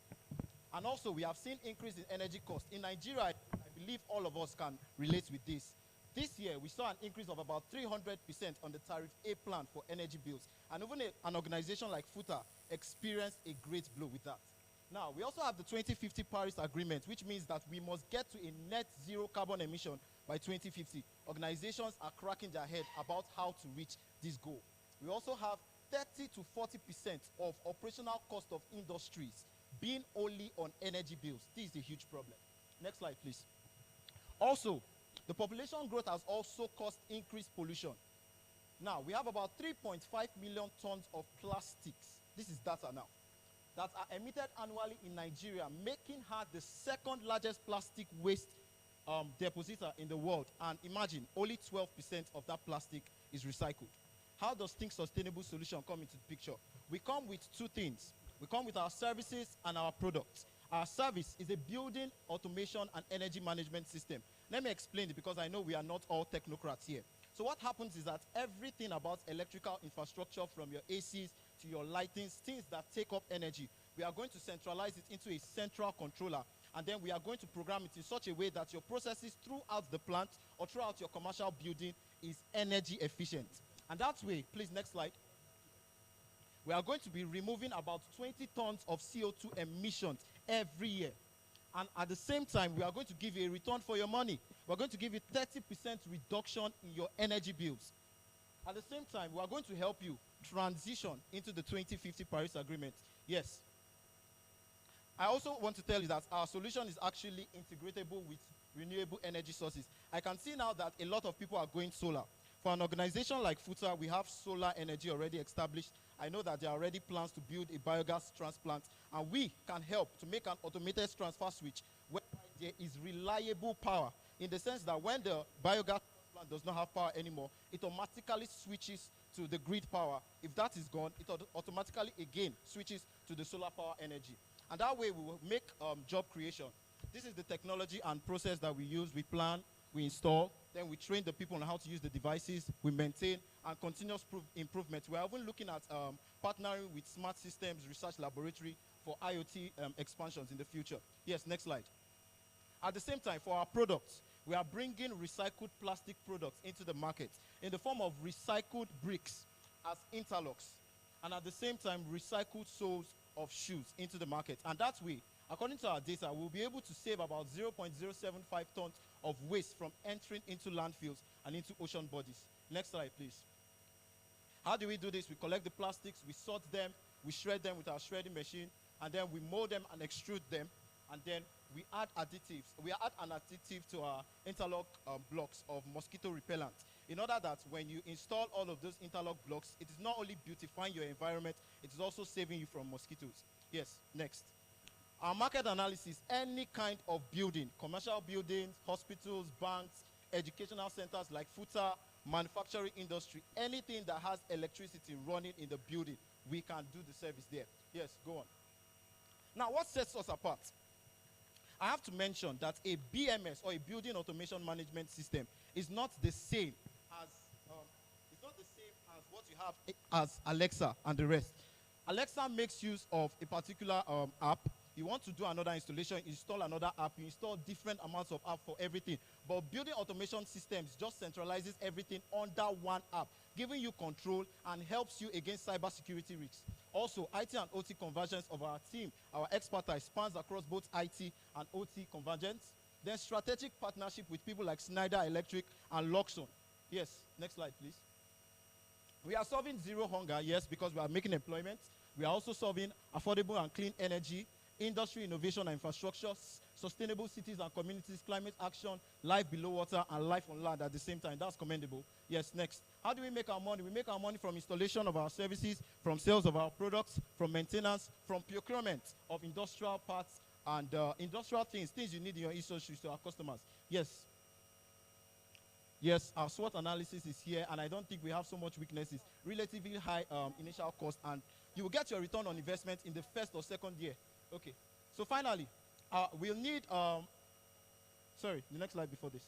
And also, we have seen increase in energy costs. In Nigeria, I believe all of us can relate with this. This year, we saw an increase of about 300% on the Tariff A plan for energy bills. And even an organization like FUTA experienced a great blow with that. Now, we also have the 2050 Paris Agreement, which means that we must get to a net zero carbon emission by 2050. Organizations are cracking their head about how to reach this goal. We also have 30 to 40% of operational cost of industries being only on energy bills. This is a huge problem. Next slide, please. Also, the population growth has also caused increased pollution. Now, we have about 3.5 million tons of plastics. This is data now. That are emitted annually in Nigeria, making her the second largest plastic waste depositor in the world. And imagine, only 12% of that plastic is recycled. How does Think Sustainable Solution come into the picture? We come with two things. We come with our services and our products. Our service is a building automation and energy management system. Let me explain it, because I know we are not all technocrats here. So what happens is that everything about electrical infrastructure, from your ACs to your lightings, things that take up energy, we are going to centralize it into a central controller, and then we are going to program it in such a way that your processes throughout the plant or throughout your commercial building is energy efficient. And that way, please, next slide, we are going to be removing about 20 tons of CO2 emissions every year. And at the same time, we are going to give you a return for your money. We're going to give you 30% reduction in your energy bills. At the same time, we are going to help you transition into the 2050 Paris Agreement. Yes. I also want to tell you that our solution is actually integratable with renewable energy sources. I can see now that a lot of people are going solar. For an organization like FUTA, we have solar energy already established. I know that there are already plans to build a biogas transplant, and we can help to make an automated transfer switch where there is reliable power, in the sense that when the biogas plant does not have power anymore, it automatically switches to the grid power. If that is gone, it automatically again switches to the solar power energy. And that way we will make job creation. This is the technology and process that we use. We plan, we install, then we train the people on how to use the devices, we maintain, and continuous improvement. We're even looking at partnering with Smart Systems Research Laboratory for IoT expansions in the future. Yes, next slide. At the same time, for our products, we are bringing recycled plastic products into the market in the form of recycled bricks as interlocks, and at the same time, recycled soles of shoes into the market. And that way, according to our data, we'll be able to save about 0.075 tons of waste from entering into landfills and into ocean bodies. Next slide, please. How do we do this? We collect the plastics, we sort them, we shred them with our shredding machine, and then we mold them and extrude them, and then we add additives. We add an additive to our interlock blocks of mosquito repellent, in order that when you install all of those interlock blocks, it is not only beautifying your environment, it is also saving you from mosquitoes. Yes, next. Our market analysis, any kind of building, commercial buildings, hospitals, banks, educational centers like FUTA, manufacturing industry, anything that has electricity running in the building, we can do the service there. Yes, go on. Now, what sets us apart? I have to mention that a BMS, or a building automation management system, is not the same as what you have as Alexa and the rest. Alexa makes use of a particular app You want to do another installation, install another app, you install different amounts of app for everything. But building automation systems just centralizes everything under one app, giving you control and helps you against cybersecurity risks. Also, IT and OT convergence of our team, our expertise spans across both IT and OT convergence. Then strategic partnership with people like Schneider Electric and Luxon. Yes, next slide, please. We are solving zero hunger, yes, because we are making employment. We are also solving affordable and clean energy, industry, innovation and infrastructure, sustainable cities and communities, climate action, life below water, and life on land at the same time. That's commendable. Yes, next. How do we make our money? We make our money from installation of our services, from sales of our products, from maintenance, from procurement of industrial parts and industrial things you need in your industries to our customers. Yes. Yes, our SWOT analysis is here, and I don't think we have so much weaknesses. Relatively high initial cost, and you will get your return on investment in the first or second year. Okay. So finally, we'll need, sorry, the next slide before this.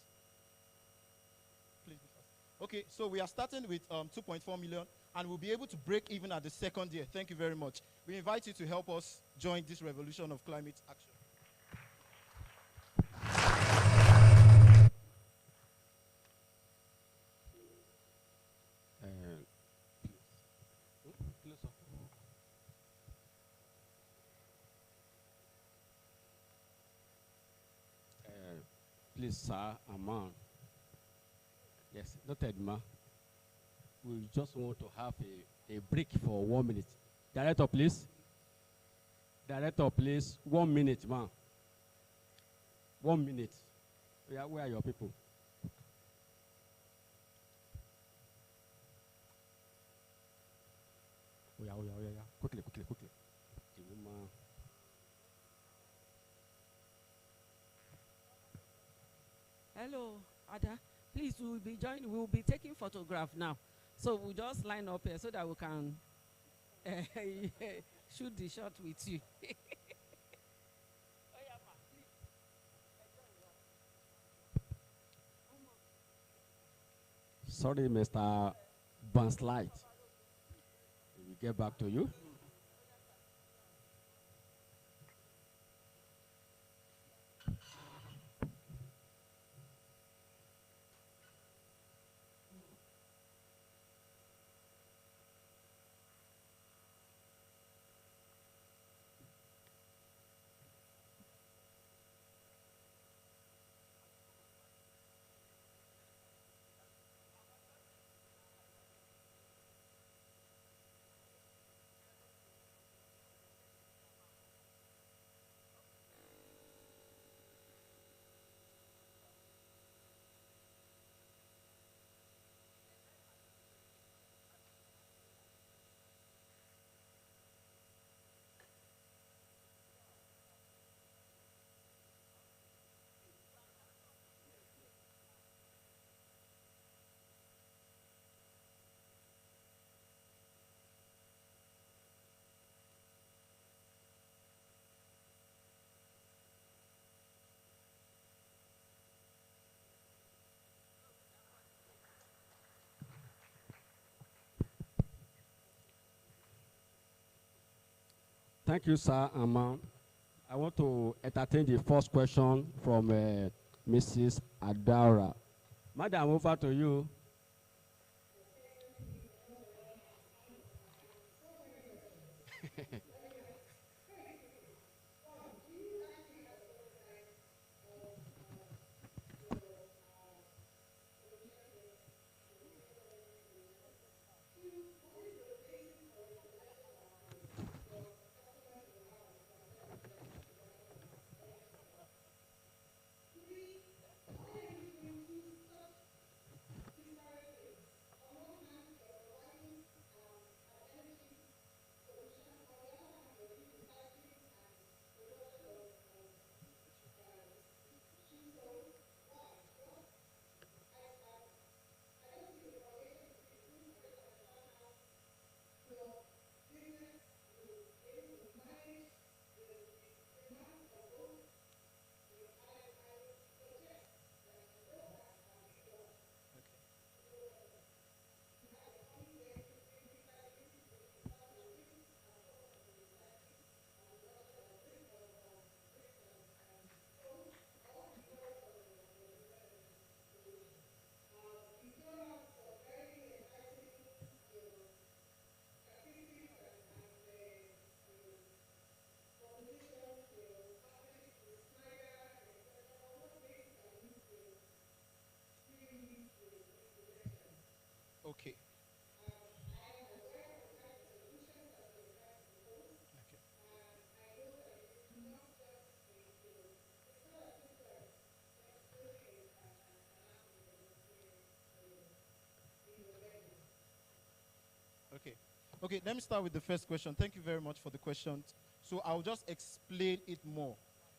Please be fast. Okay, so we are starting with 2.4 million, and we'll be able to break even at the second year. Thank you very much. We invite you to help us join this revolution of climate action. Please, sir, Aman. Yes, noted, ma. We just want to have a break for 1 minute. Director, please. Director, please. 1 minute, ma. 1 minute. Where are your people? Oh, yeah. Quickly. Hello, Ada. Please, we will be taking photograph now. So we'll just line up here so that we can shoot the shot with you. Sorry, Mr. Banslight. We'll get back to you. Thank you, sir. I want to entertain the first question from Mrs. Adara. Madam, over to you. Okay. Okay. Okay, let me start with the first question. Thank you very much for the question. So I'll just explain it more.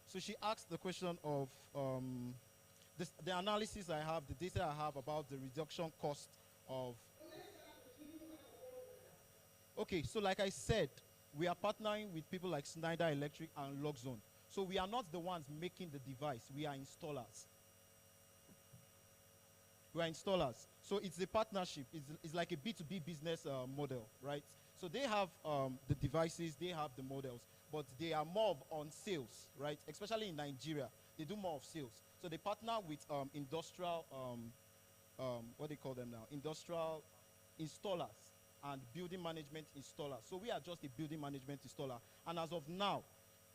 So she asked the question of the analysis I have, the data I have about the reduction cost of. Okay, so like I said, we are partnering with people like Schneider Electric and Loxone. So we are not the ones making the device, we are installers. We are installers. So it's a partnership. It's like a B2B business model, right? So they have the devices, they have the models, but they are more on sales, right? Especially in Nigeria, they do more of sales. So they partner with industrial, what do they call them now? Industrial installers and building management installers. So we are just a building management installer. And as of now,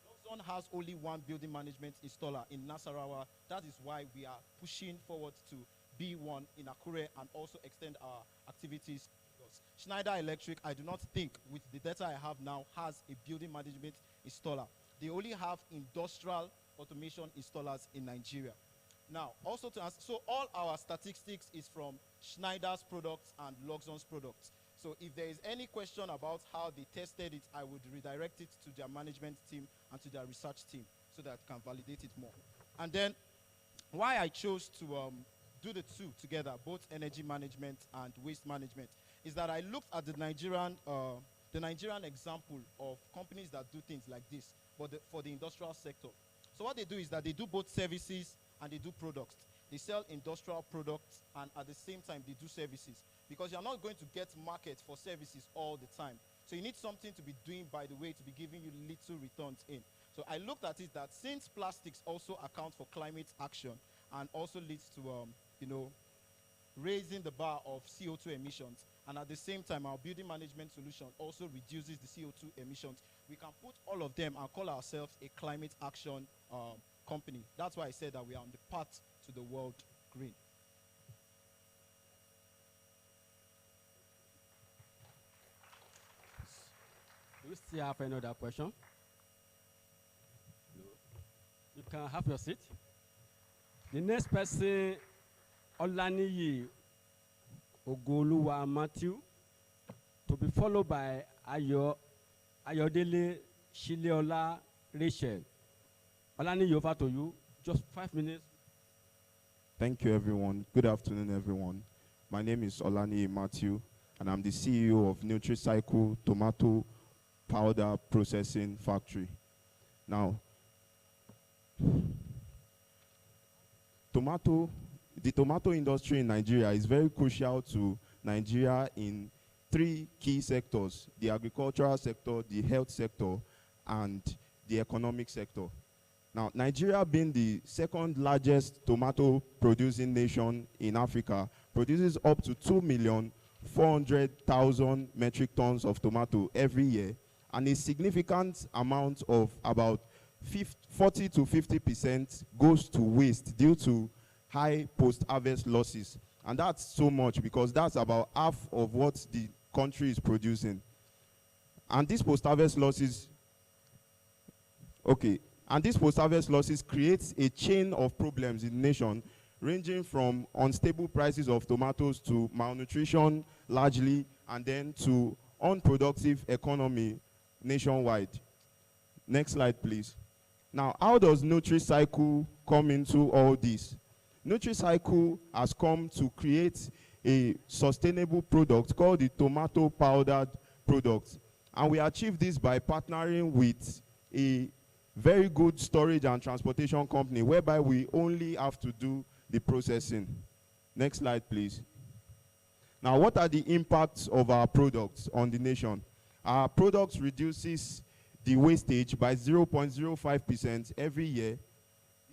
Loxone has only one building management installer in Nasarawa. That is why we are pushing forward to be one in Akure and also extend our activities. Schneider Electric, I do not think, with the data I have now, has a building management installer. They only have industrial automation installers in Nigeria. Now, also to ask, so all our statistics is from Schneider's products and Loxone's products. So if there is any question about how they tested it, I would redirect it to their management team and to their research team so that can validate it more. And then why I chose to do the two together, both energy management and waste management, is that I looked at the Nigerian example of companies that do things like this, but for the industrial sector. So what they do is that they do both services and they do products. They sell industrial products and at the same time they do services, because you're not going to get market for services all the time. So you need something to be doing by the way to be giving you little returns in. So I looked at it that since plastics also account for climate action and also leads to raising the bar of CO2 emissions, and at the same time our building management solution also reduces the CO2 emissions, we can put all of them and call ourselves a climate action company. That's why I said that we are on the path to the world green. Do we still have another question? No. You can have your seat. The next person, Olaniyi Ogoluwa Matthew, to be followed by Ayodele Shileola Rachel. Olaniyi, over to you. Just 5 minutes. Thank you, everyone. Good afternoon, everyone. My name is Olaniyi Matthew, and I'm the CEO of NutriCycle Tomato Powder Processing Factory. Now, the tomato industry in Nigeria is very crucial to Nigeria in 3 key sectors: the agricultural sector, the health sector, and the economic sector. Now, Nigeria, being the second largest tomato producing nation in Africa, produces up to 2,400,000 metric tons of tomato every year, and a significant amount of about 40 to 50% goes to waste due to high post-harvest losses. And that's so much because that's about half of what the country is producing. And these post-harvest losses, creates a chain of problems in the nation, ranging from unstable prices of tomatoes to malnutrition largely, and then to unproductive economy nationwide. Next slide, please. Now, how does NutriCycle come into all this? NutriCycle has come to create a sustainable product called the tomato powdered product. And we achieve this by partnering with a very good storage and transportation company, whereby we only have to do the processing. Next slide, please. Now, what are the impacts of our products on the nation? Our products reduces the wastage by 0.05% every year.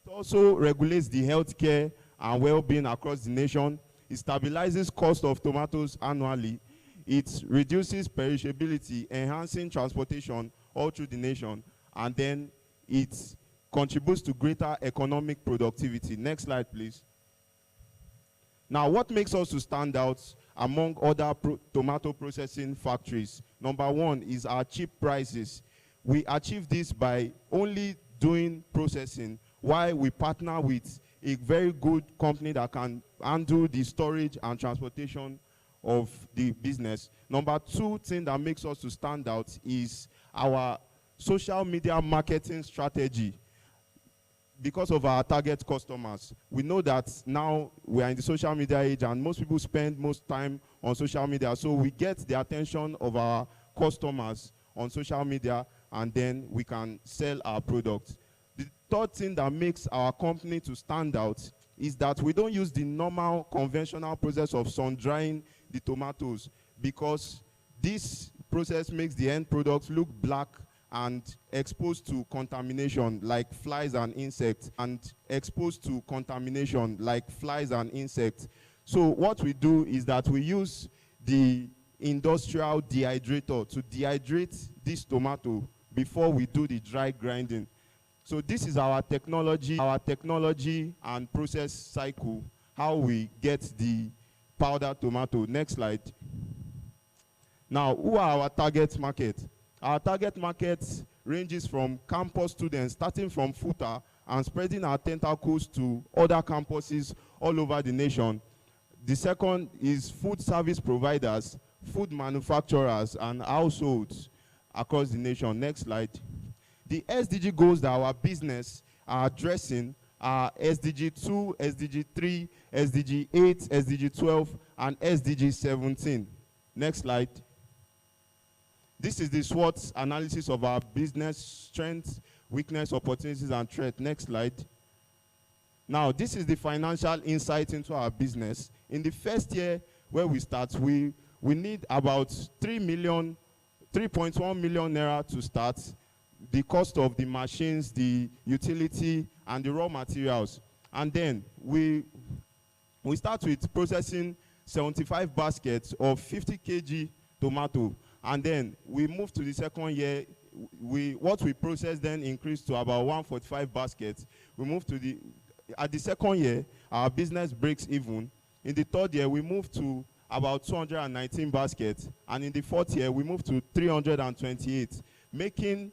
It also regulates the healthcare and well-being across the nation. It stabilizes cost of tomatoes annually. It reduces perishability, enhancing transportation all through the nation. And then it contributes to greater economic productivity. Next slide, please. Now, what makes us to stand out among other tomato processing factories. Number one is our cheap prices. We achieve this by only doing processing, while we partner with a very good company that can handle the storage and transportation of the business. Number two thing that makes us to stand out is our social media marketing strategy. Because of our target customers, we know that now we are in the social media age and most people spend most time on social media. So we get the attention of our customers on social media, and then we can sell our products. The third thing that makes our company to stand out is that we don't use the normal conventional process of sun drying the tomatoes, because this process makes the end product look black and exposed to contamination like flies and insects, So what we do is that we use the industrial dehydrator to dehydrate this tomato before we do the dry grinding. So this is our technology and process cycle, how we get the powdered tomato. Next slide. Now, who are our target market? Our target market ranges from campus students, starting from FUTA and spreading our tentacles to other campuses all over the nation. The second is food service providers, food manufacturers, and households across the nation. Next slide. The SDG goals that our business are addressing are SDG 2, SDG 3, SDG 8, SDG 12, and SDG 17. Next slide. This is the SWOT analysis of our business: strengths, weakness, opportunities, and threats. Next slide. Now, this is the financial insight into our business. In the first year where we start, we need about 3.1 million naira to start. The cost of the machines, the utility, and the raw materials. And then we start with processing 75 baskets of 50 kg tomato. And then we move to the second year. What we process then increased to about 145 baskets. We move to at the second year, our business breaks even. In the third year, we move to about 219 baskets. And in the fourth year, we move to 328, making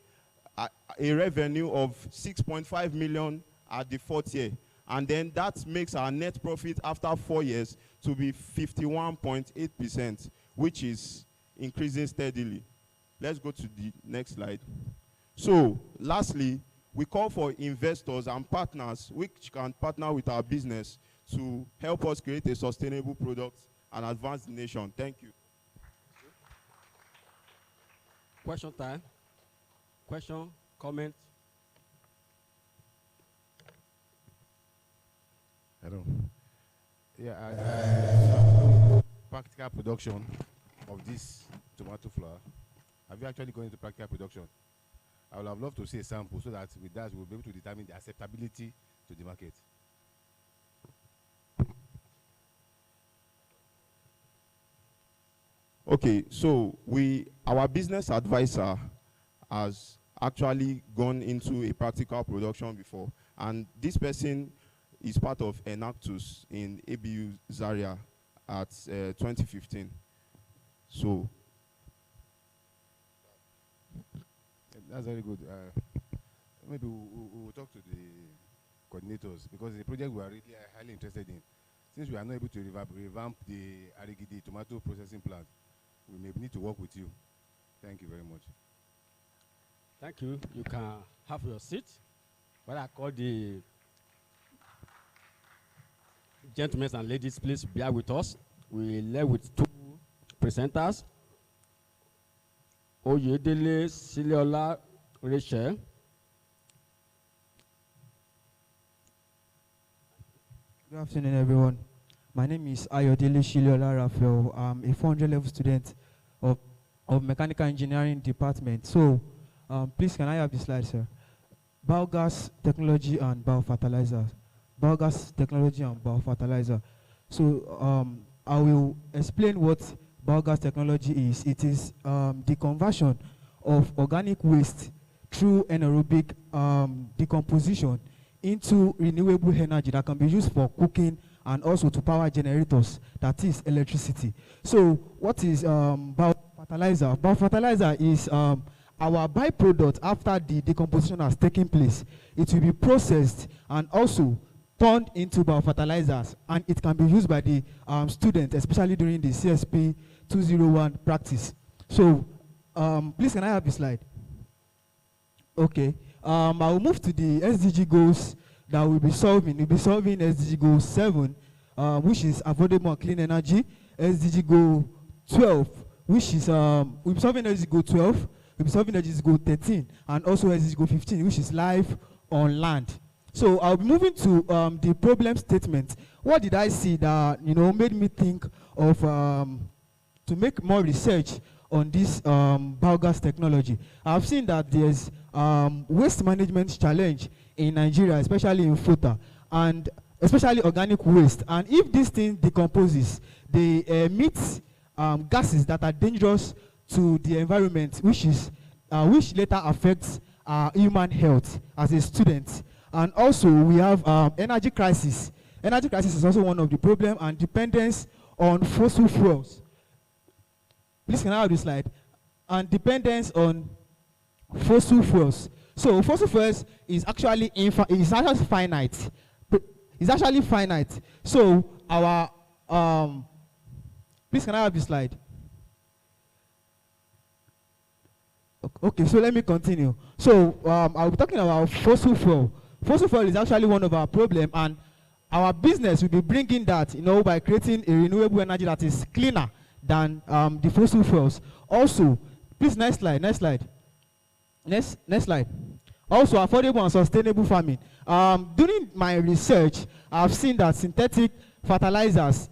a revenue of 6.5 million at the fourth year. And then that makes our net profit after 4 years to be 51.8%, which is increasing steadily. Let's go to the next slide. So, lastly, we call for investors and partners which can partner with our business to help us create a sustainable product and advance the nation. Thank you. Question time. Question, comment. Hello. Yeah, practical production of this tomato flour. Have you actually gone into practical production? I would have loved to see a sample so that with that we'll be able to determine the acceptability to the market. Okay, so our business advisor has actually gone into a practical production before, and this person is part of Enactus in ABU Zaria at 2015. So that's very good. Maybe we'll talk to the coordinators, because the project we are really highly interested in. Since we are not able to revamp the Arigidi tomato processing plant, we may need to work with you. Thank you very much. Thank you. You can have your seat. What I call the gentlemen and ladies, please bear with us. We left with two presenters, Oyedele Siliola Rachel. Good afternoon, everyone. My name is Ayodele Shiliola Raphael. I'm a 400 level student of Mechanical Engineering Department. So, please, can I have the slide, sir? Biogas technology and biofertilizer. Biogas technology and biofertilizer. So, I will explain what biogas technology is. It is the conversion of organic waste through anaerobic decomposition into renewable energy that can be used for cooking and also to power generators, that is electricity. So what is biofertilizer? Biofertilizer is our byproduct after the decomposition has taken place. It will be processed and also turned into biofertilizers, and it can be used by the students, especially during the CSP 201 practice. So please, can I have the slide? Okay. I will move to the SDG goals that we'll be solving. We'll be solving SDG goal 7, which is affordable and clean energy. SDG goal 12, which is we'll be solving SDG goal 12. We'll be solving SDG goal 13, and also SDG goal 15, which is life on land. So I'll be moving to the problem statement. What did I see that made me think of to make more research on this biogas technology? I've seen that there's waste management challenge in Nigeria, especially in FUTA, and especially organic waste. And if this thing decomposes, they emit gases that are dangerous to the environment, which later affects human health as a student. And also we have energy crisis. Energy crisis is also one of the problems, and dependence on fossil fuels. Please, can I have this slide? And dependence on fossil fuels. So fossil fuels is actually finite. It's actually finite. So our please, can I have this slide? Okay, so let me continue. So I'll be talking about fossil fuel. Fossil fuel is actually one of our problems, and our business will be bringing that, by creating a renewable energy that is cleaner than the fossil fuels. Also, please, next slide. Next slide. Also, affordable and sustainable farming. During my research, I've seen that synthetic fertilizers,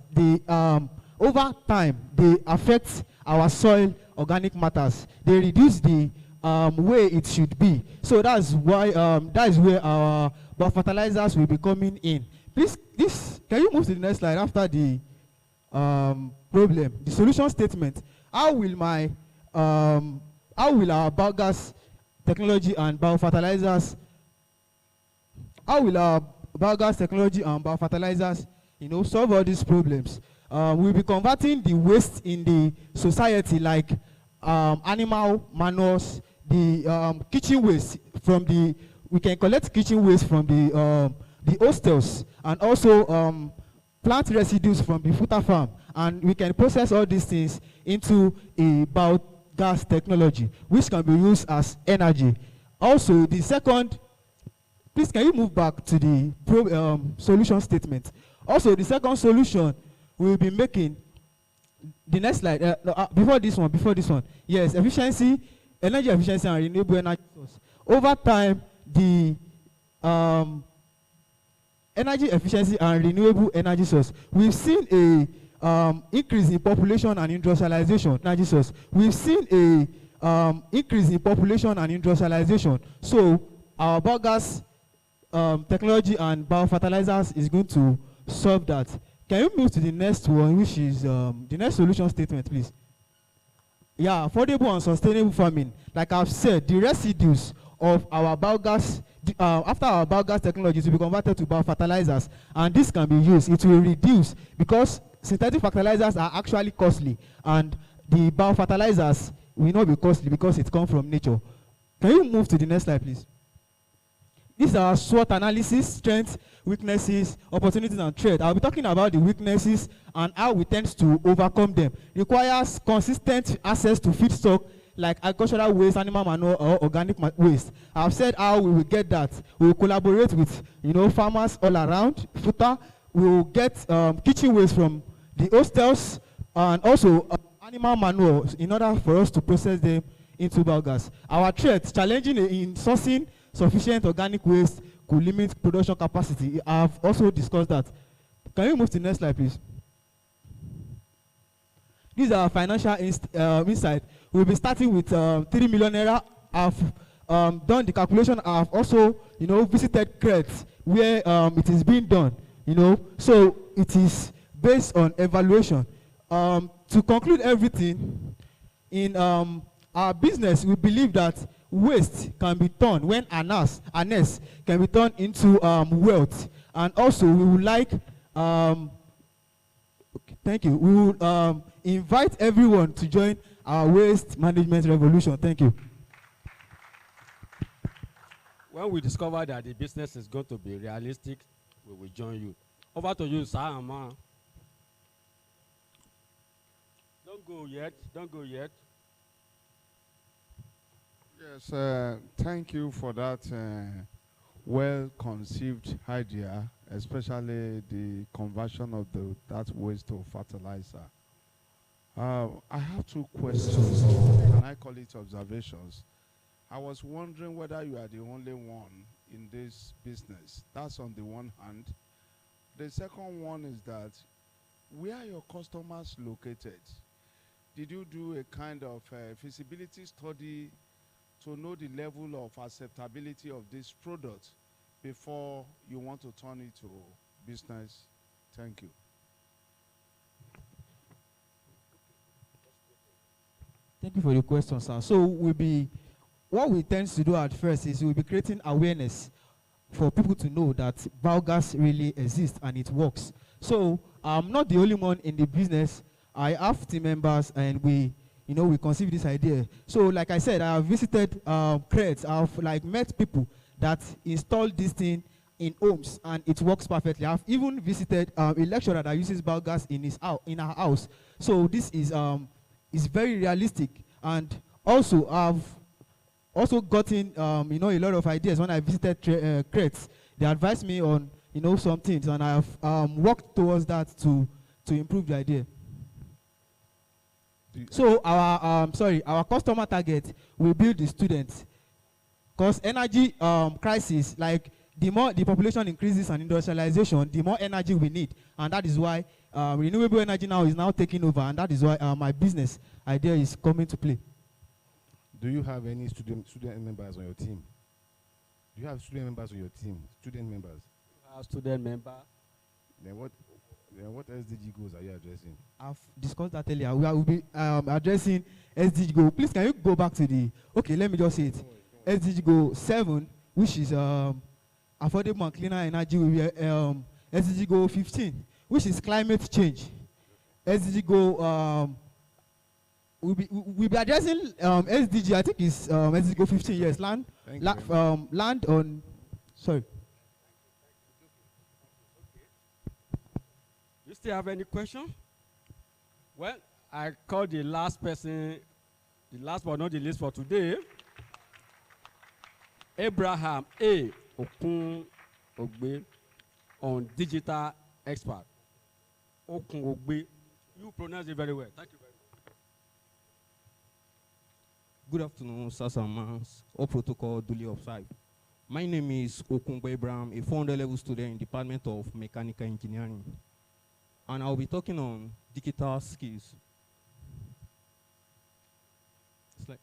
over time, they affect our soil organic matters. They reduce the way it should be. So that's why that is where our biofertilizers will be coming in. Please, can you move to the next slide after the problem, the solution statement? How will our biogas technology and biofertilizers? How will our biogas technology and biofertilizers, solve all these problems? We'll be converting the waste in the society, like animal manures, the kitchen waste from we can collect kitchen waste from the hostels, and also plant residues from the FUTA farm, and we can process all these things into a biogas technology, which can be used as energy. Also, the second, please, can you move back to the solution statement? Also, the second solution we will be making, the next slide, before this one, yes, energy efficiency and renewable energy source. Over time, the energy efficiency and renewable energy source, we've seen a increase in population and industrialization. Energy source, we've seen a increase in population and industrialization. So our biogas technology and biofertilizers is going to solve that. Can you move to the next one, which is the next solution statement, please? Yeah, affordable and sustainable farming. Like I've said, the residues of our biogas, after our biogas technology, will be converted to biofertilizers, and this can be used. It will reduce, because synthetic fertilizers are actually costly, and the biofertilizers will not be costly because it comes from nature. Can you move to the next slide, please? These are SWOT analysis: strengths, weaknesses, opportunities, and threats. I'll be talking about the weaknesses and how we tend to overcome them. Requires consistent access to feedstock like agricultural waste, animal manure, or organic waste. I've said how we will get that. We will collaborate with farmers all around FUTA. We will get kitchen waste from the hostels, and also animal manure, in order for us to process them into biogas. Our threats: challenging in sourcing sufficient organic waste could limit production capacity. I've also discussed that. Can you move to the next slide, please? These are financial insight. We'll be starting with 3 million naira. I've done the calculation. I've also, visited crates where it is being done. So it is based on evaluation. To conclude everything, in our business, we believe that waste can be turned, when harnessed, can be turned into wealth. And also, we would like Okay, thank you. We will invite everyone to join our waste management revolution. Thank you. When we discover that the business is going to be realistic, we will join you. Over to you, sir and ma. Don't go yet. Don't go yet. Yes, thank you for that well-conceived idea, especially the conversion of that waste to fertilizer. I have two questions, or can I call it observations? I was wondering whether you are the only one in this business. That's on the one hand. The second one is that, where are your customers located? Did you do a kind of feasibility study to know the level of acceptability of this product before you want to turn it to business? Thank you. Thank you for the question, sir. So what we tend to do at first is we'll be creating awareness for people to know that biogas really exists and it works. So I'm not the only one in the business. I have team members and we conceived this idea. So like I said, I have visited crates. I've met people that installed this thing in homes and it works perfectly. I've even visited a lecturer that uses biogas in our house. So this is very realistic. And also I've also gotten a lot of ideas when I visited crates. They advised me on some things, and I've worked towards that to improve the idea. So our customer target will build the students, because energy crisis, like the more the population increases and industrialization, the more energy we need, and that is why renewable energy now is taking over, and that is why my business idea is coming to play. Do you have any student members on your team? Do you have student members on your team? Student members? Student member. Then what SDG goals are you addressing? I've discussed that earlier. We will be addressing SDG goal. Please, can you go back to let me just say it. SDG goal 7, which is affordable and cleaner energy. We SDG goal 15, which is climate change. SDG goal we'll be addressing SDG. I think it's SDG goal 15. Yes, land on. Sorry. You still have any question? Well, I call the last person, the last but not the least for today, Abraham A. Okun Ogbe, on digital expert. Okun Ogbe. You pronounce it very well. Thank you very much. Good afternoon, sirs and ma'ams. All protocol duly observed. My name is Okungbe Abraham, a 400 level student in Department of Mechanical Engineering. And I'll be talking on digital skills. The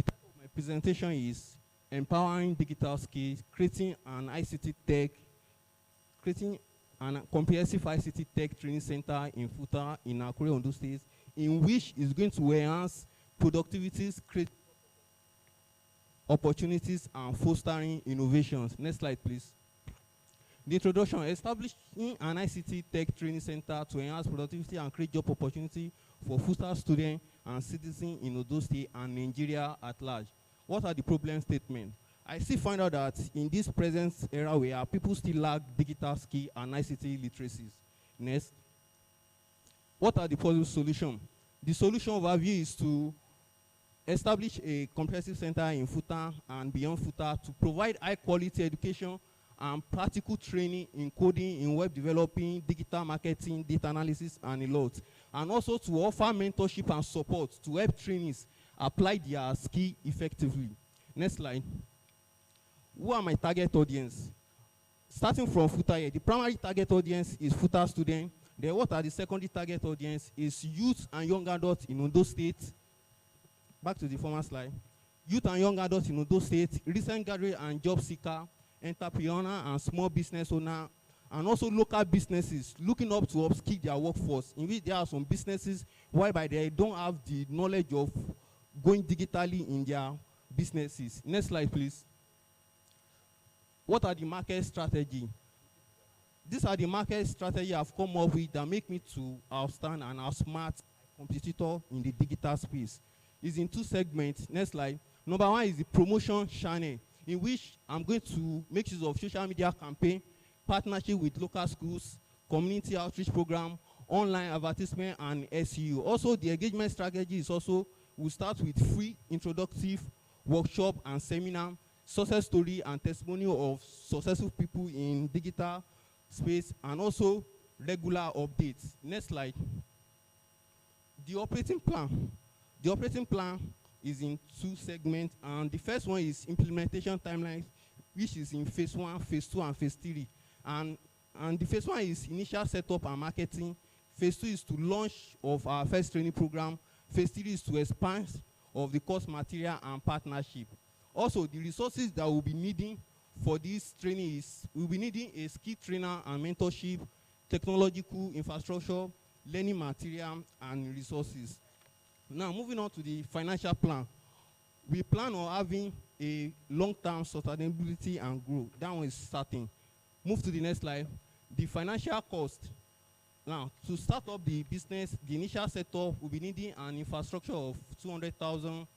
title of my presentation is Empowering Digital Skills, Creating an ICT Tech, creating a comprehensive ICT Tech Training Center in FUTA in Akure, Ondo State, in which is going to enhance productivities, create opportunities, and fostering innovations. Next slide, please. The introduction: establishing an ICT Tech Training Center to enhance productivity and create job opportunity for FUTA students and citizens in Ondo State and Nigeria at large. What are the problem statements? I still find out that in this present era where people still lack digital skill and ICT literacies. Next. What are the possible solutions? The solution overview is to establish a comprehensive center in FUTA and beyond FUTA to provide high-quality education and practical training in coding, in web developing, digital marketing, data analysis, and a lot. And also to offer mentorship and support to help trainees apply their skill effectively. Next slide. Who are my target audience? Starting from FUTA here, the primary target audience is FUTA students. Then what are the secondary target audience is youth and young adults in Ondo State. Back to the former slide. Youth and young adults in Ondo State, recent graduate and job seeker, entrepreneur and small business owner, and also local businesses looking up to upskill their workforce, in which there are some businesses whereby they don't have the knowledge of going digitally in their businesses. Next slide, please. What are the market strategy? these are the market strategy I've come up with that make me to outstand and outsmart competitor in the digital space. It's in two segments. Next slide. Number one is the promotion channel, in which I'm going to make use of social media campaign, partnership with local schools, community outreach program, online advertisement, and SEO. Also, the engagement strategy is also, we'll start with free introductive workshop and seminar, success story and testimonial of successful people in digital space, and also regular updates. Next slide. The operating plan. The operating plan is in two segments, and the first one is implementation timeline, which is in phase 1, phase 2, and phase 3. And the phase 1 is initial setup and marketing. Phase 2 is to launch of our first training program. Phase 3 is to expand of the course material and partnership. Also, the resources that we'll be needing for this training is, we'll be needing a skill trainer and mentorship, technological infrastructure, learning material, and resources. Now, moving on to the financial plan. We plan on having a long-term sustainability and growth. That one is certain. Move to the next slide. The financial cost. Now, to start up the business, the initial setup will be needing an infrastructure of 200,000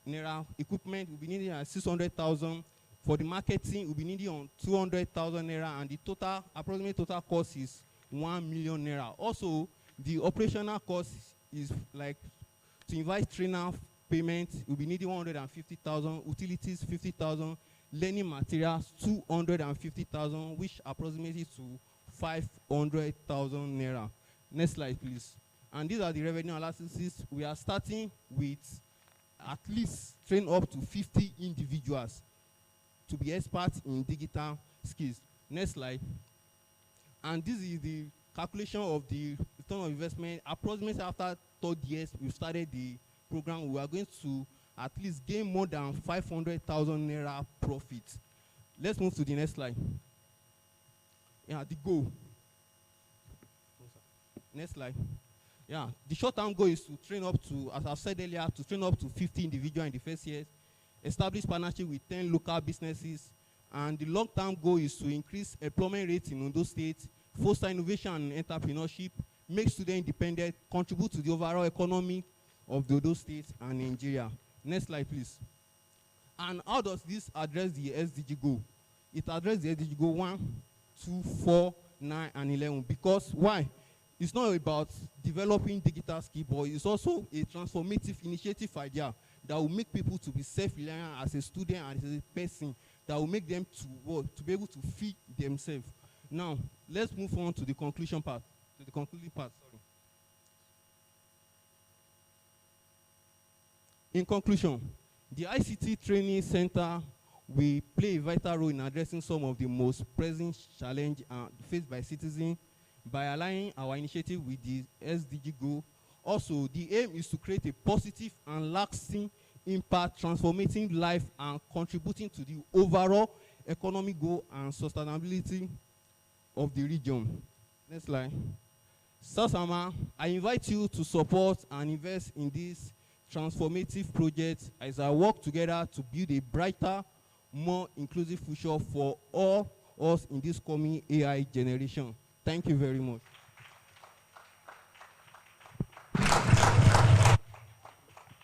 naira. Equipment will be needing 600,000. For the marketing, we'll be needing on 200,000 naira, and the total, approximate total cost is 1 million naira. Also, the operational cost is like to invite trainer payment, we'll be needing 150,000, utilities 50,000, learning materials 250,000, which approximates to 500,000 naira. Next slide, please. And these are the revenue analyses. We are starting with at least train up to 50 individuals to be experts in digital skills. Next slide. And this is the calculation of the return on investment. Approximately after 3 years, we've started the program. We are going to at least gain more than 500,000 naira profit. Let's move to the next slide. Yeah, the goal. Next slide. Yeah, the short-term goal is to train up to, as I've said earlier, to train up to 50 individuals in the first year, establish partnership with 10 local businesses, and the long-term goal is to increase employment rates in Ondo State, foster innovation and entrepreneurship, make students independent, contribute to the overall economy of the Ondo State and Nigeria. Next slide, please. And how does this address the SDG goal? It addresses the SDG goal 1, 2, 4, 9, and 11. Because why? It's not about developing digital skills, but it's also a transformative initiative idea that will make people to be self-reliant as a student and as a person, that will make them to be able to feed themselves. Now, let's move on to the conclusion part. To the concluding part, sorry. In conclusion, the ICT Training Center will play a vital role in addressing some of the most pressing challenges faced by citizens by aligning our initiative with the SDG goal. Also, the aim is to create a positive and lasting impact, transforming life and contributing to the overall economic goal and sustainability of the region. Next slide. Sasama, I invite you to support and invest in this transformative project as I work together to build a brighter, more inclusive future for all us in this coming AI generation. Thank you very much.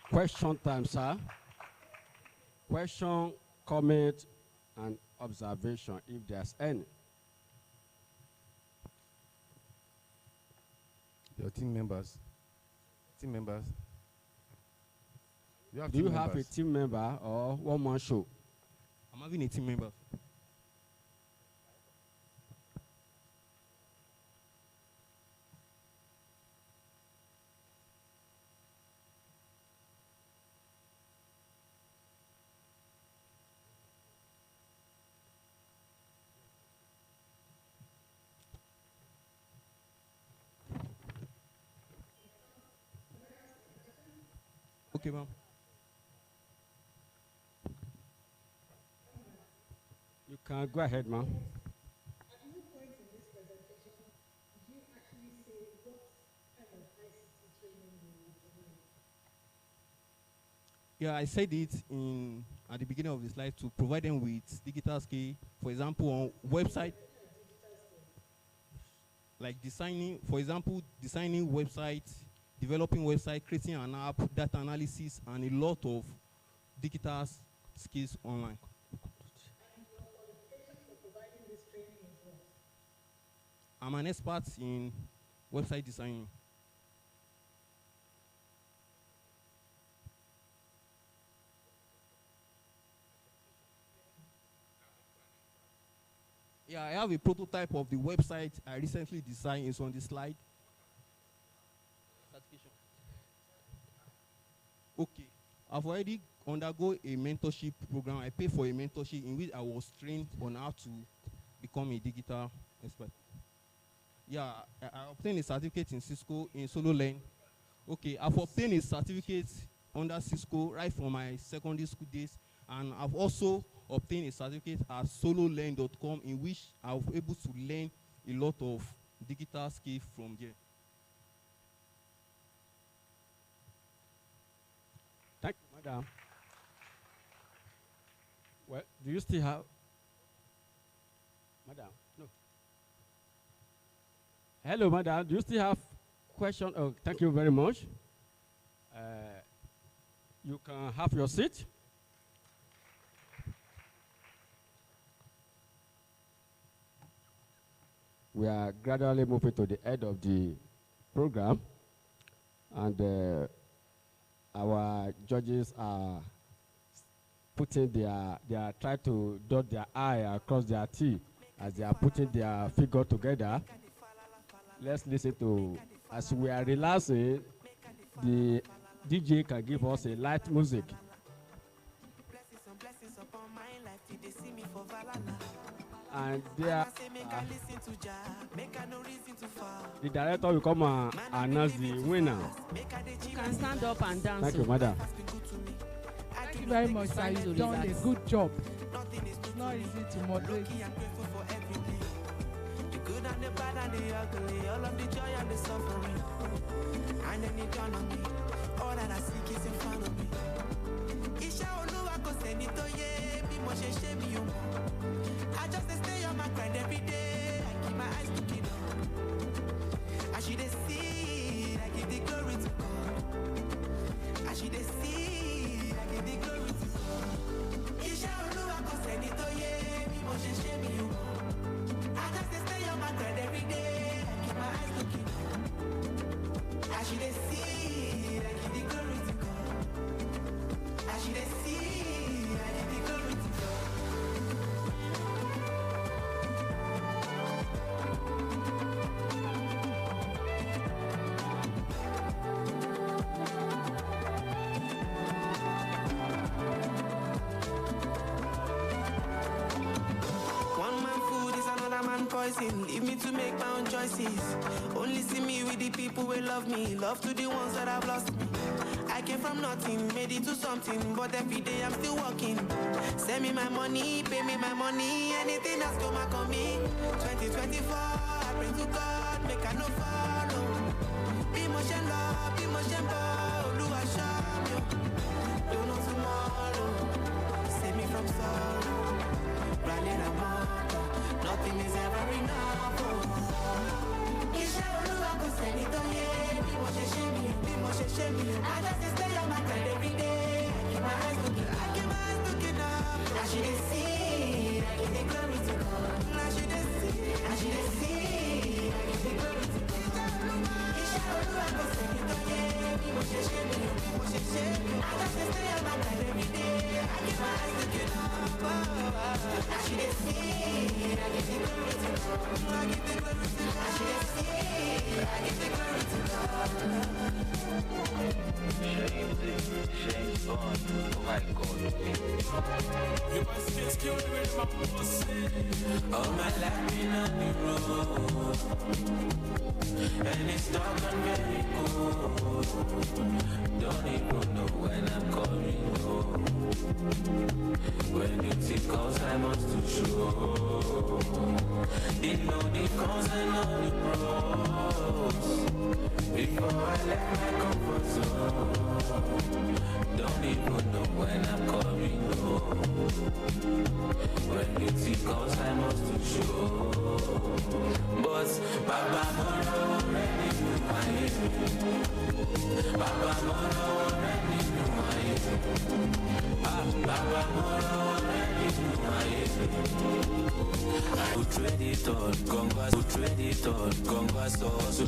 Question time, sir. Question, comment, and observation, if there's any. Your team members. Team members. Do you have a team member or one-man show? I'm having a team member. Okay, ma'am. You can go ahead, ma'am. Yeah, I said it at the beginning of the slide to provide them with digital skill. For example, on website. like designing, for example, designing websites, developing website, creating an app, data analysis, and a lot of digital skills online. I'm an expert in website designing. Yeah, I have a prototype of the website I recently designed. It's on the slide. Certification. Okay, I've already undergo a mentorship program. I paid for a mentorship in which I was trained on how to become a digital expert. Yeah, I obtained a certificate in Cisco in Solo Learn. Okay, I've obtained a certificate under Cisco right from my secondary school days, and I've also obtained a certificate at sololearn.com in which I was able to learn a lot of digital skills from there. Thank you, madam. Well, do you still have? Madam, no. Hello, madam. Do you still have question? Oh, thank you very much. You can have your seat. We are gradually moving to the end of the program, and our judges are putting they are trying to dot their I across their T as they are putting their figure together. Let's listen to, as we are relaxing, the DJ can give us a light music. And there, the director will come and announce the winner. You can stand up and dance. Thank you, madam. Thank you very much, sir. You've done a good job. It's not easy to moderate. The good and the bad and the ugly, all of the joy and the suffering. And then it dawned on me, all that I seek is in front of me. I just stay on my grind every day. I keep my eyes looking up. I should see, I give the glory to God. I should see, I give the glory to God. I just stay on my grind every day. I keep my eyes looking up. I should see, I give the glory to God. I should see, I give the glory to God. Poison, leave me to make my own choices. Only see me with the people who love me. Love to the ones that have lost me. I came from nothing, made it to something, but every day I'm still working. Send me my money, pay me my money. Anything that's come back on me. 2024, I pray to God, make I no follow. Be motion love, be motion ball. Do I show you? Don't know tomorrow. Save me from sorrow. Running amok. Nothing is ever enough. I just stay on my grind every day. I keep my eyes looking up. I should see, I give the glory to God. I should see, I give the glory to God. I just stay on my grind every day. I keep my eyes looking up. I should see, I give the glory to God. I give the glory to God. I should see, I give the glory to God. Shame on, oh my God. You must get skilled with my pussy. All my life been on the road, and it's dark and very cold. Don't even know when I'm coming home. When you think cause I must to show. They know the cons and all the pros. Before I left my comfort zone, Don't even know when I'm coming home. When beauty comes, I must to show. But Baba Moro, ready to my Baba Moro, ready to my Baba Moro, ready to my I would trade it on, Congress, would trade it on, Congress, so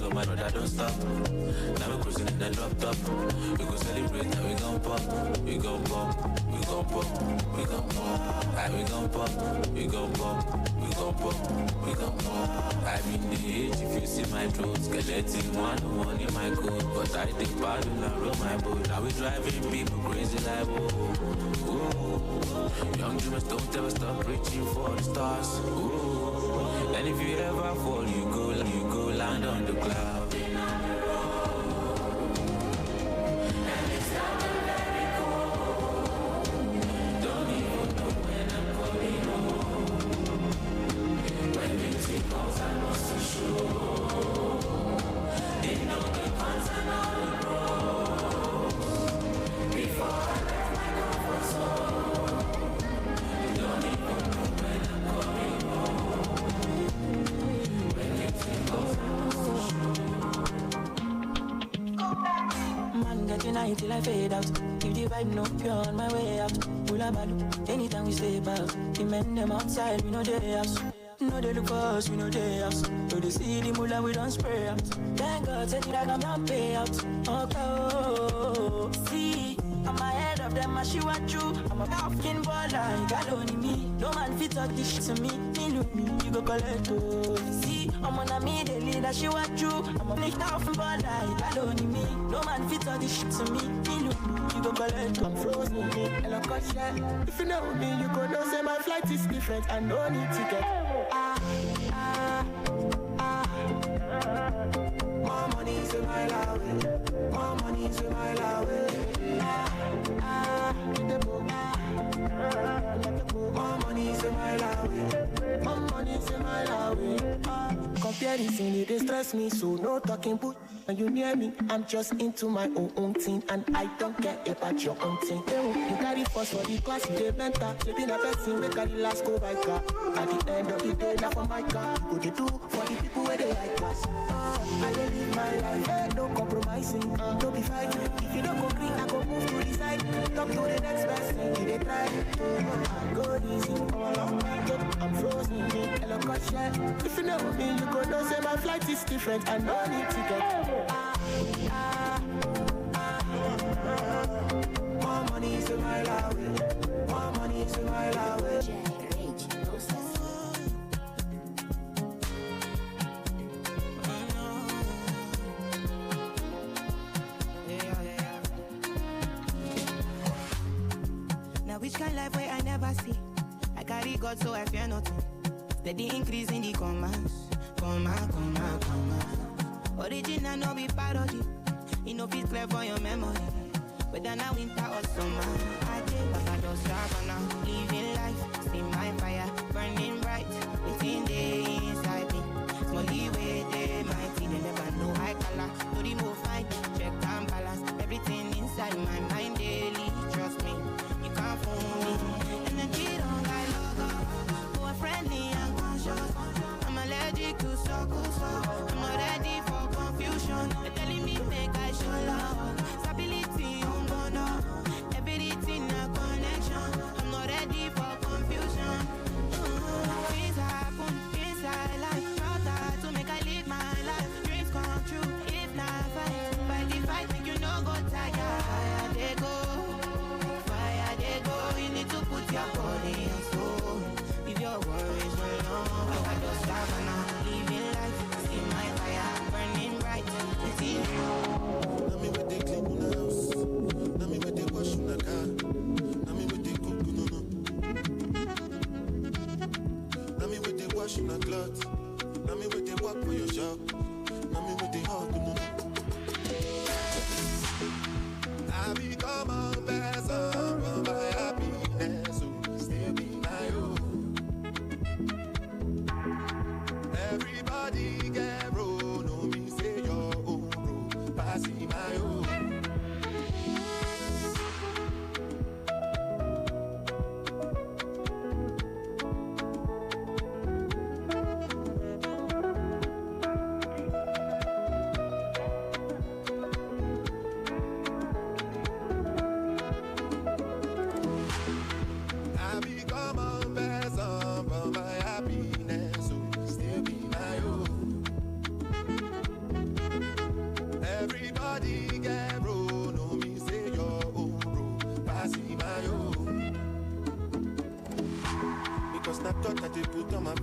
my brother don't stop. Now we're cruising in the drop top. We go celebrate, now we gon' pop, we gon' pop, we gon' pop, we gon' pop. We gon' pop, we gon' pop, we gon' pop, we gon' pop. I'm in the age, if you see my throat, skeleton one in my coat. But I take paddle and roll my boat. Now we driving people crazy like whoa. Young dreamers don't ever stop reaching for the stars. Ooh. And if you ever fall, you go land on the cloud. Till I fade out. Keep the vibe no pure on my way out. Pull up, anytime we stay out. The men them outside, we know they house. No they look for us, we know they house. So they see the mullah, we don't spray out. Thank God, said it like I'm not pay out. Oh, see, I'm ahead of them, I shoot at you. I'm a African baller, you got only me. No man fit talk this shit to me. Me look me, you go collect oh. See, I'm on a me, they lead, I shoot at you. I'm a African baller, you got only me. No man fit talk this shit to me. Me look me, you go collect oh. I'm frozen, me, and I'm cut shit. If you know me, you go know say my flight is different. I no need ticket. More money is a mile away. More money is a mile away. More money is a mile away. More money is a mile away. Comparison, it stress me, so no talking but when you near me, I'm just into my own thing, and I don't care about your own thing. You carry first for the class, you mentor. You be the person, we carry last go by car. At the end of the day, now for my car, what you do for the people where they like us. I don't live my life, no compromising, don't be fighting. If you don't go green, I go move to the side. Talk to the next person, they try. I go easy, I'm frozen, hello, cut share. If you know me, you go know say my flight is different, I no need ticket. More money is a mile away. More money is a mile away. Now which kind of life where I never see? I carry God so I fear nothing. Steady increase in the commas. Comma. Original no be parody. You know fit clear for your memory. Whether now winter or summer, I did Papa just now. Living life, see my fire burning bright within the inside me. Smally way they mighty, they never know high color. No remove fight, check and balance. Everything inside my mind daily. Trust me, you can't fool me. Energy don't lie logo, more friendly and conscious. I'm allergic to circles, so I'm not ready for confusion. They're telling me make I show love, stability on bono, everything a connection. I'm not ready for confusion. Things happen inside life, not that to make I live my life. Dreams come true, if not fight the fight, make you no go tired. They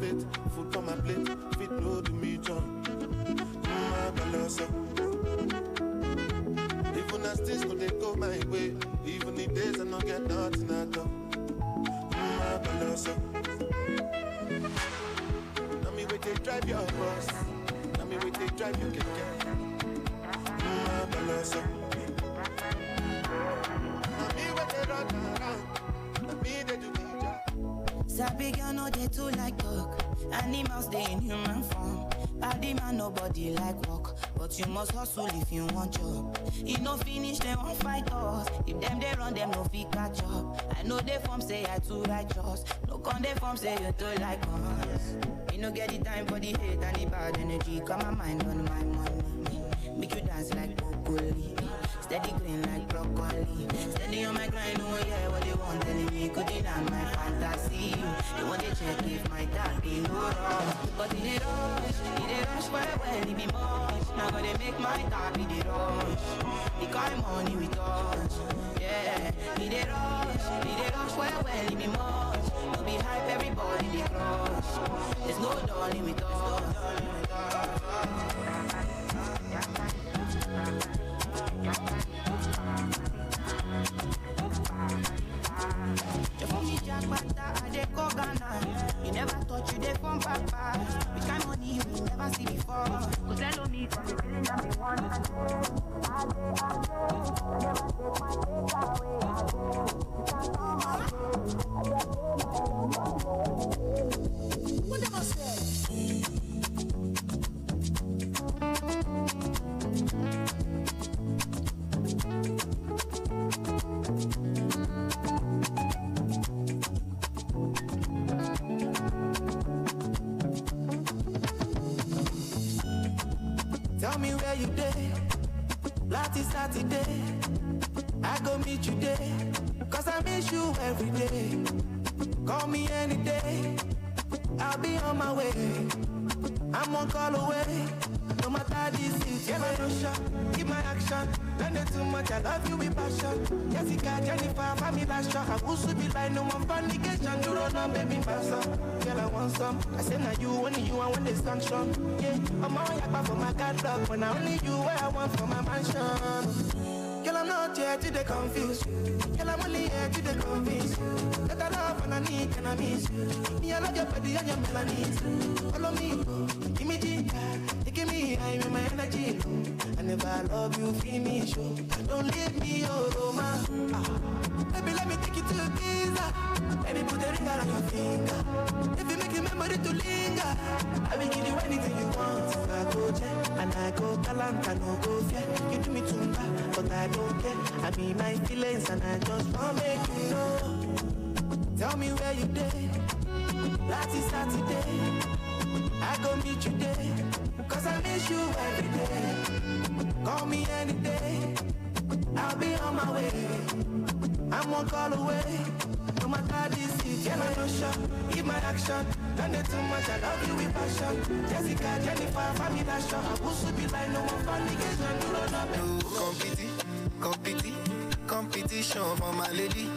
plate, food on my plate, fit no do me John. My colossal. Even as things no they go my way, even the days I don't get nothing at all. My colossal. Now me wait they drive your bus, now me wait they drive your keke. My colossal. Now me wait they run around, now me they do me job. Sabi girl no they too like talk. Animals they in human form. Body man nobody like walk, but you must hustle if you want job. You no finish they won't fight us. If them they run them no fit catch up. I know they form say I too righteous. No con they form say you too like us. You no get the time for the hate and the bad energy. Got my mind on my money. Make you dance like broccoli. Steady green like broccoli. Steady on my grind, oh yeah, what they want telling me. Could deny my fantasy. They want to check if my tap be no wrong. But it rush well, it be much. Now gonna make my tap be the rush. The kind money we touch, yeah. It rush well, it be much. No be hype, everybody they crush. There's no darling with us. You never thought you did from papa. Which kind of money we never see before. Cause I don't need for the feeling that we want. What am I saying? Tell me where you day. Last Saturday, I go meet you there. Cause I miss you every day. Call me any day, I'll be on my way. I'm one call away. No matter the situation, keep my action. Don't do too much, I love you with passion. Jessica, Jennifer, family last shot. I will be like no one fornication. You don't know, baby, pass up. Girl, I want some. I say now you, only you, I want the sunshine. Yeah, I'm all yapa for my catalog. When I only you, where I want for my mansion. Girl, I'm not here to the confuse you. Girl, I'm only here to the convince you. That I love and I need and I miss you. Me, I love your body and your melodies. Follow me, give me ginger. Give me high with my energy. I never love you, feel me, show. Don't leave me, oh, Roma. Baby, let me take you to Giza. Baby, put the ring around your finger. If you make your memory to linger, I will give you anything you want. If I go jet and I go Kalanta, no go fear. You do me too bad, but I don't care. I be my feelings and I just want to make you know. Tell me where you day. Last Saturday, I go meet you there. Cause I miss you every day. Call me any day, I'll be on my way. I'm one call away. No matter the situation, keep my action. Don't do too much, I love you with passion. Jessica, Jennifer, family last shot. I will be like no one fornication. You don't know me. Competition for my lady.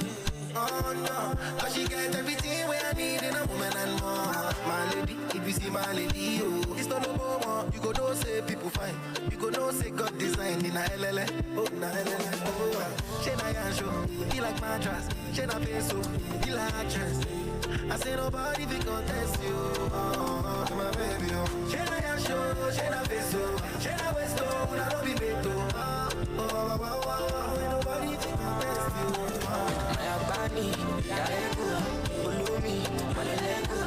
Oh no, cause she got everything where I need in a woman and more. My lady, if you see my lady, oh, it's not no more. You go know say people fine. You go know say God design in a LLA. Oh, na LLA. Oh, she na yansho, he like mattress. She na peso, he like actress. I say nobody be contest you. Oh, my baby, oh. She na yansho, she na peso, she na westo, na no be beto. Oh, nobody be contest you. Bani, Darego, Ulumi, Malego,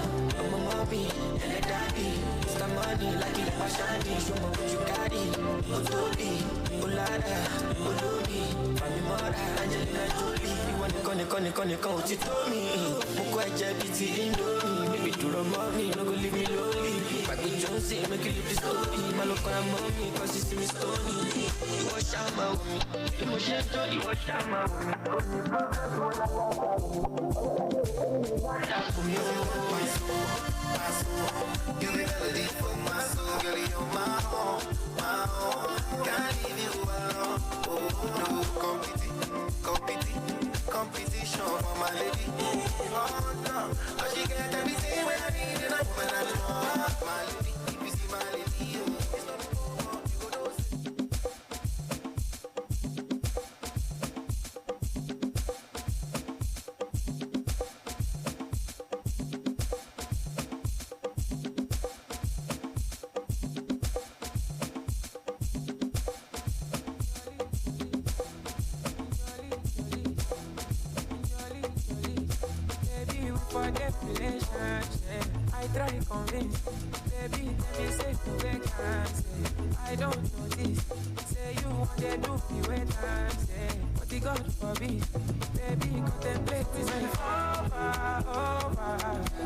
Momobi, and a daddy. It's the money like it Pashani. Show me what you got it. Otobi, Ulada, Ulumi, Famimora, Angelina Jolie. You want to come to me. Mukwa Jabiti Indomie. Baby, do the money, no go leave me lonely. But the Jones say, make you live the story. Malokana mommy, cause you see me stony. You wash out my woman. You wash out my woman. You be melody for my soul, girl, you're my home, can't leave you alone. Oh, no competition for my lady. Oh no, cause she get everything when I need in a woman. get relationship. I try to convince, baby, tell me say to wake and say, I don't know this. Say you want to do me wait and say, but the God forbid, baby, contemplate me say over.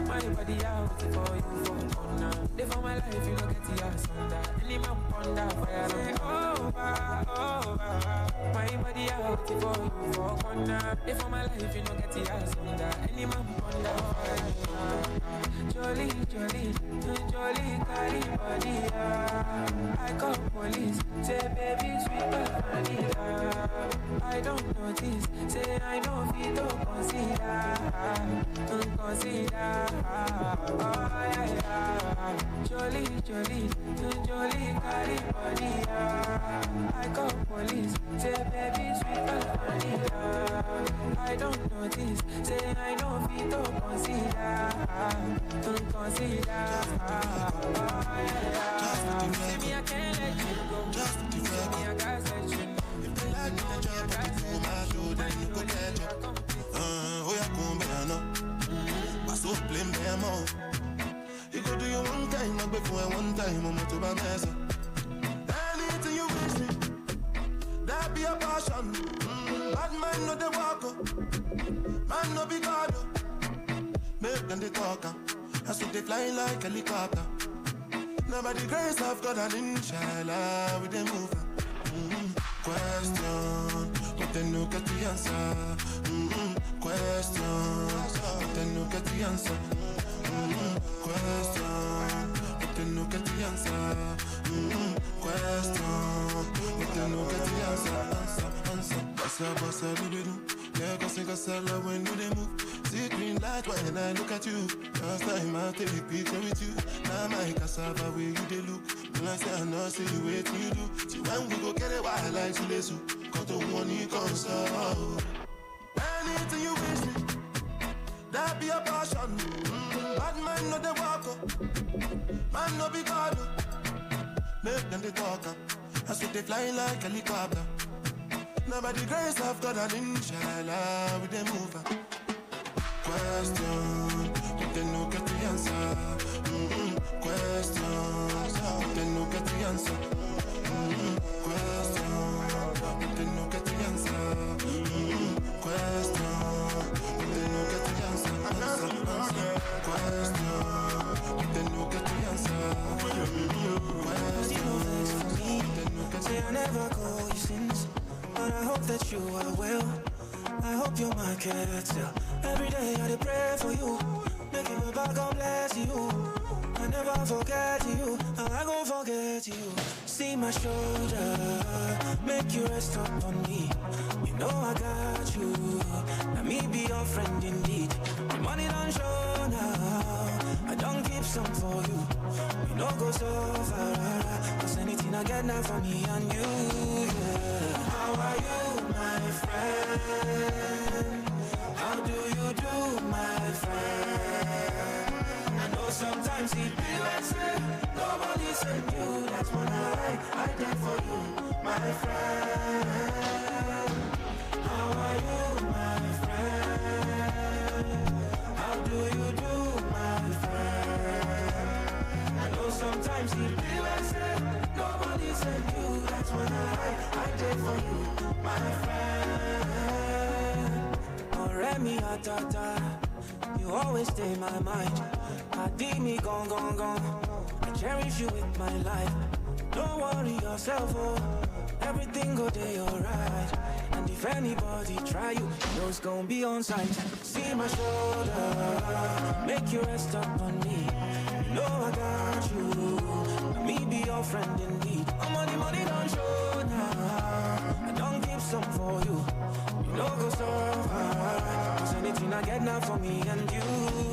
My body out for you for honor. Live for my life, you don't get the ass under. Any man ponder fire say over. My body out for you for honor. Live for my life, you don't get the ass under. Any man ponder fire. Jolly, carry body. I call police, say baby sweet vanilla. I don't notice, say I know fit to consider. Jolly, carry body. I call police, say baby sweet vanilla. I don't notice, say I know fit to consider. Baby, I can't let you go. Baby, I gotta set you. If they like me, I drop it for my shoulder, you go catch up. Oh, yeah, come here, no. I so blame them all. You go do your one time, and before one time, I'm to my mess. Anything you wish me, that be a passion. Bad man, no they walk up. Man, no be God. Make them they talk. I see they fly like a helicopter. Now by the grace of God and inshallah, we they move. Question, but then no get the answer. Question, but then no get the answer. Question, but then no get the answer. Question, but then no get the answer. Answer, do they do? Yeah, cause I love when you they move. See green light when I look at you. First time I take a picture with you. Now my cassava where you they look. When I say I know, see you wait till you do. See when we go get it, why I like to listen. Cause the one you console. Anything you wish me, that be a passion. Bad man no they walk up. Man no be God. Make them they talk. I see they fly like a helicopter. Now by the grace of God and inshallah, we they move. Question, but they no get the answer. Question, but they no get the answer. Question, but they no get the answer. Question, but they no get the answer. Question, but they no get the answer. Question, but they no get the answer. Say I never call you since, but I hope that you are well. I hope your market sell. Every day I pray for you. Make you back, God bless you. I never forget you. I gon' forget you. See my shoulder, make you rest up on me. You know I got you. Now me be your friend indeed. The money don't show now. I don't keep some for you. You know go so far. Cause anything I get now for me and you, yeah. How are you, my friend? How do you do, my friend? I know sometimes it be like say nobody sent you. That's when I did for you, my friend. How are you, my friend? How do you do, my friend? I know sometimes it be like say nobody sent you. That's when I did for you, my friend. Remy Atata, you always stay in my mind. Adi me gone. I cherish you with my life. Don't worry yourself, oh. Everything go day alright. And if anybody try you, know it's gonna be on sight. See my shoulder, make you rest up on me. You know I got you. Me be your friend indeed. Money don't show now. I don't keep some for you. You know go so far. Cause anything I get now for me and you,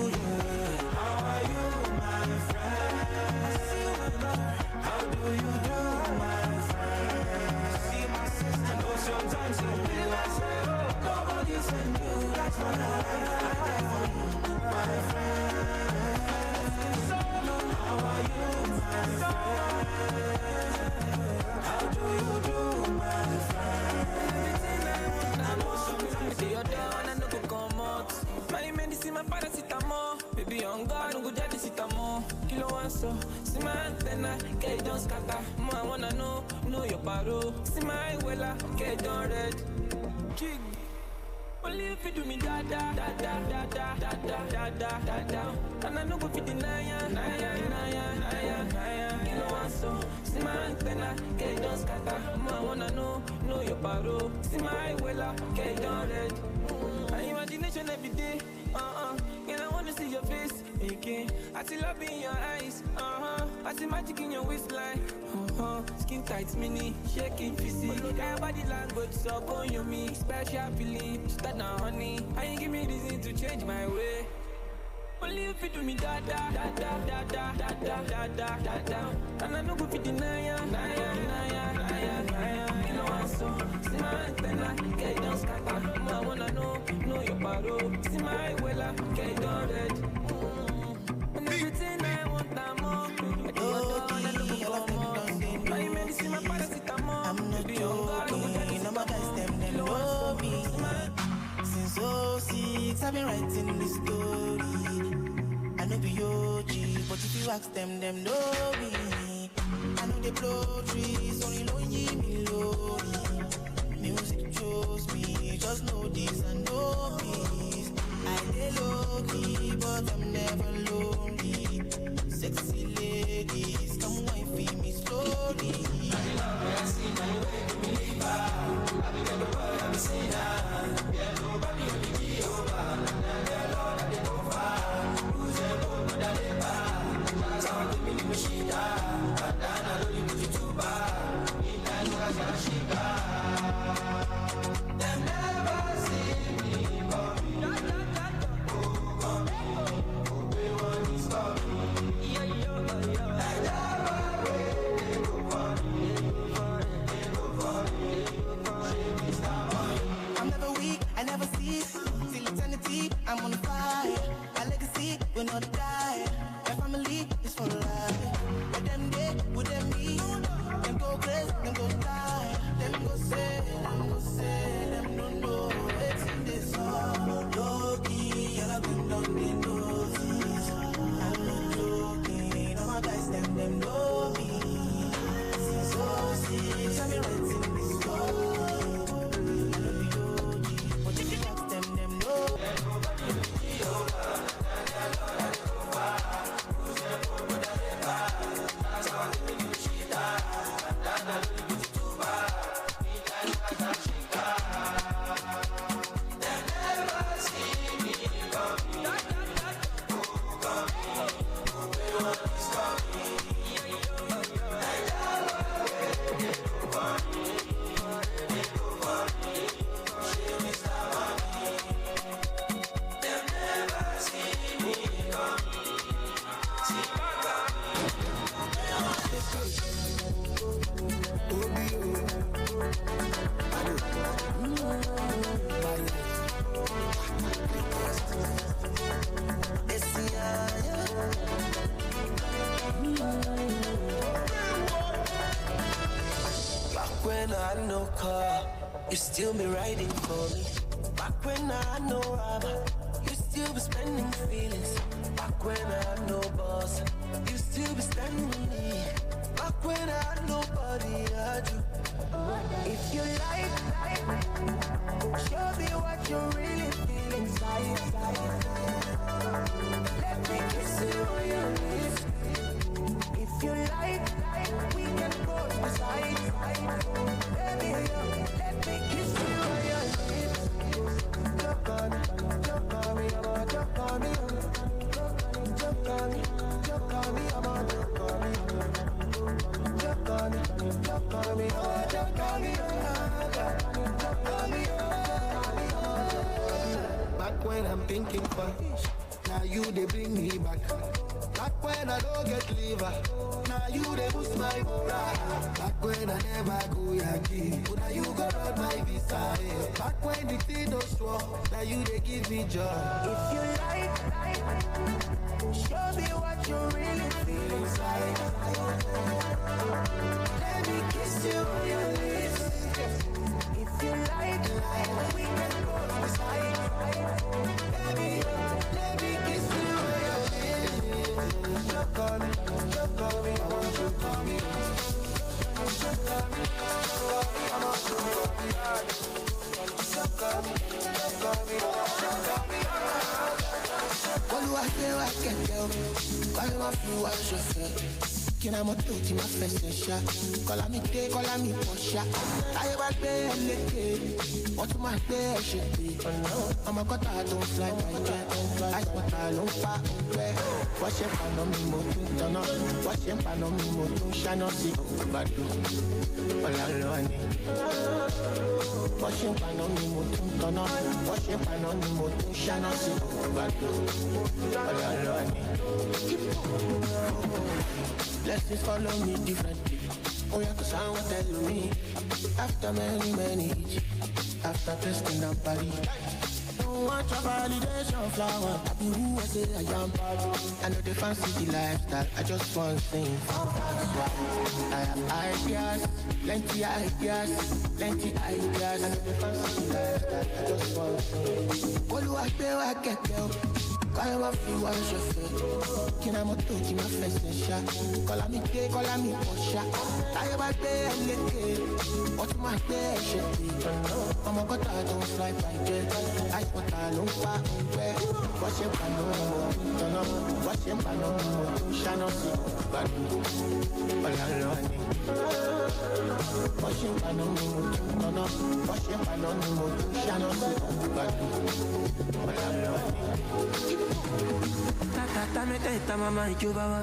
yeah. How are you, my friend? How do you do, my friend? See my sister. I know sometimes it be like say, nobody send you. That's what I for you, my friend. How are you, my friend? How do you do, my friend? I know sometimes you're down and no go come out. My medicine, my paracetamol. so. See my antenna, get it done scatter. I wanna know your paro. See my wella, get it done red. Jig. Only if you do me da da da da da da da da da da da. And I know go fit deny ya. You know what so? See my antenna, get it done scatter. I wanna know your paro. See my wella, get it done red. I imagination every day. And I wanna see your face again. I see love in your eyes. I see magic in your waistline. Skin tight, mini, shaking, fizzy. Got body language, so go on your me. Special feeling, start now, honey. I ain't give me reason to change my way. Only if you do me da da da da da da da da da da da da. And I know go fit deny ya. You know what so? See my antenna, get it done scatter. I wanna know your paro. See my wella, get it done red. And everything I want, I'm more. I do what I look for more. I ain't medicine, my paracetamol. I'm not joking, no my guys, them know me. Since 06, I've been writing this story. I know be OG, but if you ask them know me. I know they blow trees, only know me lonely. Music chose me, just know this and know peace. I dey low key, but I'm never lonely. Sexy ladies, come wine for me slowly. I love her, see my way to believe her. I be the boy, I'm seen her. Yeah, nobody will be over. Yeah, Lord, I dey over. Who's a boy, but I dey back. Sound to me, the machine. Bandana, don't you put it too bad. Midnight, was a shika. Them never see me coming. Oh, coming. Oh, we want this coming. Like that, they go for it. I'm never weak, I never cease. Till eternity, I'm on fire. My legacy will not die. My family is for life. With them day, with them me. Them go crazy, them go die. Them go say, them don't know it's in this song. No joking, I've been down the noses. I'm not joking, all my guys, them know me. Since 06, I've been writing this story. I know be OG, but if you ask them know. When I had no car, you still be riding for me. Back when I had no rubber, you still be spending feelings. Back when I had no boss, you still be standing with me. Back when I had nobody, I had you. If you like, show me what you really feel inside. Let me kiss you on your lips. If you like, we can go beside. Baby, let me kiss you on your lips. Jump on me, jump on me, I'm on, jump on me. Jump on me, jump on me, I'm on, jump on me. Jump on me, jump on me, oh, jump on me, jump on me, back when I'm thinking for, now you they bring me back. Back when I don't get liver, now you they boost my morale. Back when I never go Yankee, now you got on my visa. Back when the thing don't strong, now you they give me joy. If you like, show me what you really feel inside. Let me kiss you on your lips. If you like, we can go beside. Baby, let me kiss you on your lips. Jump on me, Kina moto ti ma fẹsẹ̀ ṣá, kọ́lá mi dé, kọ́lá mi pọ̀ ṣá. Ayé bá gbé ẹ lékè, wọ́n tún máa gbé ẹ ṣe pé. Ọmọ kọ́tà tó ń fly by jet, àìsàn ló ń pa òǹgbẹ́. Wọ́n ṣe ń paná mi, mo tún tanná. Wọ́n ṣe ń paná mi, mo tún ṣáná sí òǹgbàdo. Ọ̀la lọ ni. Wọ́n ṣe ń paná mi, mo tún tanná. Wọ́n ṣe ń paná mi, mo tún ṣáná sí òǹgbàdo. Ọ̀la lọ ni. Blessings follow me differently. Oh, yeah, cause I want to tell me. After many years, after testing and party. Don't want your validation flower. I be who I say I am. I know they fancy the lifestyle. I just want things. I have ideas, plenty ideas, plenty ideas. I know they fancy the lifestyle. I just want things. All you I get there. Kọ́lá wá fi wá ṣọ̀fẹ́, kí náà mọ́tò kí máa fẹsẹ̀ ṣá. Kọ́lá mi dé, kọ́lá mi pọ̀ ṣá. Táyé bá gbé ẹ lékè, wọ́n tún máa gbé ẹ ṣe pé. Ọmọ kọ́tà tó ń fly by jet, àìsàn ló ń pa òǹgbẹ́. Wọ́n ṣe ń paná mo tún tanná, wọ́n ṣe ń paná mo tún ṣáná sí ìgbàdùn. Ọ̀la lọ ni. Wọ́n ṣe ń paná mo tún tanná, wọ́n ṣe ń paná mo tún ṣáná sí ìgbàdùn. Ọ̀la lọ ni. Tata mẹ́tẹ̀ẹ̀ta mama ìjọba wa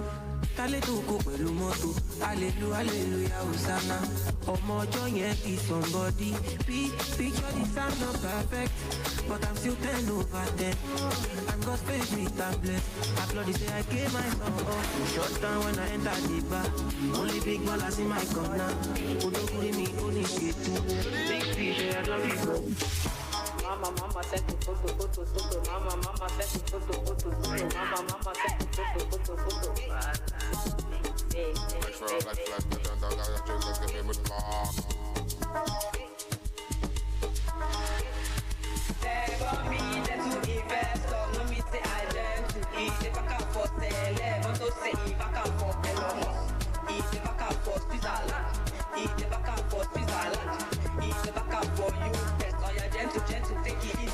kálẹ̀ tó kó pẹ̀lú mọ́tò hallelujah hosanna ọmọ ọjọ́ yẹn be somebody picture the sound not perfect but I'm still 10 over 10 I'm God's favorite and blessed applaud say I gave my son up shut down when I enter the bar only big ballers in my corner odoguri mi only get two big fish I don't be broke. Mama sent the photo. Mama sent the photo. Mama sent the photo. Gentle, take it easy.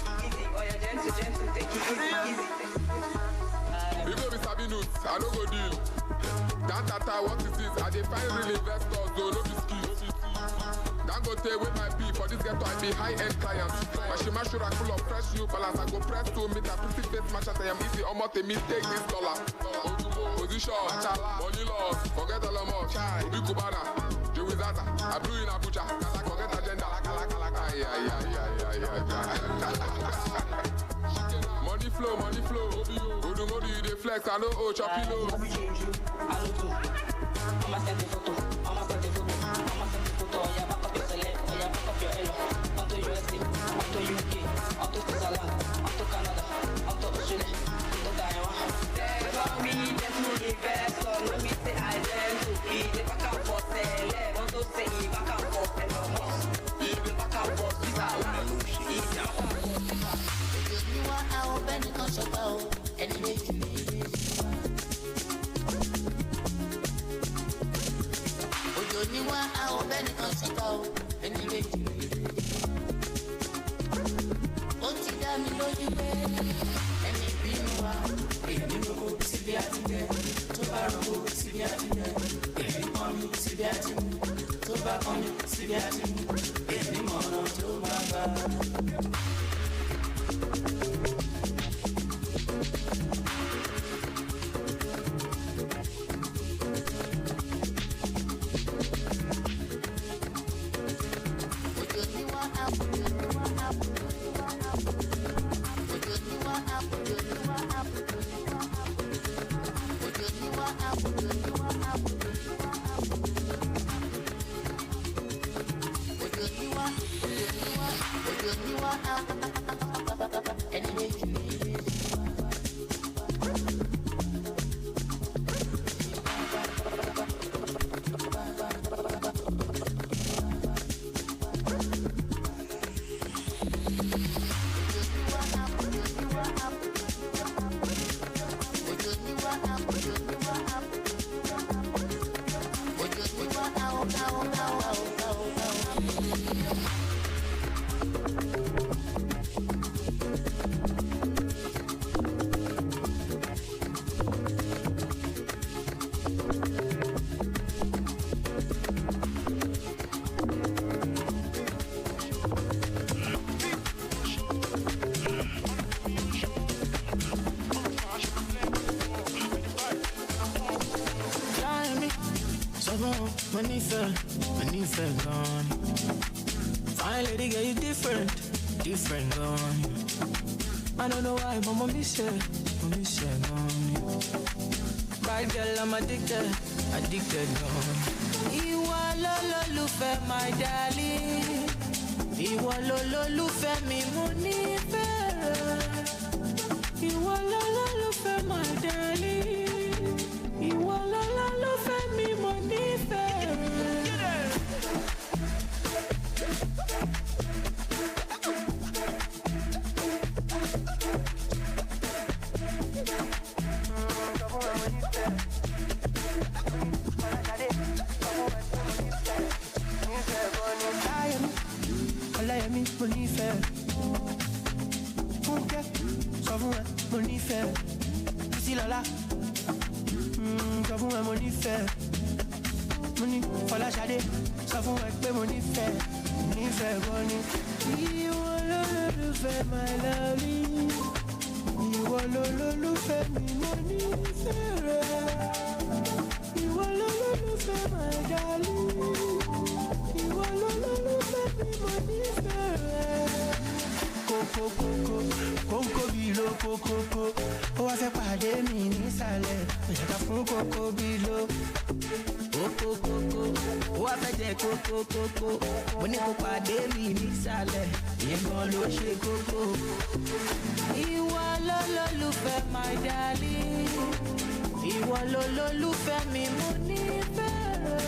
Oh, yeah, gentle, take it easy. People be sabi news, I no go deal. That tata, what it is, I dey find real investors, though, no be skills. That go take with my pee, for this ghetto, I be high-end client. My shima shura full of fresh new balance, I go press to meet a pretty face match as I am easy, almost a mistake this dollar. Position, money loss, forget all of much. Obi Kubana, Joey Zata, I blew in Abuja, forget agenda. Money flow. Odu, you dey flex, I know, choppy low. Mama send the photo, yeah, back up your select, yeah, back up your elo. Onto USA, onto UK, onto Switzerland, onto Canada, onto Australia, onto Taiwan. Tell me, them to invest, so let me say I learn to be the back up for select, want to say back up for elo. money fell gone. Fine lady, girl, you different gone. I don't know why, but mommy said gone. Bad girl, I'm addicted gone. Ìwọ lolólùfẹ́, my darling. Ìwọ lolólùfẹ́ mi, mo nífẹ̀ẹ́. Ìwọ lolólùfẹ́, my darling. Ìwọ lolólùfẹ́ mi, mo nífẹ̀ẹ́. Ọláyẹmí, mo nífẹ̀ẹ́. Fúnkẹ́, sọ fún ẹ, mo nífẹ̀ẹ́. Bísílọ́lá, sọ fún ẹ, mo nífẹ̀ẹ́. Mo ní Fọláṣadé, sọ fún ẹ pé mo nífẹ̀ẹ́. Nífẹ̀ẹ́ gan ni. Ìwọ lolólùfẹ́, my lovely. Ìwọ lolólùfẹ́ mi, mo nífẹ̀ẹ́ rẹ. Ìwọ lolólùfẹ́, my darling. Ìwọ lolólùfẹ́ mi, mo nífẹ̀ẹ́ rẹ. Kókó bílò kókókó. Ó wá fẹ́ pàdé mi nísàlẹ̀. Òyàtà fún kókó bílò. Kókókókó. Ó wá fẹ́ jẹ kókókókó. Mo ní kó pàdé mi nísàlẹ̀. Ìyẹn gan ló ṣe kókó. Ìwọ lolólùfẹ́, my darling. Ìwọ lolólùfẹ́ mi, mo nífẹ̀ẹ́ rẹ.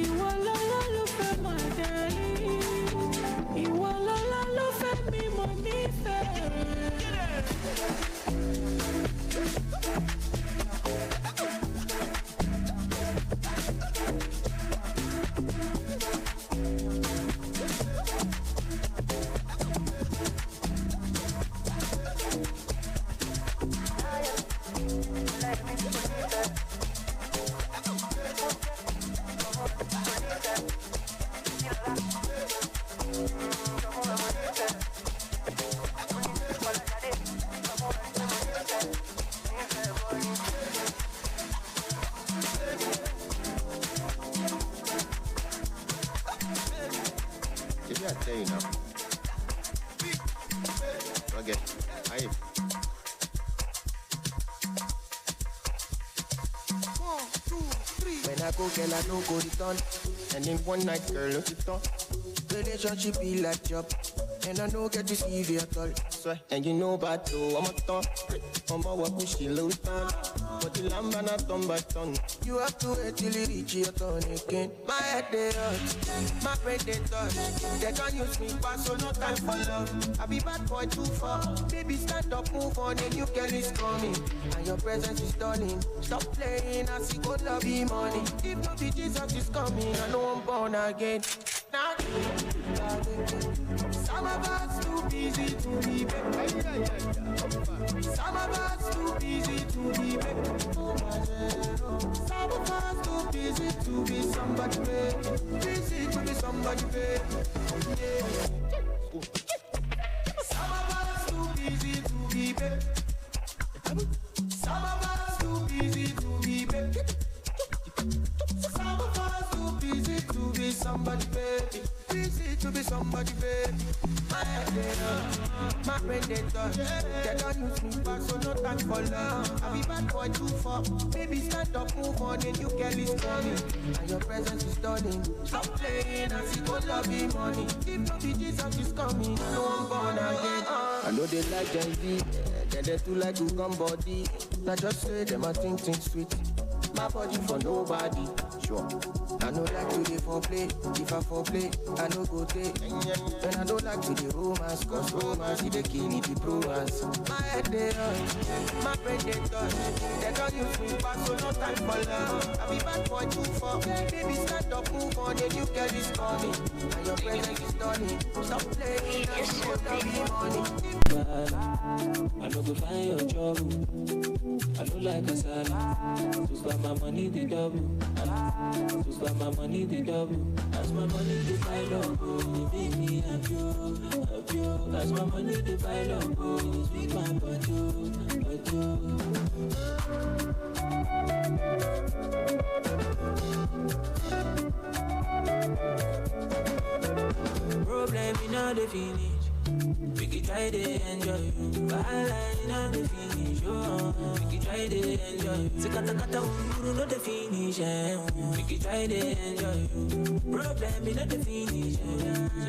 Ìwọ lolólùfẹ́, my darling. Ìwọ lolólùfẹ́ mi, mo nífẹ̀ẹ́ rẹ. Girl, I don't go return. And in one night, girl, look it on. Relationship be like job. And I don't get to see you at all. Swear, and you know bad too, I'm a ton. I'm a walk with she low ton. But the lamb and a ton by ton. You have to wait till you reach your turn again. My head they hurt, my brain they touch. They can't use me fast, so no time for love. I be bad boy too far. Baby, stand up, move on, a new girl is coming. And your presence is stunning. Stop playing, I see good love be money. If no be Jesus is coming, I know I'm born again. Now, some of us too busy to be back. Some of us too busy to be back. Some of us too busy to be somebody baby. Busy to be somebody baby. Yeah. Some of us too busy to be back. Some of us too busy to be back. Some of us too busy to be somebody baby. Busy to be somebody baby. My brain they touch. They don't use me back, so no time for love. I be bad boy too far. Baby, stand up, move on, a new girl is coming. And your presence is stunning. Stop playing, I see good love be money. If no be Jesus is coming, I know I'm born again. I know they like Gen Z, they too like to come body. I just say them I think sweet. My body for nobody, sure. I don't like to the foreplay. If I foreplay, I no go take. And I don't like to the romance, cause romance is the king, the romance. My head they hurt, my brain they touch. They don't use me back, so no time for love. I be bad boy too far. Baby, stand up, move on, a new girl is coming. And your presence is stunning. Stop playing, and you got be money. I no go find your trouble. I don't like a salad. So spend my money the double. So spend my money the double. As my money the pile up, oh, make me have you. as my money they pile up, oh, it sweet my body, problem in all the finish. We can try to enjoy you. Bahala in the finish. Oh, we can try to enjoy you. Sekata kata uru no the finish. We can try to enjoy you. Problem in the finish. So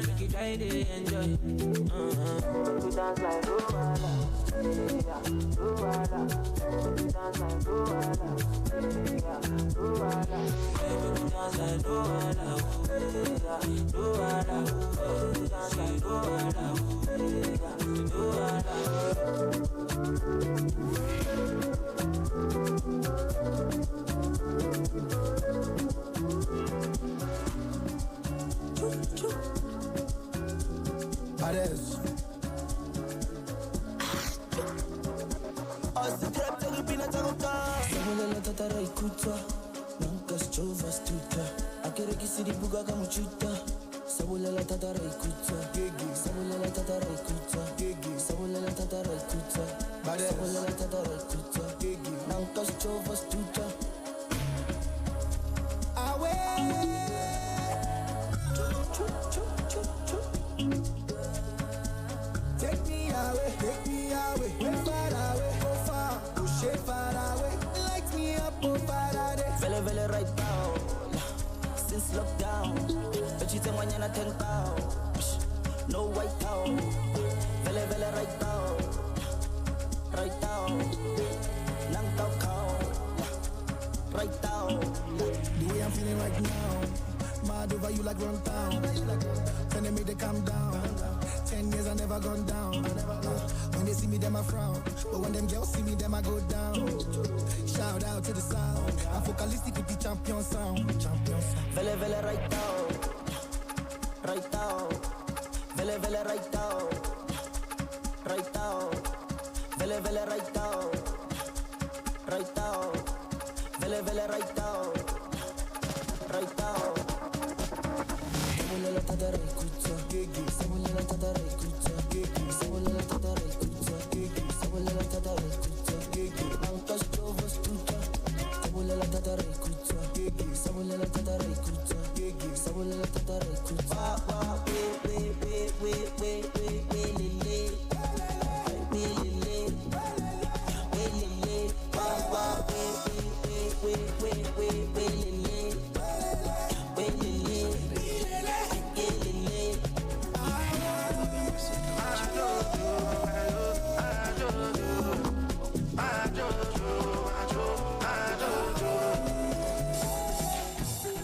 we can try to enjoy you. We dance like Luala. Yeah, Luala. We dance like Luala. Yeah, Luala. We dance like Luala. Yeah, Luala. We dance like Luala.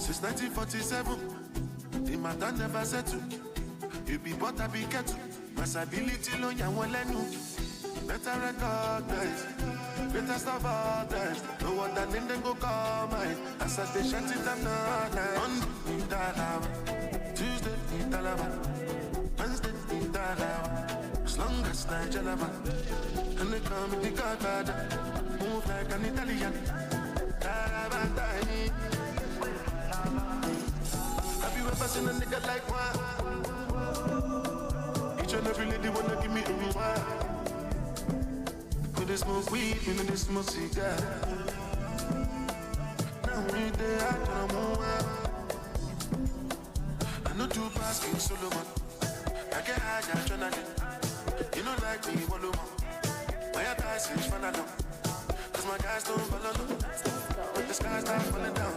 Since 1947, the matter never settled. You be but I be kettle. Masability lo ya won lenu. Better recognize, better stuff others. No one that name them go call mine. As I they shut it down night. Monday, Dalava. Tuesday, Dalava. Wednesday, Dalava. As long as Nigelava. And they call me the Godfather. Move like an Italian. Dalava, have you ever seen a nigga like one? Each and every lady wanna give me a rewind. Could they smoke weed, you know they smoke cigar. Now we there, I don't know why. I know two pass King Solomon. I get high, I'm trying to. You know like me, one more. My guys is fun along. Cause my guys don't follow no. The sky's not falling down.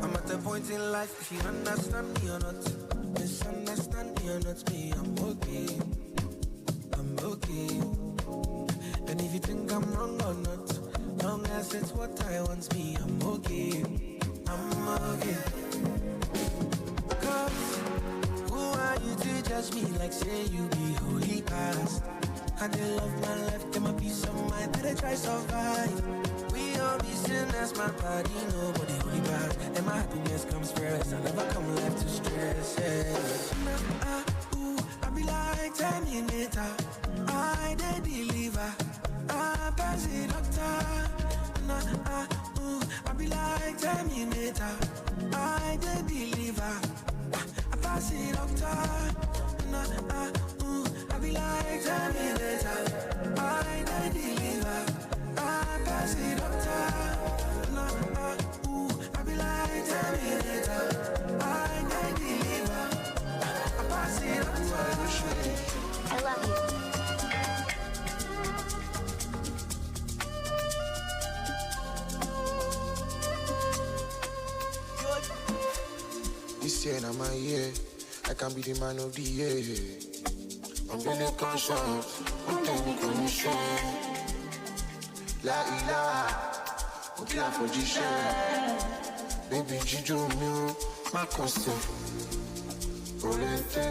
I'm at a point in life, if you understand me or not, misunderstand me or not, me, I'm okay. I'm okay. And if you think I'm wrong or not, long as it's what I want, me, I'm okay. I'm okay. Cause who are you to judge me like say you be holy past? I did love my life, get my peace of mind, that I try survive. We all be sinners, my body, nobody holy bad. And my happiness comes first, I never come left to stress, yeah. I be like 10 minutes, I did deliver. I pass it doctor. I be like Terminator. I the believer. I pass it doctor. I be like Terminator. I the believer. I pass it doctor. I be like Terminator. I the believer. I pass it doctor. I love you. This year, now my year, I can be the man of the year. I'm really conscious, I'm taking commission. La ilaha, okay, for G-share. Baby, Jijo, me, my custom. Volente,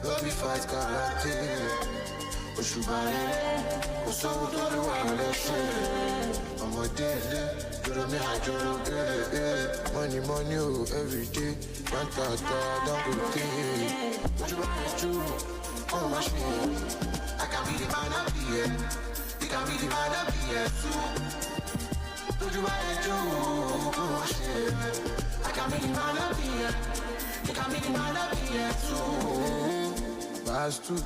lobby fight, karate. Oshubale, Oso, Dodo, Aleshe. I'm a daily. Money, money, oh, every day. Don't go think. What you want to do? Oh, my shit. I can be the man of the year. You can be the man of the year too. What you want to do? Oh, my shit. I can be the man of the year. You can be the man of the year too. Pass too.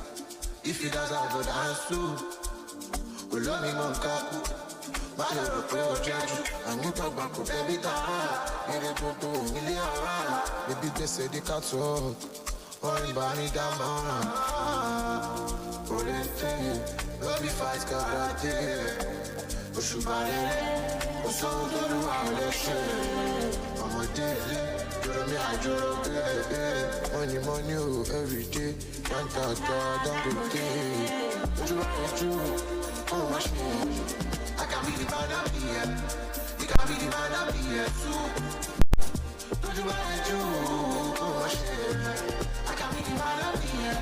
If you dance, I'll go dance too. We love me, Monkaku. I never and you talk back up every time. Maybe they say they can't talk. Or in Bani Dama. Lobby fight karate. Oshubale. Oso Dodo Aleshe. I'm a daily. Money, money, oh, every day. Don't go think. What you want to do? Oh, my shit. I can be the man of the year. You can be the man of the year too. Don't you want to do? Oh, shit. I can be the man of the year.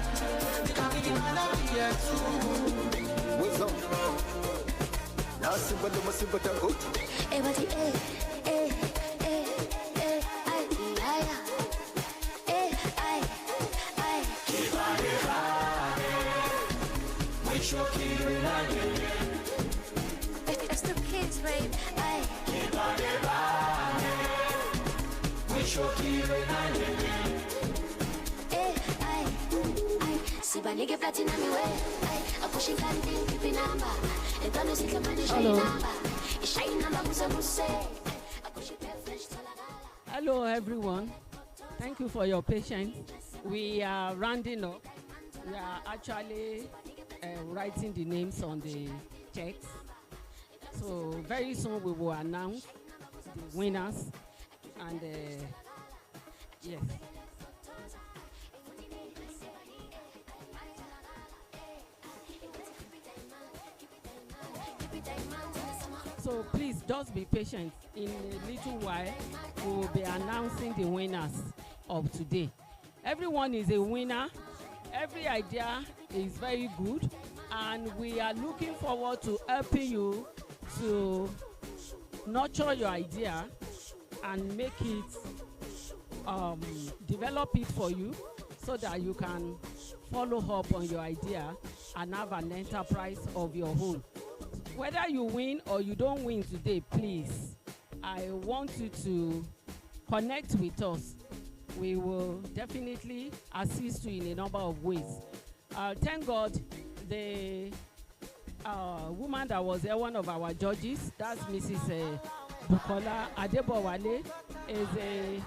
You can be the man of the year too. What's up? Now, simple, simple, good. Everybody, It's the kids, babe. See my nigga platinum way. I push it candy, keep number. And don't see the money shine number. It's shine number, Musa. Hello, everyone. Thank you for your patience. We are rounding up. We are actually writing the names on the checks. So very soon we will announce the winners. And yes. So please just be patient. In a little while, we will be announcing the winners of today. Everyone is a winner. Every idea is very good, and we are looking forward to helping you to nurture your idea and make it, develop it for you so that you can follow up on your idea and have an enterprise of your own. Whether you win or you don't win today, please, I want you to connect with us. We will definitely assist you in a number of ways. Thank God the woman that was one of our judges, that's Mrs. Bukola Adebowale, is a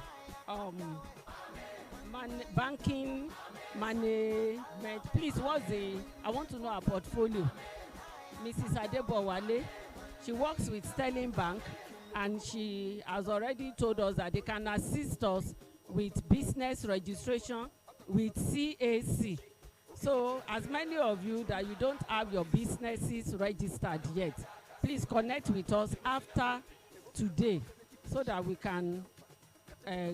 banking management. Please, I want to know her portfolio. Mrs. Adebowale, she works with Sterling Bank, and she has already told us that they can assist us with business registration with CAC. So as many of you that you don't have your businesses registered yet, please connect with us after today so that we can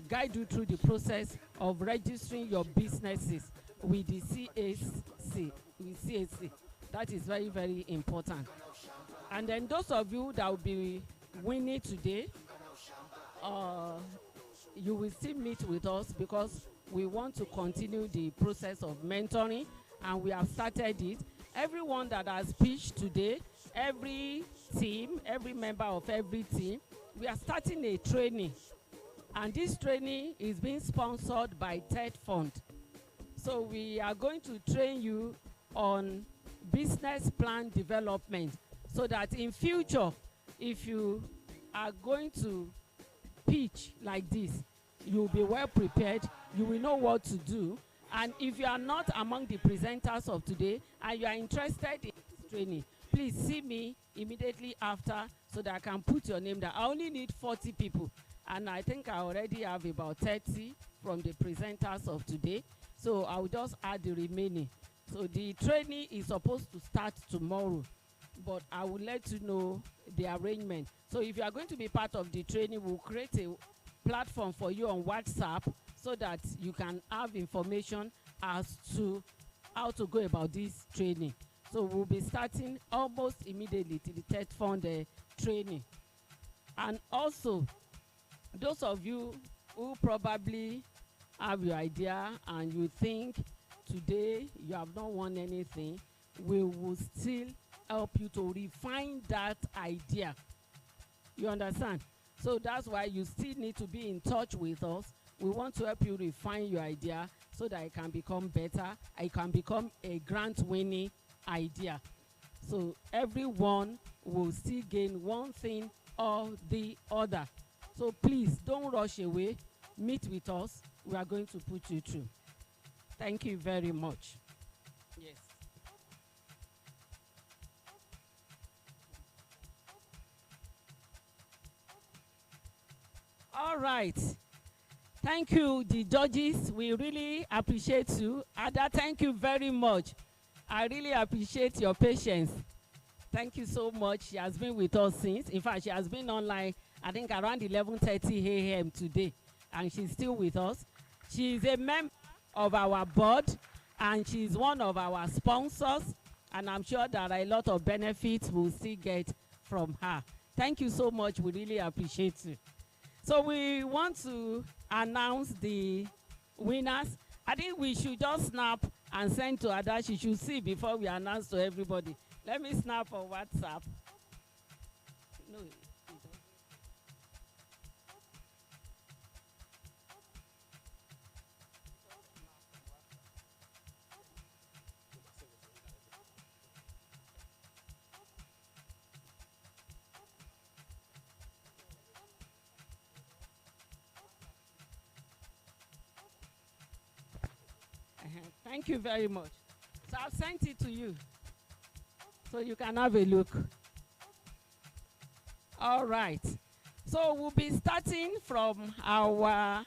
guide you through the process of registering your businesses with the CAC. That is very, very important. And then those of you that will be winning today, you will still meet with us because we want to continue the process of mentoring, and we have started it. Everyone that has pitched today, every team, every member of every team, we are starting a training. And this training is being sponsored by TED Fund. So we are going to train you on business plan development so that in future, if you are going to pitch like this, you'll be well prepared, you will know what to do. And if you are not among the presenters of today and you are interested in this training, please see me immediately after so that I can put your name down. I only need 40 people, and I think I already have about 30 from the presenters of today. So I will just add the remaining. So the training is supposed to start tomorrow, but I will let you know the arrangement. So if you are going to be part of the training, we'll create a platform for you on WhatsApp so that you can have information as to how to go about this training. So we'll be starting almost immediately to the TED Fund training. And also, those of you who probably have your idea and you think today you have not won anything, we will still help you to refine that idea. You understand? So that's why you still need to be in touch with us. We want to help you refine your idea so that it can become better. It can become a grant-winning idea. So everyone will still gain one thing or the other. So please don't rush away. Meet with us. We are going to put you through. Thank you very much. Yes. All right. Thank you, the judges. We really appreciate you. Ada, thank you very much. I really appreciate your patience. Thank you so much. She has been with us since. In fact, she has been online, I think, around 11:30 a.m. today, and she's still with us. She is a member of our board, and she's one of our sponsors, and I'm sure there are a lot of benefits we'll still get from her. Thank you so much. We really appreciate you. So we want to announce the winners. I think we should just snap and send to Ada. She should see before we announce to everybody. Let me snap on WhatsApp. No. Thank you very much. So I've sent it to you so you can have a look. All right. So we'll be starting from our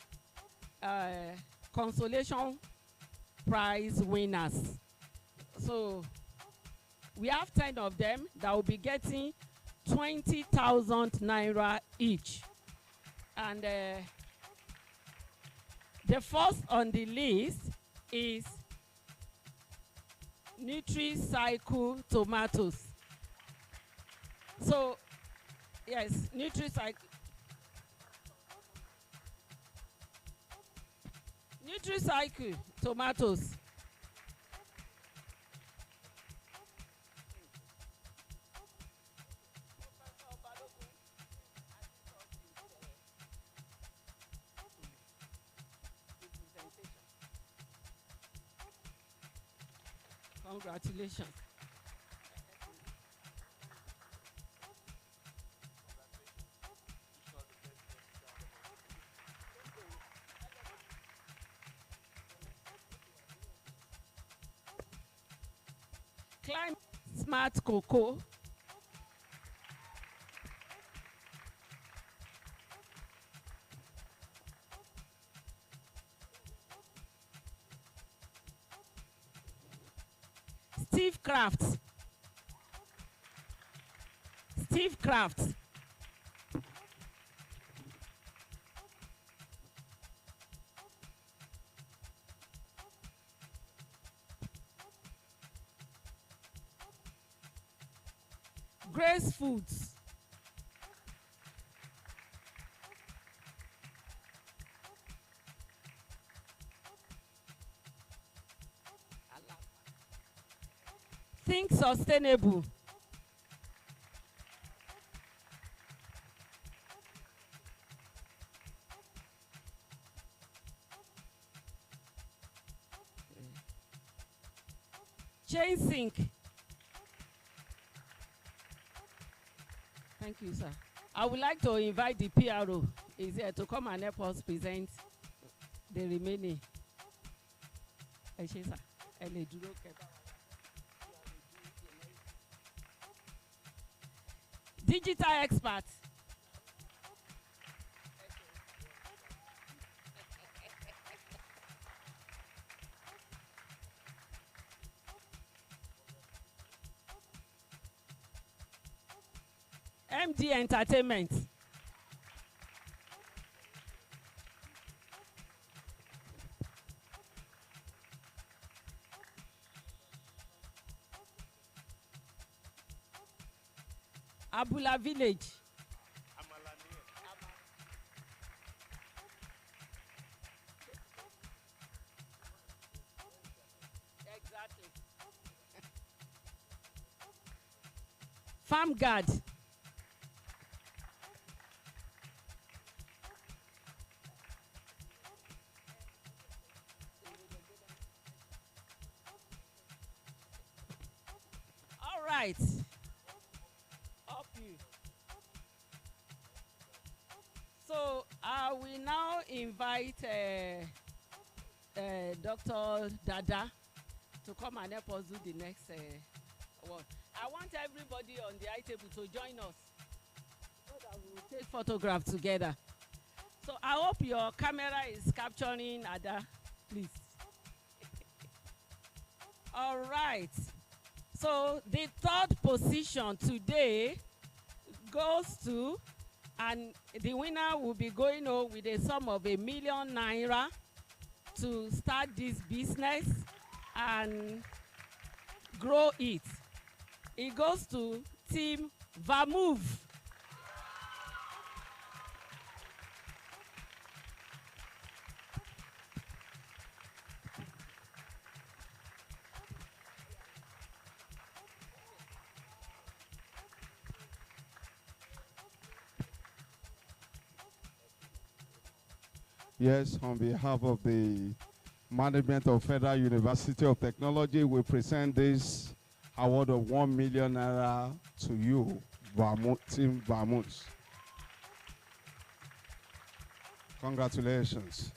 consolation prize winners. So we have 10 of them that will be getting 20,000 naira each. And the first on the list is NutriCycle tomatoes. So, yes, NutriCycle tomatoes. Congratulations. Climate Smart Cocoa. Steve Crafts. Steve Crafts. Grace Foods. Think Sustainable. Chain sync. Thank you, sir. I would like to invite the PRO is here to come and help us present the remaining. Digital expert. MD Entertainment. Abula Village. Exactly. Farm Guard. All right. Up you. So I will now invite Dr. Dada to come and help us do the next one. I want everybody on the eye table to join us so that we will take photographs together. So I hope your camera is capturing Ada, please. All right. So the third position today goes to, and the winner will be going home with a sum of ₦1 million to start this business and grow it. It goes to Team Vamove. Yes, on behalf of the management of Federal University of Technology, we present this award of ₦1 million to you, Team Vermont. Congratulations.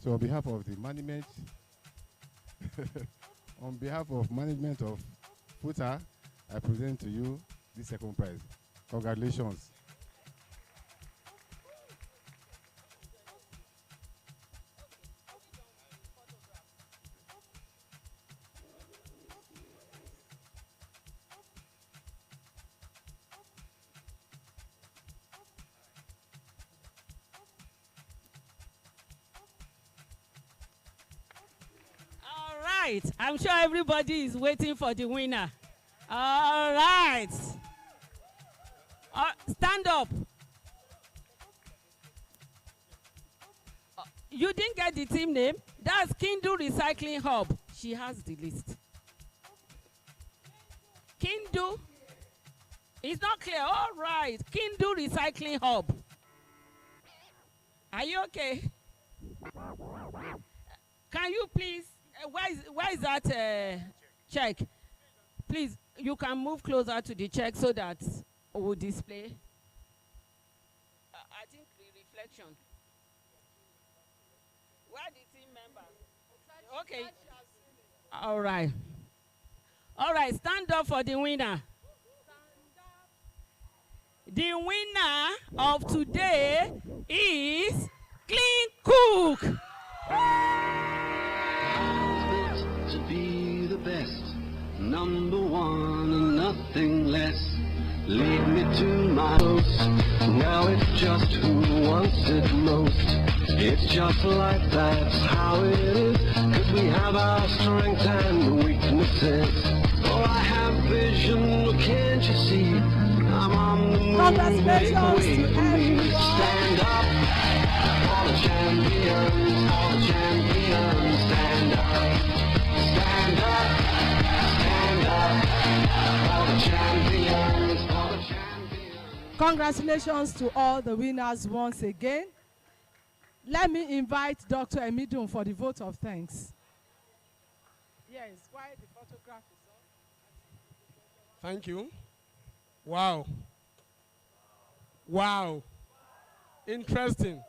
So on behalf of the management, on behalf of management of FUTA, I present to you the second prize. Congratulations. I'm sure everybody is waiting for the winner. All right. Stand up. You didn't get the team name? That's Kindu Recycling Hub. She has the list. Kindu. It's not clear. All right. Kindu Recycling Hub. Are you okay? Can you please? Where is that check? Please, you can move closer to the check so that we'll display. I think the reflection. Where are the team members? Okay. All right. All right, stand up for the winner. The winner of today is Clean Cook. To be the best, number one and nothing less. Lead me to my post. Now it's just who wants it most. It's just like that's how it is. 'Cause we have our strengths and weaknesses. Oh, I have vision, can't you see? I'm on the move. Congratulations Make way to for me. everyone. Stand up. All the champions, all the champions. Stand up. Stand up. Stand up. All the champions, all the champions. Congratulations to all the winners once again. Let me invite Dr. Emidun for the vote of thanks. Yes, why the photograph is on? Thank you. Wow. Wow. Interesting.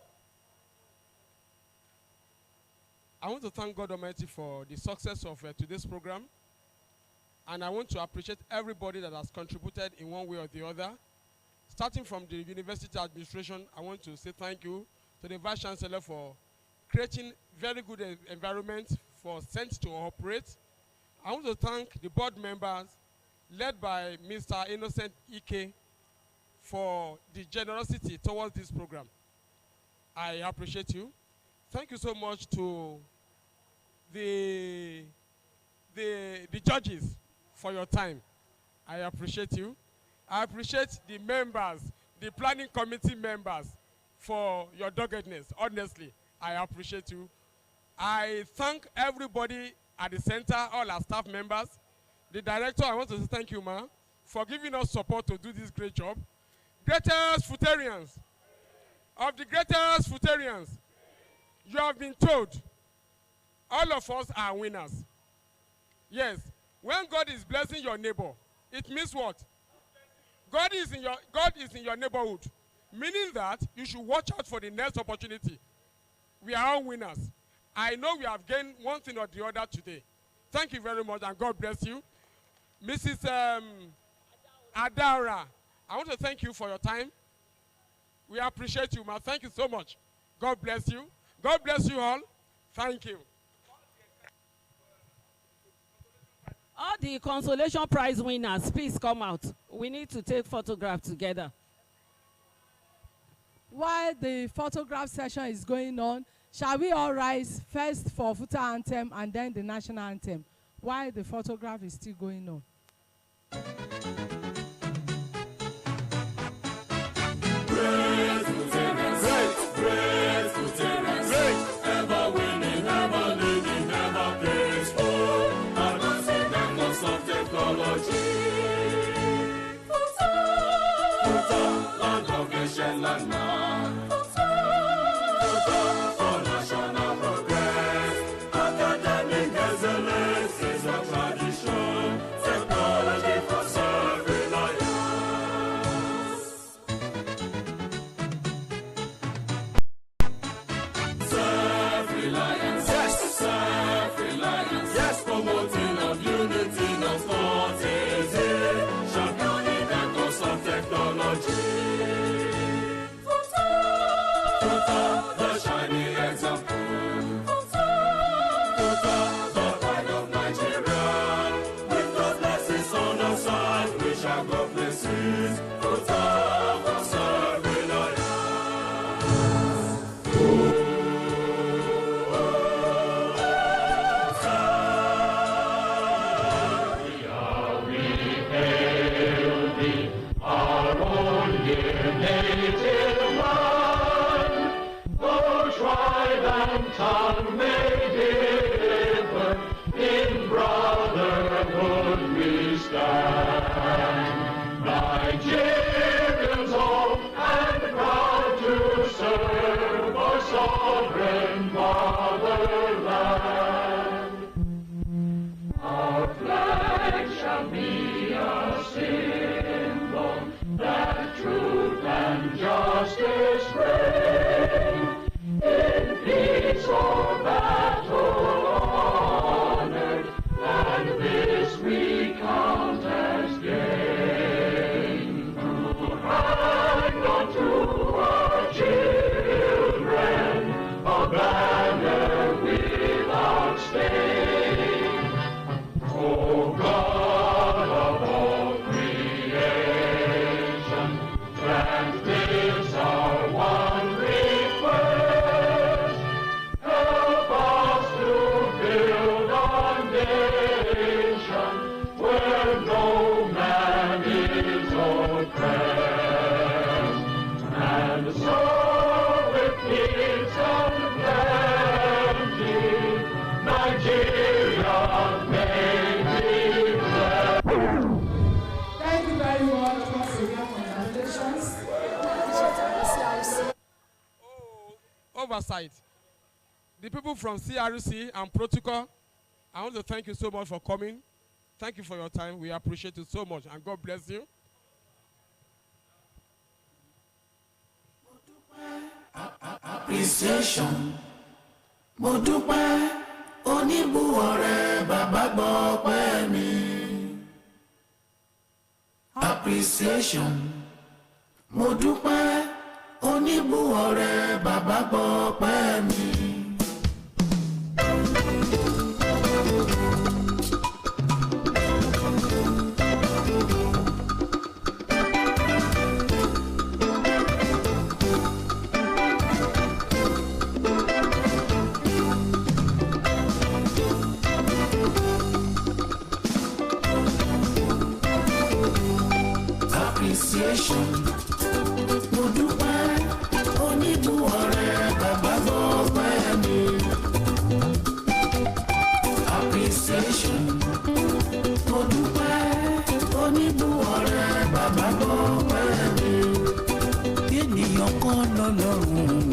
I want to thank God Almighty for the success of today's program. And I want to appreciate everybody that has contributed in one way or the other. Starting from the university administration, I want to say thank you to the Vice Chancellor for creating very good environment for CENT to operate. I want to thank the board members led by Mr. Innocent Ike for the generosity towards this program. I appreciate you. Thank you so much to the judges for your time. I appreciate you. I appreciate the members, the planning committee members for your doggedness. Honestly, I appreciate you. I thank everybody at the center, all our staff members. The director, I want to say thank you, ma, for giving us support to do this great job. Greatest Futarians, of the greatest Futarians, you have been told all of us are winners. Yes, when God is blessing your neighbor, it means what? God is in your neighborhood, meaning that you should watch out for the next opportunity. We are all winners. I know we have gained one thing or the other today. Thank you very much, and God bless you. Mrs. Adara, I want to thank you for your time. We appreciate you, ma. Thank you so much. God bless you. God bless you all. Thank you. All the consolation prize winners, please come out. We need to take photographs together. While the photograph session is going on, shall we all rise first for FUTA anthem and then the national anthem, while the photograph is still going on? Great Futarians, great Futarians, ever winning, ever leading, ever peaceful, advancing the course of technology. FUTA, land of nation, landmark. FUTA, for national progress. Academic excellence is a tradition. Technology for self-reliance. Self-reliance, yes. Self-reliance, yes. Promoting of unity, not not easy. Championing the cause of technology. FUTA, the shining example. FUTA, the pride of Nigeria. With the blessings on our side, we shall go places. FUTA, for self-reliance. Our own dear native land, though tribe and tongue may differ, in brotherhood we stand. Nigerians all and proud to serve our sovereign fatherland. Our flag shall be a symbol that truth and justice reign. In peace or battle honored, and this we count as gain. To hang on to our children a banner without stain. O God of all creation, grant this our one request. Help oversight. The people from CRC and Protocol, I want to thank you so much for coming. Thank you for your time. We appreciate it so much, and God bless you. Appreciation. Mo dúpẹ́ oníbùwọ̀rẹ́ bàbá gbọ́ pẹ́ mi. Appreciation. Mo dúpẹ́ oníbùwọ̀rẹ́ bàbá gbọ́ pẹ́ mi. Appreciation. Mo dúpẹ́ oníbùwọ̀rẹ́ bàbá gbọ́ pẹ́ mi. Appreciation. Mo dúpẹ́ oníbùwọ̀rẹ́ bàbá gbọ́ pẹ́ mi. Ènìyàn kan lọ́lọ́run